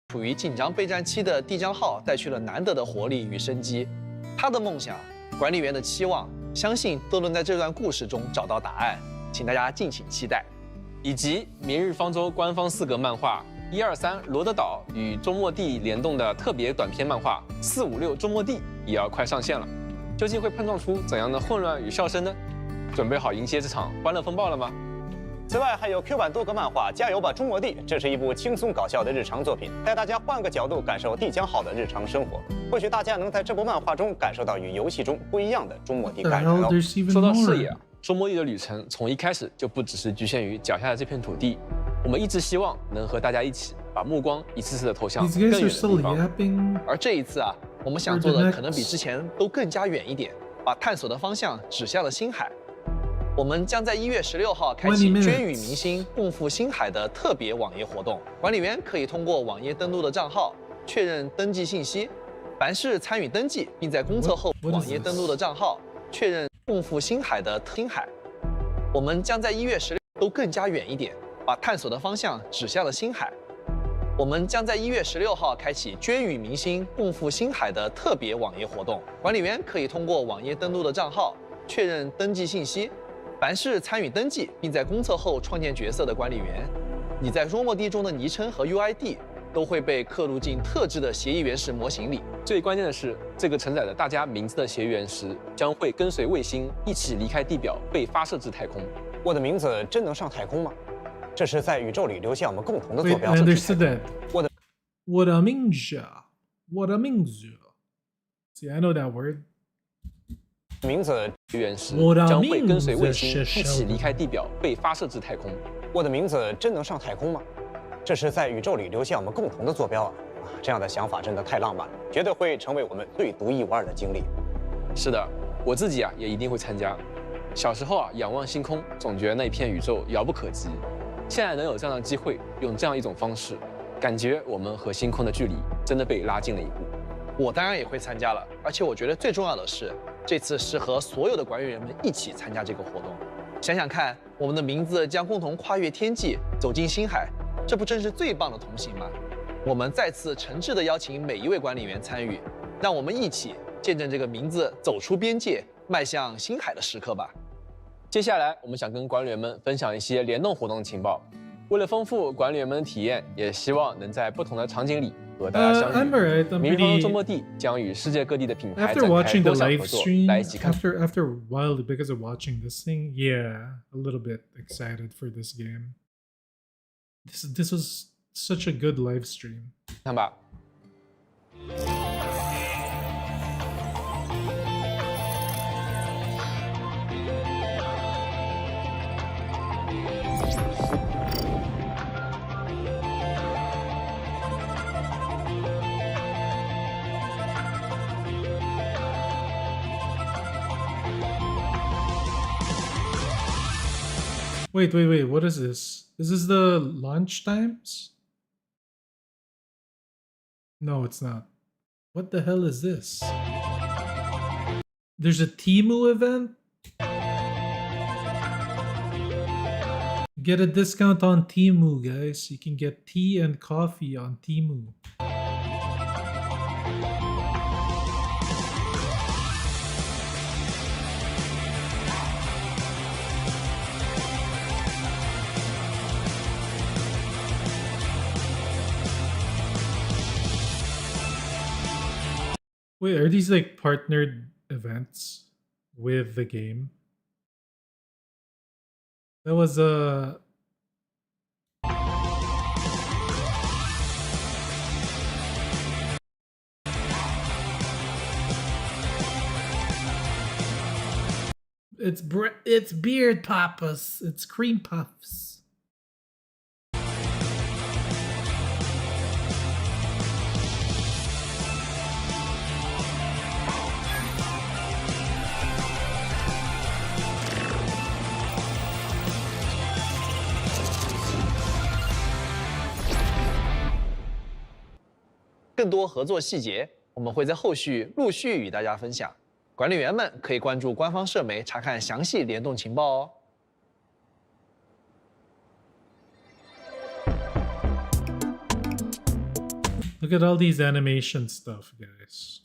处于紧张备战期的地江号带去了难得的活力与生机。他的梦想，管理员的期望，相信都能在这段故事中找到答案。请大家敬请期待。以及《明日方舟》官方4格漫画123罗德岛与周末地联动的特别短篇漫画456周末地也要快上线了。究竟会碰撞出怎样的混乱与笑声呢？准备好迎接这场欢乐风暴了吗？此外，还有 Q 版多格漫画《加油吧，中末地》，这是一部轻松搞笑的日常作品，带大家换个角度感受地江号的日常生活。或许大家能在这部漫画中感受到与游戏中不一样的中末地感觉哦。说到视野啊，周末地的旅程从一开始就不只是局限于脚下的这片土地，我们一直希望能和大家一起把目光一次次的投向更远的地方。而这一次啊，我们想做的可能比之前都更加远一点，把探索的方向指向了星海。我们将在1月16号开启《追与明星共赴星海》的特别网页活动，管理员可以通过网页登录的账号确认登记信息。凡是参与登记并在公测后网页登录的账号确认共赴星海的星海。我们将在1月16都更加远一点，把探索的方向指向了星海。我们将在1月16号开启《追与明星共赴星海》的特别网页活动，管理员可以通过网页登录的账号确认登记信息。凡是参与登记并在公测后创建角色的管理员，你在中末地中的昵称和 UID 都会被刻录进特制的协议原石模型里。最关键的是，这个承载着大家名字的协议原石将会跟随卫星一起离开地表，被发射至太空。我的名字真能上太空吗？这是在宇宙里留下我们共同的坐标。我的名字，我的名字。See, I know that word. 名字原石将会跟随卫星一起离开地表，被发射至太空。我的名字真能上太空吗？这是在宇宙里留下我们共同的坐标啊！这样的想法真的太浪漫了，绝对会成为我们最独一无二的经历。是的，我自己啊也一定会参加。小时候啊，仰望星空，总觉得那片宇宙遥不可及。现在能有这样的机会，用这样一种方式，感觉我们和星空的距离真的被拉近了一步。我当然也会参加了，而且我觉得最重要的是，这次是和所有的管理员们一起参加这个活动。想想看，我们的名字将共同跨越天际，走进星海，这不正是最棒的同行吗？我们再次诚挚地邀请每一位管理员参与，让我们一起见证这个名字走出边界，迈向星海的时刻吧。接下来，我们想跟管理员们分享一些联动活动的情报。为了丰富管理员们的体验，也希望能在不同的场景里和大家相遇。明日方舟周末地将与世界各地的品牌展开多项合作，来一起看。After a while, because of watching this thing, yeah, a little bit excited for this game. This was such a good live stream. 看吧。Wait, what is this? Is this the launch times? No, it's not. What the hell is this? There's a Temu event? Get a discount on Temu, guys. You can get tea and coffee on Temu. Wait, are these like partnered events with the game? That was it's beard papas. It's cream puffs.更多合作细节，我们会在后续陆续与大家分享。管理员们可以关注官方社媒查看详细联动情报哦。Look at all these animation stuff, guys.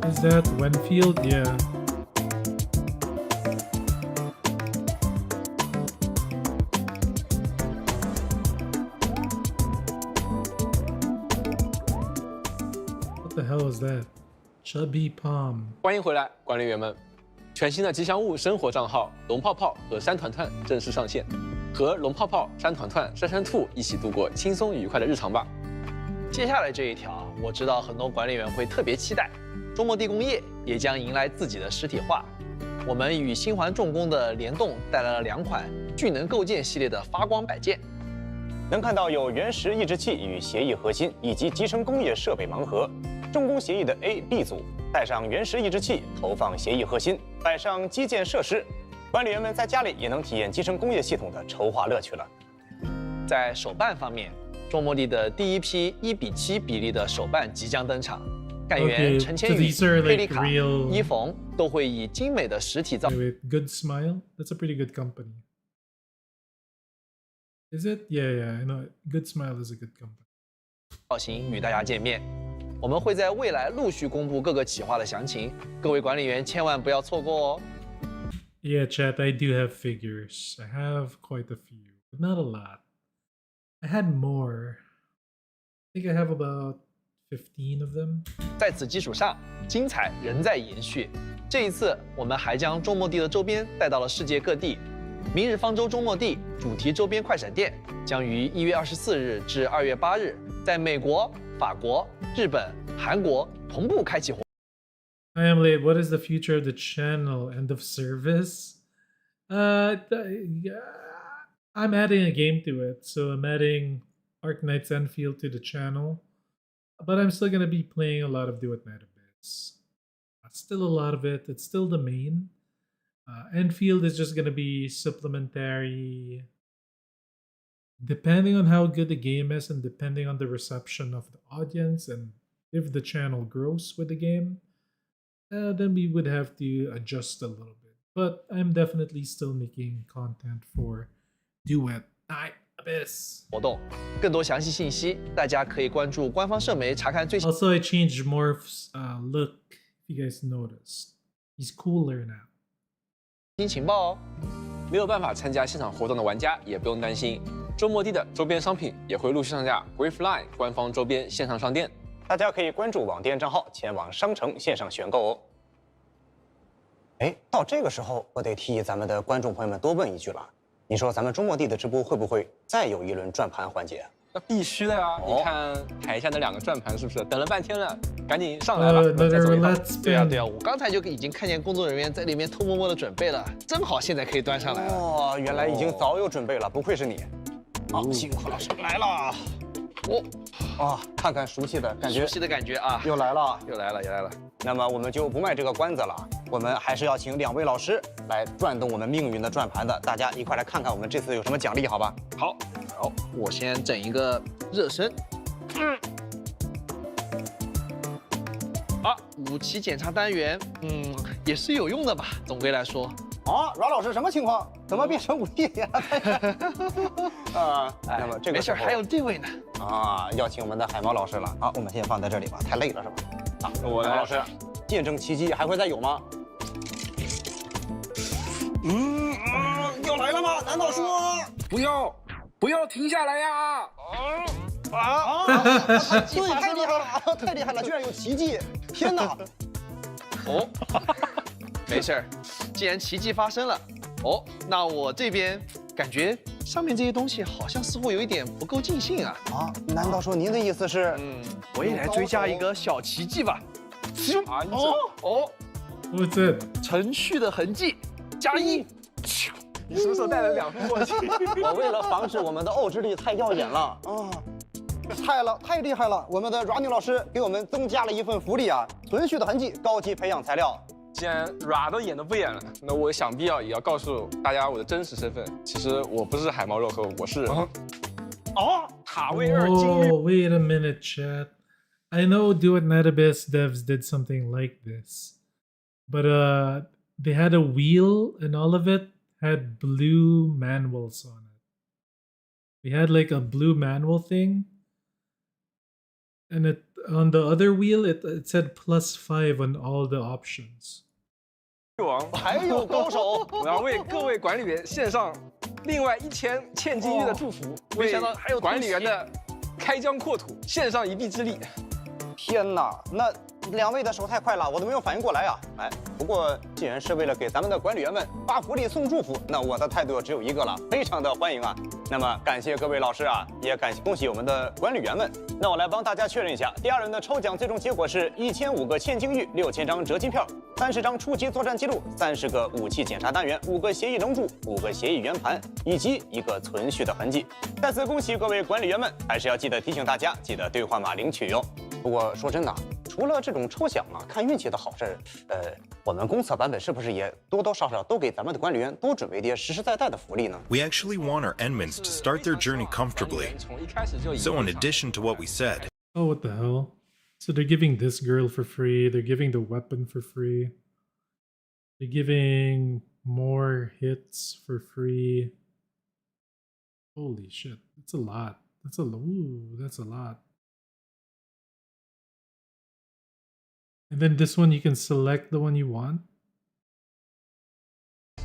Is that Wenfield? Yeah. What the hell is that? Chubby Palm. 欢迎回来，管理员们！全新的吉祥物生活账号龙泡泡和山团团正式上线，和龙泡泡、山团团、山山兔一起度过轻松愉快的日常吧。接下来这一条，我知道很多管理员会特别期待。周末地工业也将迎来自己的实体化。我们与星环重工的联动带来了2款聚能构建系列的发光摆件，能看到有原石抑制器与协议核心以及集成工业设备盲盒。重工协议的 A、B 组带上原石抑制器，投放协议核心，摆上基建设施，管理员们在家里也能体验集成工业系统的筹划乐趣了。在手办方面，周末地的第一批1:7比例的手办即将登场。干员陈千羽、佩丽卡、伊冯都会以精美的实体造。Good Smile. That's a pretty good company. Is it? Yeah. I know. Good Smile is a good company. 造型与大家见面。我们会在未来陆续公布各个企划的详情，各位管理员千万不要错过哦。Yeah, chat. I do have figures. I have quite a few, but not a lot. I had more. I think I have about 15 of them. 在此基础上，精彩仍在延续。这一次，我们还将周末地的周边带到了世界各地。明日方舟周末地主题周边快闪店将于1月24日至2月8日，在美国、法国、日本、韩国同步开启活动。I am late. What is the future of the channel? End of service? I'm adding a game to it, so I'm adding Arknight's Enfield to the channel. But I'm still going to be playing a lot of Duet Night Abyss. Still a lot of it. It's still the main. Enfield is just going to be supplementary. Depending on how good the game is and depending on the reception of the audience and if the channel grows with the game, then we would have to adjust a little bit. But I'm definitely still making content for Duet Night Abyss. 活动，更多详细信息大家可以关注官方社媒查看最新。Also, I changed Morph's look. If you guys noticed, he's cooler now. 新情报哦。没有办法参加现场活动的玩家也不用担心，周末地的周边商品也会陆续上架 Griffline 官方周边线上商店，大家可以关注网店账号前往商城线上选购哦。哎，到这个时候，我得替咱们的观众朋友们多问一句了。你说咱们周末地的直播会不会再有一轮转盘环节？那必须的呀！你看台下那2个转盘是不是等了半天了？赶紧上来吧！再走一趟。对啊，我刚才就已经看见工作人员在里面偷摸摸的准备了，正好现在可以端上来了。哦，原来已经早有准备了，不愧是你。好，辛苦老师来了。看看熟悉的感觉，熟悉的感觉啊，又来了。那么我们就不卖这个关子了，我们还是要请2位老师来转动我们命运的转盘的，大家一块来看看我们这次有什么奖励，好吧？好，我先整一个热身。武器检查单元，也是有用的吧？总归来说，啊，阮老师什么情况？怎么变成5亿呀？啊，那么这个没事，还有这位呢。啊，要请我们的海猫老师了。好，我们先放在这里吧，太累了是吧？啊，我来海猫老师，见证奇迹还会再有吗？要来了吗？难道说不要停下来呀！对，太厉害了，太厉害了，居然有奇迹！天哪！哦，没事儿，既然奇迹发生了，哦，那我这边感觉上面这些东西好像似乎有一点不够尽兴啊！啊，难道说您的意思是？我也来追加一个小奇迹吧。哦， What's it？ 程序的痕迹加1。你什么时候带了2副墨镜？我为了防止我们的奥之力太耀眼了啊！太厉害了！我们的 Running 老师给我们增加了一份福利啊，存续的痕迹高级培养材料。既然 Ra 都演都不演了，那我想必也要告诉大家我的真实身份。其实我不是海猫肉和，我是塔位2金玉。Oh, wait a minute, chat. I know Duet Database devs did something like this, but they had a wheel and all of it had blue manuals on it. We had like a blue manual thing, and it on the other wheel it said +5 on all the options. 王还有高手，我要为各位管理员献上另外1000千金玉的祝福，没想到还有管理员的开疆扩土献上一臂之力。天哪，那2位的手太快了，我都没有反应过来啊！哎，不过既然是为了给咱们的管理员们发福利送祝福，那我的态度只有一个了，非常的欢迎啊！那么感谢各位老师啊，也恭喜我们的管理员们。那我来帮大家确认一下，第2轮的抽奖最终结果是1005个千金玉、6000张折金票、30张初级作战记录、30个武器检查单元、5个协议龙柱、5个协议圆盘，以及1个存续的痕迹。再次恭喜各位管理员们，还是要记得提醒大家，记得兑换码领取哟。不过说真的，除了这种抽奖啊、看运气的好事儿，我们公测版本是不是也多多少少都给咱们的管理员多准备点实实在在的福利呢？ We actually want our Enmins to start their journey comfortably. So in addition to what we said, Oh, what the hell? So they're giving this girl for free, they're giving the weapon for free, they're giving more hits for free. Holy shit, that's a lot. That's a lot. And then this one, you can select the one you want.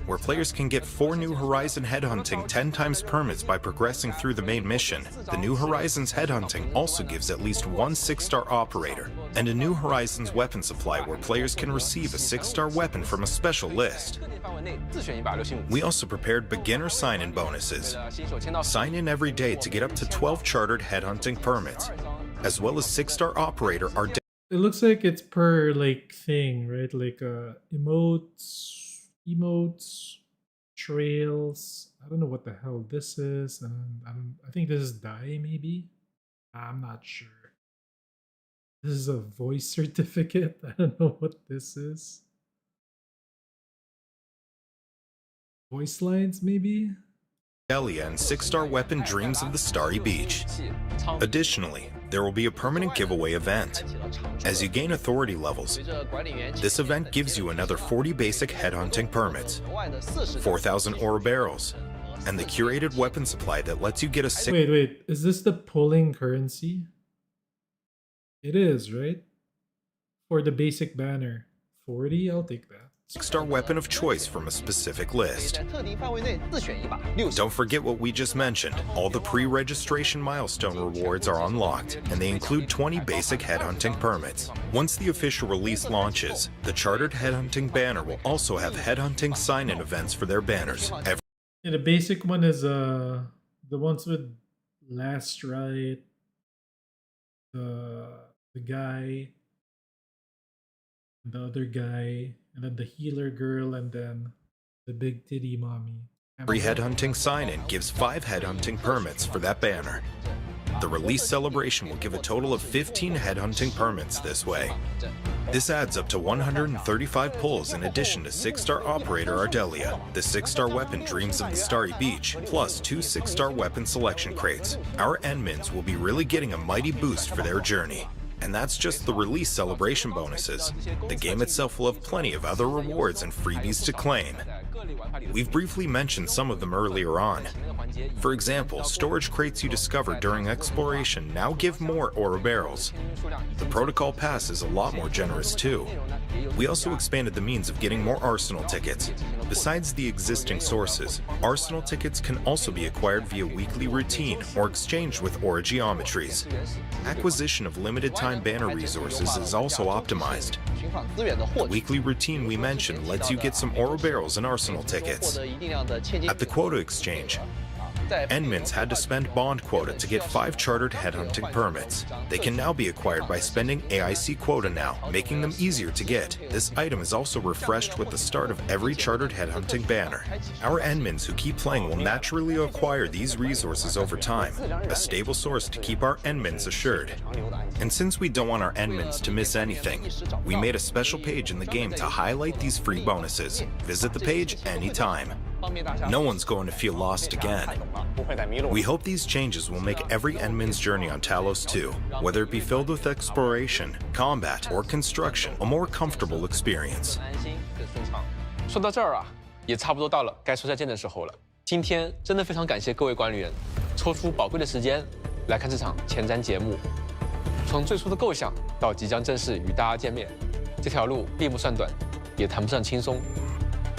where players can get 4 New Horizon headhunting 10 times permits by progressing through the main mission. The New Horizons headhunting also gives at least 1 6-star operator, and a New Horizons weapon supply where players can receive a 6-star weapon from a special list. We also prepared beginner sign-in bonuses. Sign in every day to get up to 12 chartered headhunting permits, as well as 6-star operator are. It looks like it's per like thing, right? Like emotes, trails. I don't know what the hell this is, and I think this is die maybe. I'm not sure. This is a voice certificate. I don't know what this is. Voice lines maybe. Delia and 6-star weapon Dreams of the Starry Beach. Additionally, there will be a permanent giveaway event. As you gain authority levels, this event gives you another 40 basic headhunting permits, 4,000 ore barrels, and the curated weapon supply that lets you get a Wait, is this the pulling currency? It is, right? For the basic banner. 40, I'll take that. 6-star weapon of choice from a specific list. Don't forget what we just mentioned. All the pre-registration milestone rewards are unlocked, and they include 20 basic headhunting permits. Once the official release launches, the chartered headhunting banner will also have headhunting sign-in events for their banners. Yeah, the basic one is the ones with Last Ride, the guy, the other guy, and then the healer girl, and then the big titty mommy. Every headhunting sign-in gives 5 headhunting permits for that banner. The release celebration will give a total of 15 headhunting permits this way. This adds up to 135 pulls in addition to 6-star operator Ardelia, the 6-star weapon Dreams of the Starry Beach, plus 2 6-star weapon selection crates. Our Enmins will be really getting a mighty boost for their journey. And that's just the release celebration bonuses. The game itself will have plenty of other rewards and freebies to claim. We've briefly mentioned some of them earlier on. For example, storage crates you discovered during exploration now give more ore barrels. The protocol pass is a lot more generous too. We also expanded the means of getting more arsenal tickets. Besides the existing sources, arsenal tickets can also be acquired via weekly routine or exchanged with aura geometries. Acquisition of limited time banner resources is also optimized. The weekly routine we mentioned lets you get some aura barrels and arsenal tickets. At the quota exchange, Endmins had to spend bond quota to get 5 chartered headhunting permits. They can now be acquired by spending AIC quota now, making them easier to get. This item is also refreshed with the start of every chartered headhunting banner. Our Endmins who keep playing will naturally acquire these resources over time, a stable source to keep our Endmins assured. And since we don't want our Endmins to miss anything, we made a special page in the game to highlight these free bonuses. Visit the page anytime. No one's going to feel lost again. We hope these changes will make every Endmin's journey on Talos 2, whether it be filled with exploration, combat, or construction, a more comfortable experience. 说到这儿啊，也差不多到了该说再见的时候了。今天真的非常感谢各位管理员抽出宝贵的时间来看这场前瞻节目。从最初的构想到即将正式与大家见面，这条路并不算短，也谈不上轻松。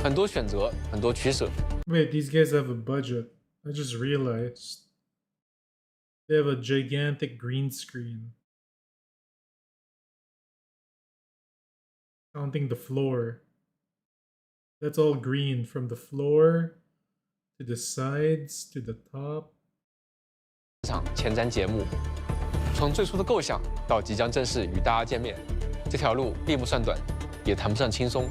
很多选择，很多取舍。 Wait, these guys have a budget. I just realized. They have a gigantic green screen. Counting the floor. That's all green from the floor to the sides to the top. 这场前瞻节目，从最初的构想到即将正式与大家见面，这条路并不算短，也谈不上轻松。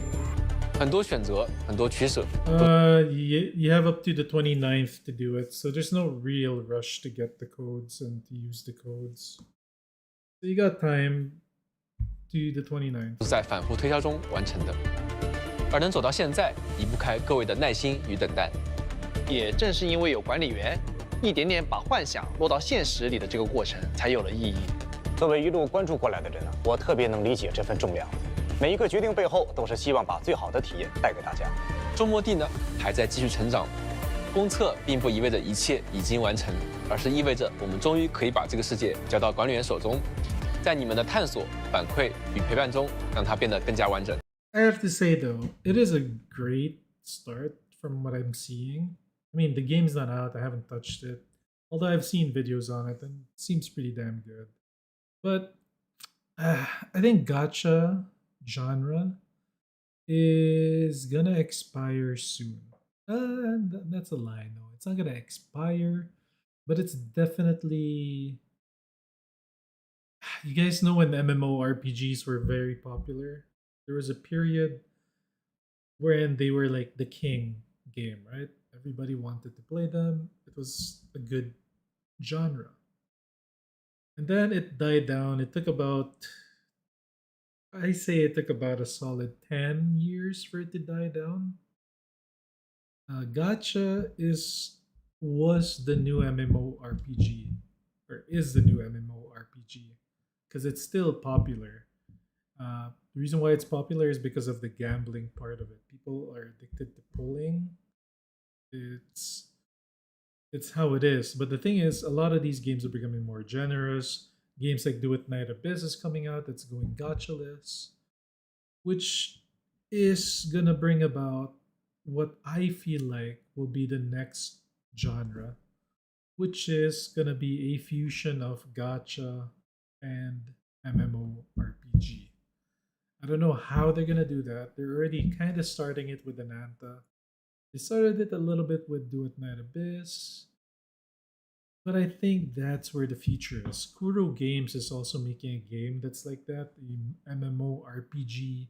很多选择，很多取舍。You have up to the 29th to do it, so there's no real rush to get the codes and to use the codes. So you got time to the 29th. 在反复推销中完成的，而能走到现在，离不开各位的耐心与等待。也正是因为有管理员，一点点把幻想落到现实里的这个过程，才有了意义。作为一路关注过来的人呢，我特别能理解这份重量。 每一个决定背后都是希望把最好的体验带给大家。周末地呢还在继续成长，公测并不意味着一切已经完成，而是意味着我们终于可以把这个世界交到管理员手中，在你们的探索、反馈与陪伴中，让它变得更加完整。I have to say though, it is a great start from what I'm seeing. I mean, the game's not out. I haven't touched it, although I've seen videos on it and it seems pretty damn good. But I think gacha genre is gonna expire soon. That's a lie. No, it's not gonna expire, but it's definitely. You guys know when MMORPGs were very popular? There was a period wherein they were like the king game, right? Everybody wanted to play them. It was a good genre. And then it died down. It took about, I say it took about a solid 10 years for it to die down. Gacha was the new MMORPG, or is the new MMORPG, because it's still popular. The reason why it's popular is because of the gambling part of it. People are addicted to pulling. It's how it is. But the thing is, a lot of these games are becoming more generous. Games like Duet Night Abyss is coming out that's going gachaless, which is gonna bring about what I feel like will be the next genre, which is gonna be a fusion of gacha and MMORPG. I don't know how they're gonna do that. They're already kind of starting it with Ananta. They started it a little bit with Duet Night Abyss. But I think that's where the future is. Kuro Games is also making a game that's like that. A MMORPG,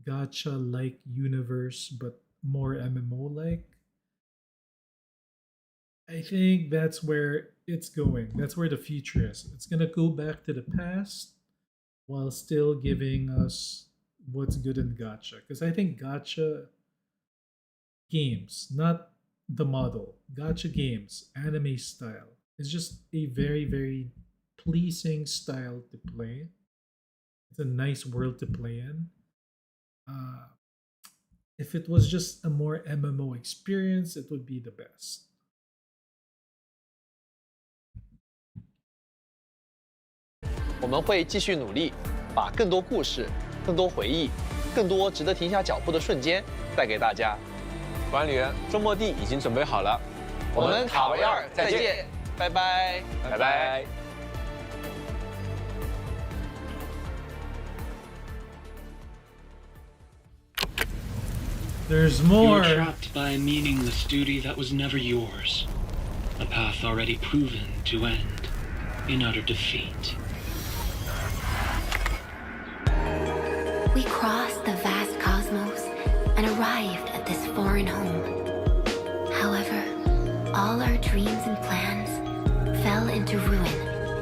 gacha-like universe, but more MMO-like. I think that's where it's going. That's where the future is. It's gonna go back to the past while still giving us what's good in gacha. Because I think gacha games, not the model, gacha games, anime style, is just a very, very pleasing style to play. It's a nice world to play in. if it was just a more MMO experience, it would be the best. 我们会继续努力，把更多故事、更多回忆、更多值得停下脚步的瞬间带给大家。管理员，周末地已经准备好了，我们塔维尔再见，拜拜，拜拜。There's You more. were trapped by a meaningless duty that was never yours. A path already proven to end in utter defeat. We crossed the vast cosmos and arrived at this foreign home. However, all our dreams and plans fell into ruin.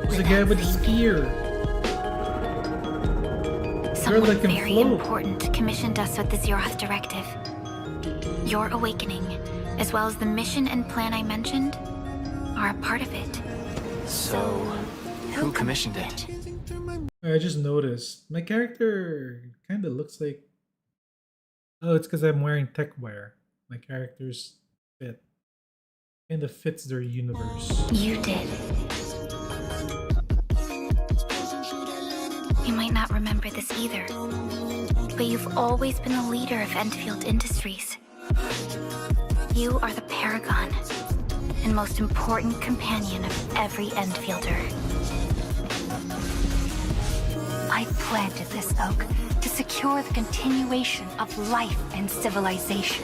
There's a guy with a spear. Someone very important commissioned us with the Zeroth Directive. Your awakening, as well as the mission and plan I mentioned, are a part of it. So, who commissioned it? I just noticed my character kind of looks like. Oh, it's because I'm wearing tech wear. My character's fit. Kind of fits their universe. You did. You might not remember this either, but you've always been the leader of Enfield Industries. You are the paragon and most important companion of every Enfielder. I planted this oak to secure the continuation of life and civilization.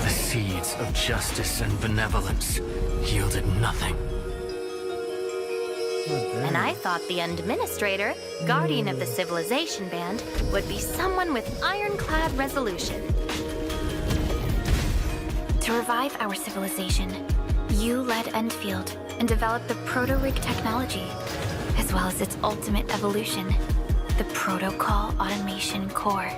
The seeds of justice and benevolence yielded nothing. And I thought the administrator, guardian of the civilization band, would be someone with ironclad resolution. To revive our civilization, you led Enfield and developed the proto-rig technology, as well as its ultimate evolution, the Protocol Automation Core.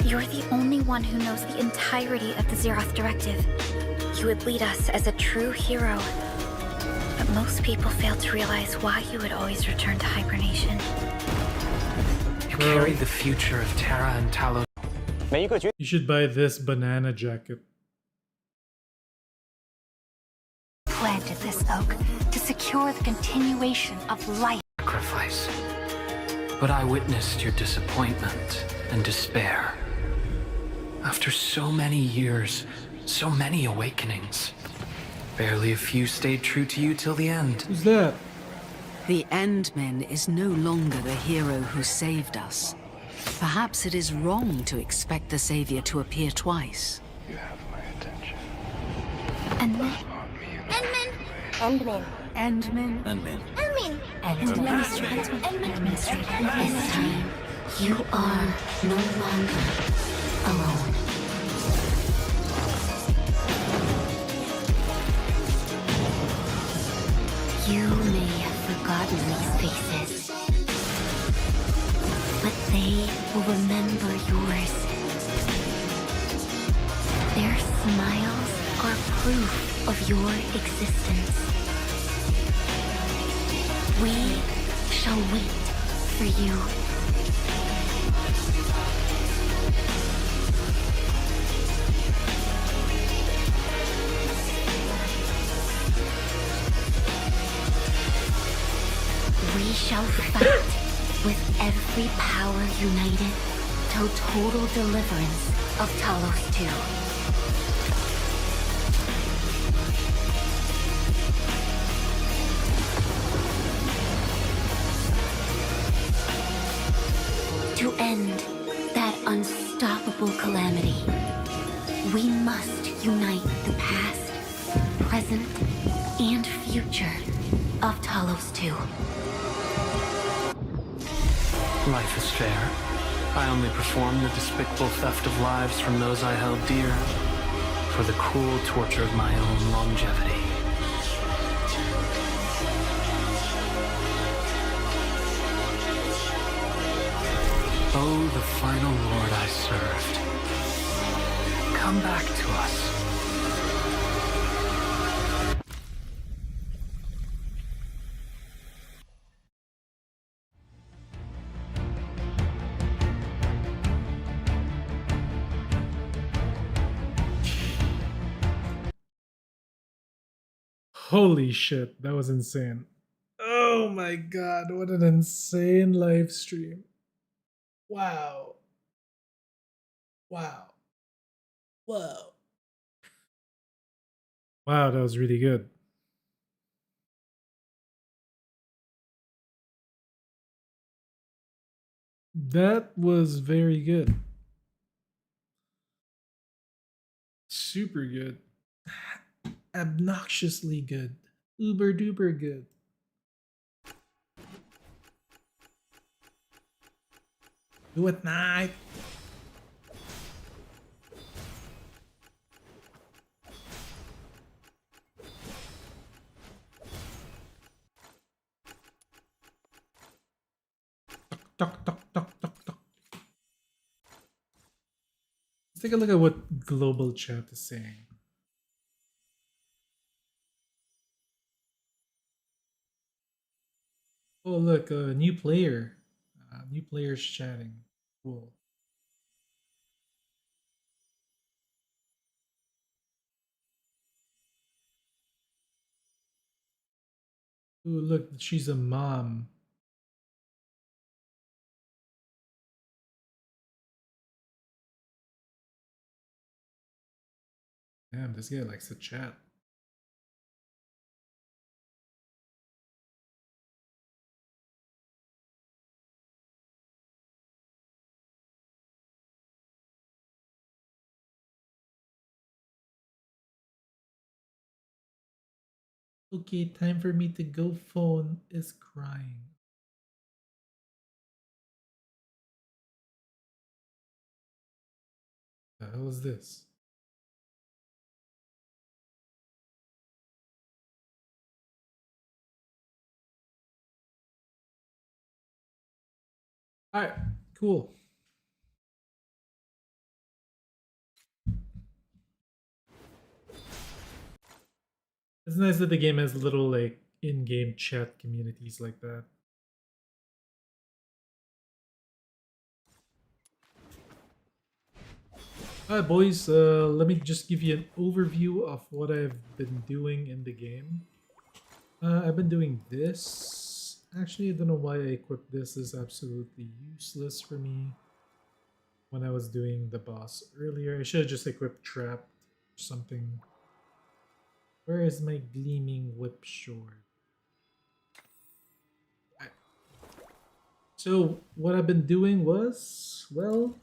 You're the only one who knows the entirety of the Zeroth Directive. You would lead us as a true hero. But most people fail to realize why you would always return to hibernation. You carry the future of Terra and Talos. You should buy this banana jacket. Planted this oak to secure the continuation of life. Sacrifice. But I witnessed your disappointment and despair. After so many years, so many awakenings, barely a few stayed true to you till the end. Who's that? The Endman is no longer the hero who saved us. Perhaps it is wrong to expect the savior to appear twice. You have my attention. Endman? Endman. Endman? Endman. Endman. Administrator. This time, you are no longer alone. You may have forgotten these faces, but they will remember yours. Their smiles are proof of your existence. We shall wait for you. We shall fight with every power united till total deliverance of Talos 2. To end that unstoppable calamity, we must unite the past, present, and future of Talos 2. Life is fair. I only performed the despicable theft of lives from those I held dear for the cruel torture of my own longevity. Oh, the final lord I served. Come back to us. Holy shit, that was insane. Oh my god, what an insane live stream. Wow. Wow. Wow. Wow, that was really good. That was very good. Super good. Obnoxiously good. Uber duper good. Do it night. Tuck, tuck, tuck, tuck, tuck. Let's take a look at what global chat is saying. Oh, look, a new player. New players chatting. Cool. Ooh, look, she's a mom. Damn, this guy likes to chat. Okay, time for me to go. Phone is crying. The hell is this? Alright, cool. It's nice that the game has little like in-game chat communities like that. Alright boys, let me just give you an overview of what I've been doing in the game. I've been doing this. Actually, I don't know why I equipped this. This is absolutely useless for me. When I was doing the boss earlier, I should have just equipped Trapped or something. Where is my gleaming whip sword? So what I've been doing was, well,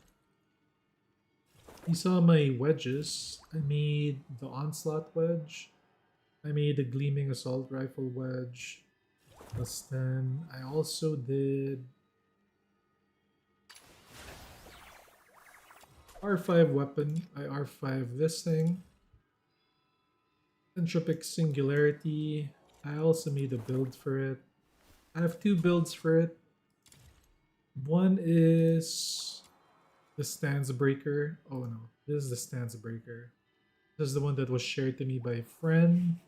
you saw my wedges. I made the onslaught wedge. I made the gleaming assault rifle wedge. +10. I also did R5 weapon. I R5 this thing. Entropic Singularity. I also made a build for it. I have two builds for it. One is the Stanza Breaker. Oh no, this is the Stanza Breaker. This is the one that was shared to me by a friend.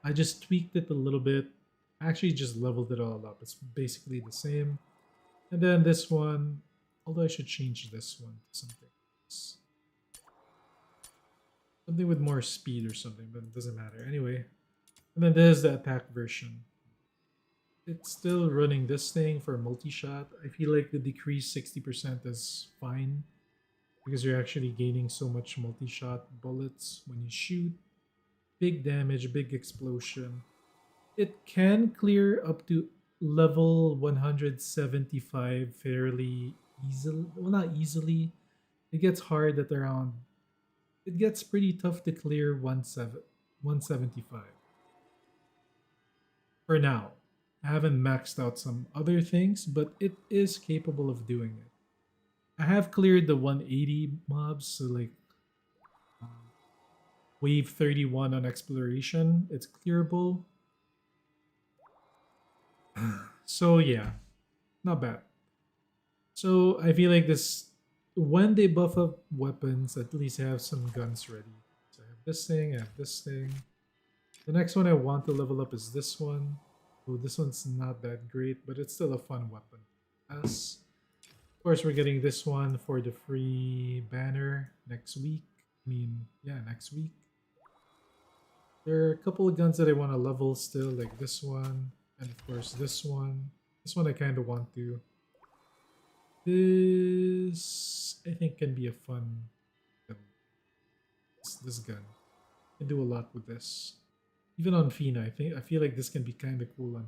I just tweaked it a little bit. I actually just leveled it all up. It's basically the same. And then this one, although I should change this one to something else. Something with more speed or something, but it doesn't matter. Anyway, and then there's the attack version. It's still running this thing for multi-shot. I feel like the decrease 60% is fine because you're actually gaining so much multi-shot bullets when you shoot. Big damage, big explosion. It can clear up to level 175 fairly easily. Well, not easily. It gets hard at around... It gets pretty tough to clear 175. For now. I haven't maxed out some other things, but it is capable of doing it. I have cleared the 180 mobs, so like wave 31 on exploration. It's clearable. So yeah, not bad. So I feel like this, when they buff up weapons, at least I have some guns ready. So I have this thing, I have this thing. The next one I want to level up is this one. Oh, this one's not that great, but it's still a fun weapon. As of course, we're getting this one for the free banner next week. I mean, yeah, next week. There are a couple of guns that I want to level still, like this one, and of course this one. This one I kind of want to. This I think can be a fun gun. This gun can do a lot with this. Even on Fina, I feel like this can be kind of cool on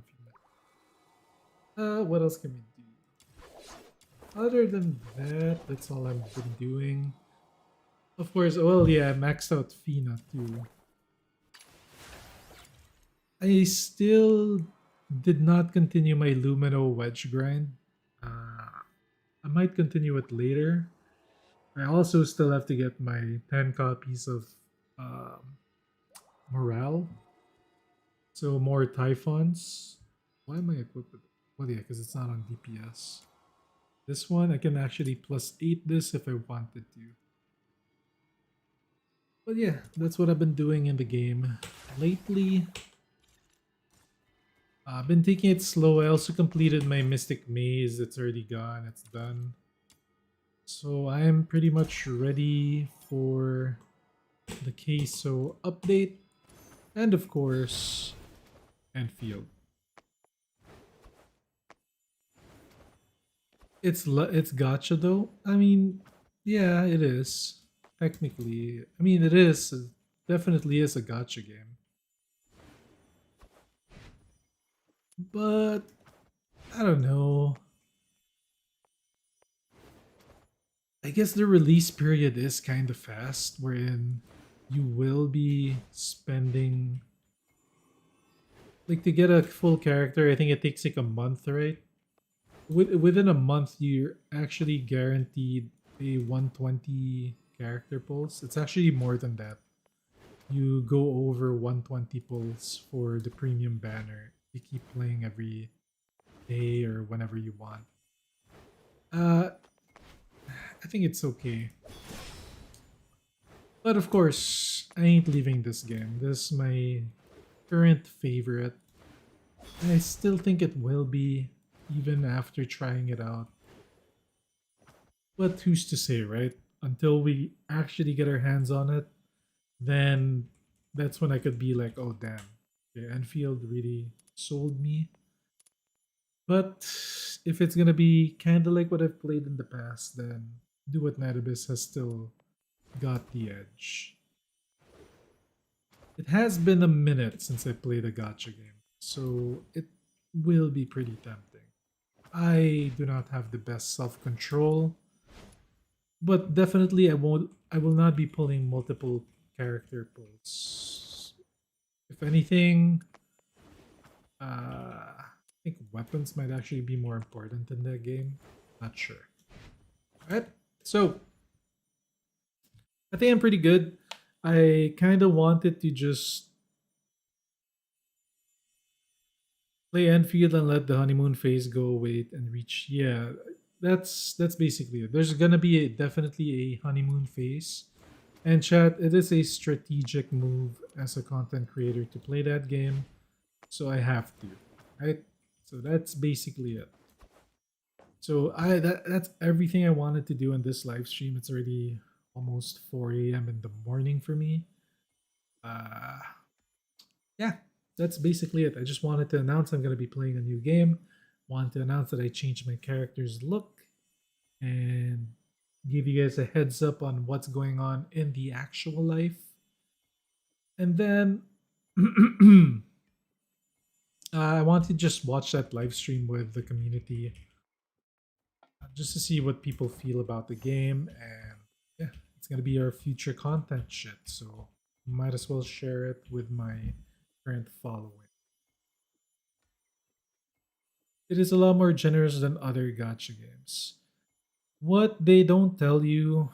Fina. What else can we do? Other than that, that's all I've been doing. Of course, well, yeah, I maxed out Fina too. I still did not continue my Lumino wedge grind. I might continue it later. I also still have to get my 10 copies of morale. So more Typhons. Why am I equipped with it? Well, yeah, because it's not on DPS. This one, I can actually +8 this if I wanted to. But yeah, that's what I've been doing in the game lately. I've been taking it slow. I also completed my Mystic Maze. It's already gone. It's done. So I am pretty much ready for the queso update. And of course, Enfield. It's gacha though. I mean, yeah, it is. Technically. I mean, it is. It definitely is a gacha game. But I don't know. I guess the release period is kind of fast, wherein you will be spending, like, to get a full character. I think it takes like a month, right? Within a month, you're actually guaranteed a 120 character pulls. It's actually more than that. You go over 120 pulls for the premium banner. You keep playing every day or whenever you want. I think it's okay. But of course, I ain't leaving this game. This is my current favorite. And I still think it will be, even after trying it out. But who's to say, right? Until we actually get our hands on it, then that's when I could be like, oh damn, okay, Enfield really sold me. But if it's gonna be kind of like what I've played in the past, then Duet Abyss has still got the edge. It has been a minute since I played a gacha game, so it will be pretty tempting. I do not have the best self-control, but definitely I will not be pulling multiple character pulls. If anything, I think weapons might actually be more important in that game. Not sure. Alright, so I think I'm pretty good. I kind of wanted to just play Enfield and let the honeymoon phase go away and reach. Yeah, that's basically it. There's gonna be definitely a honeymoon phase. And chat, it is a strategic move as a content creator to play that game. So I have to, right? So that's basically it. So that's everything I wanted to do in this live stream. It's already almost 4 a.m. in the morning for me. Yeah, that's basically it. I just wanted to announce I'm going to be playing a new game. Wanted to announce that I changed my character's look and give you guys a heads up on what's going on in the actual life. And then I want to just watch that live stream with the community just to see what people feel about the game. And yeah, it's going to be our future content shit. So might as well share it with my current following. It is a lot more generous than other gacha games. What they don't tell you,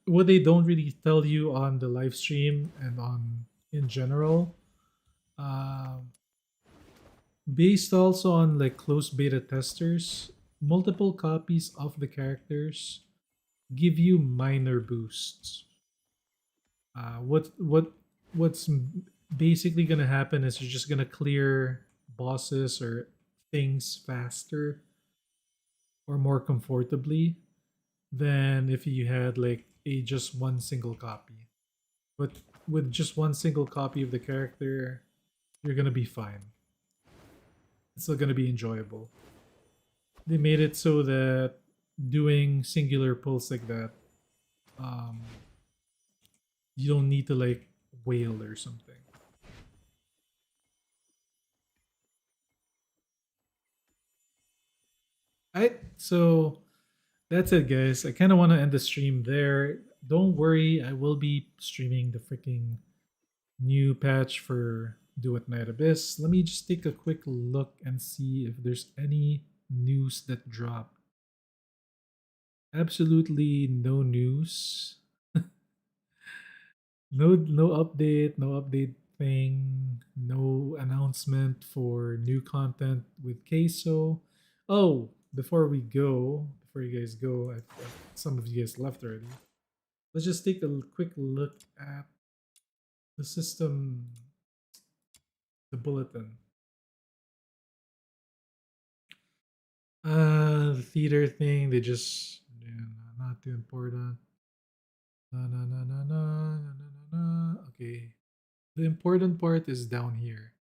what they don't really tell you on the live stream and on in general, based also on like closed beta testers, multiple copies of the characters give you minor boosts. What's basically gonna happen is you're just gonna clear bosses or things faster or more comfortably than if you had like a just one single copy. But with just one single copy of the character, you're gonna be fine. It's still gonna be enjoyable. They made it so that doing singular pulls like that, you don't need to like wail or something. Alright, so that's it, guys. I kind of want to end the stream there. Don't worry, I will be streaming the freaking new patch for Duet Night Abyss. Let me just take a quick look and see if there's any news that dropped. Absolutely no news. No update, no update thing, no announcement for new content with Queso. Oh, before you guys go, some of you guys left already. Let's just take a quick look at the system, the bulletin. The theater thing, they just, not too important. Okay. The important part is down here.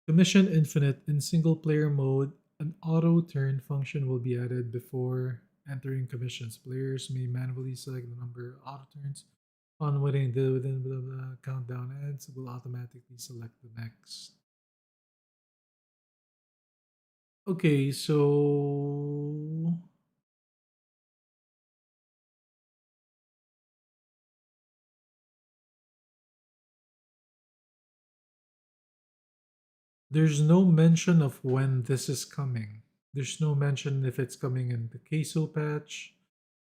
Commission Infinite in single player mode, an auto turn function will be added before entering commissions. Players may manually select the number of auto turns. On within blah blah countdown ends, it will automatically select the next. Okay, so there's no mention of when this is coming. There's no mention if it's coming in the Queso patch.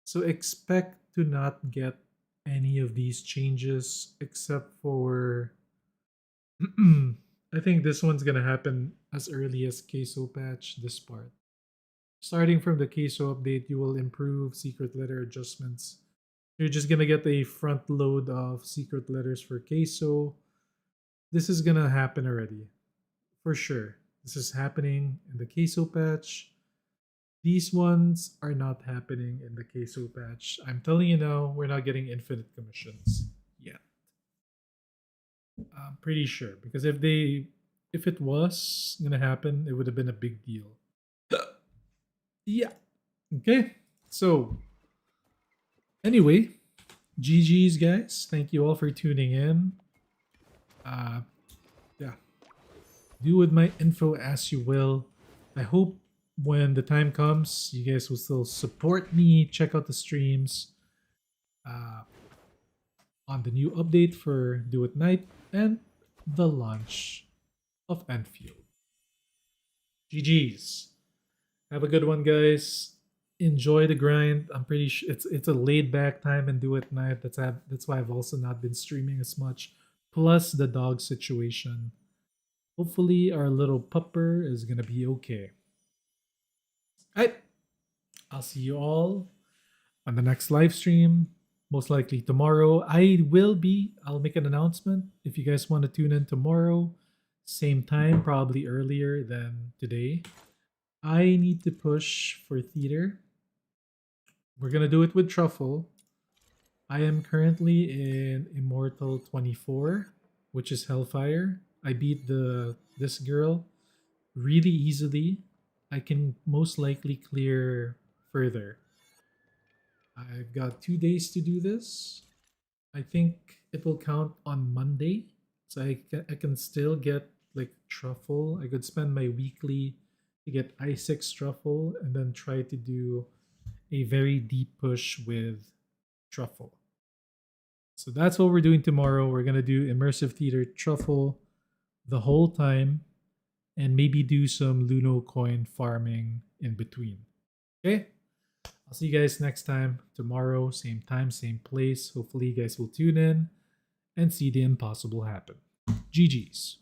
So expect to not get any of these changes except for I think this one's gonna happen as early as Queso patch, this part. Starting from the Queso update, you will improve secret letter adjustments. You're just gonna get a front load of secret letters for Queso. This is gonna happen already. For sure. This is happening in the Queso patch. These ones are not happening in the Queso patch. I'm telling you now, we're not getting infinite commissions yet. I'm pretty sure, because if it was gonna happen, it would have been a big deal. Yeah. Okay. So anyway, GG's guys. Thank you all for tuning in. Yeah. Do with my info as you will. I hope when the time comes, you guys will still support me. Check out the streams on the new update for Duet Night and the launch of Enfield. GG's. Have a good one, guys. Enjoy the grind. I'm pretty sure it's a laid back time and Duet Night. That's why I've also not been streaming as much. Plus the dog situation. Hopefully our little pupper is gonna be okay. Alright. I'll see you all on the next live stream. Most likely tomorrow. I'll make an announcement if you guys want to tune in tomorrow. Same time, probably earlier than today. I need to push for theater. We're gonna do it with Truffle. I am currently in Immortal 24, which is Hellfire. I beat this girl really easily. I can most likely clear further. I've got 2 days to do this. I think it will count on Monday. So I can still get like Truffle. I could spend my weekly to get I6 Truffle and then try to do a very deep push with Truffle. So that's what we're doing tomorrow. We're going to do Immersive Theater Truffle the whole time and maybe do some Luno coin farming in between. Okay? I'll see you guys next time tomorrow, same time, same place. Hopefully you guys will tune in and see the impossible happen. GG's.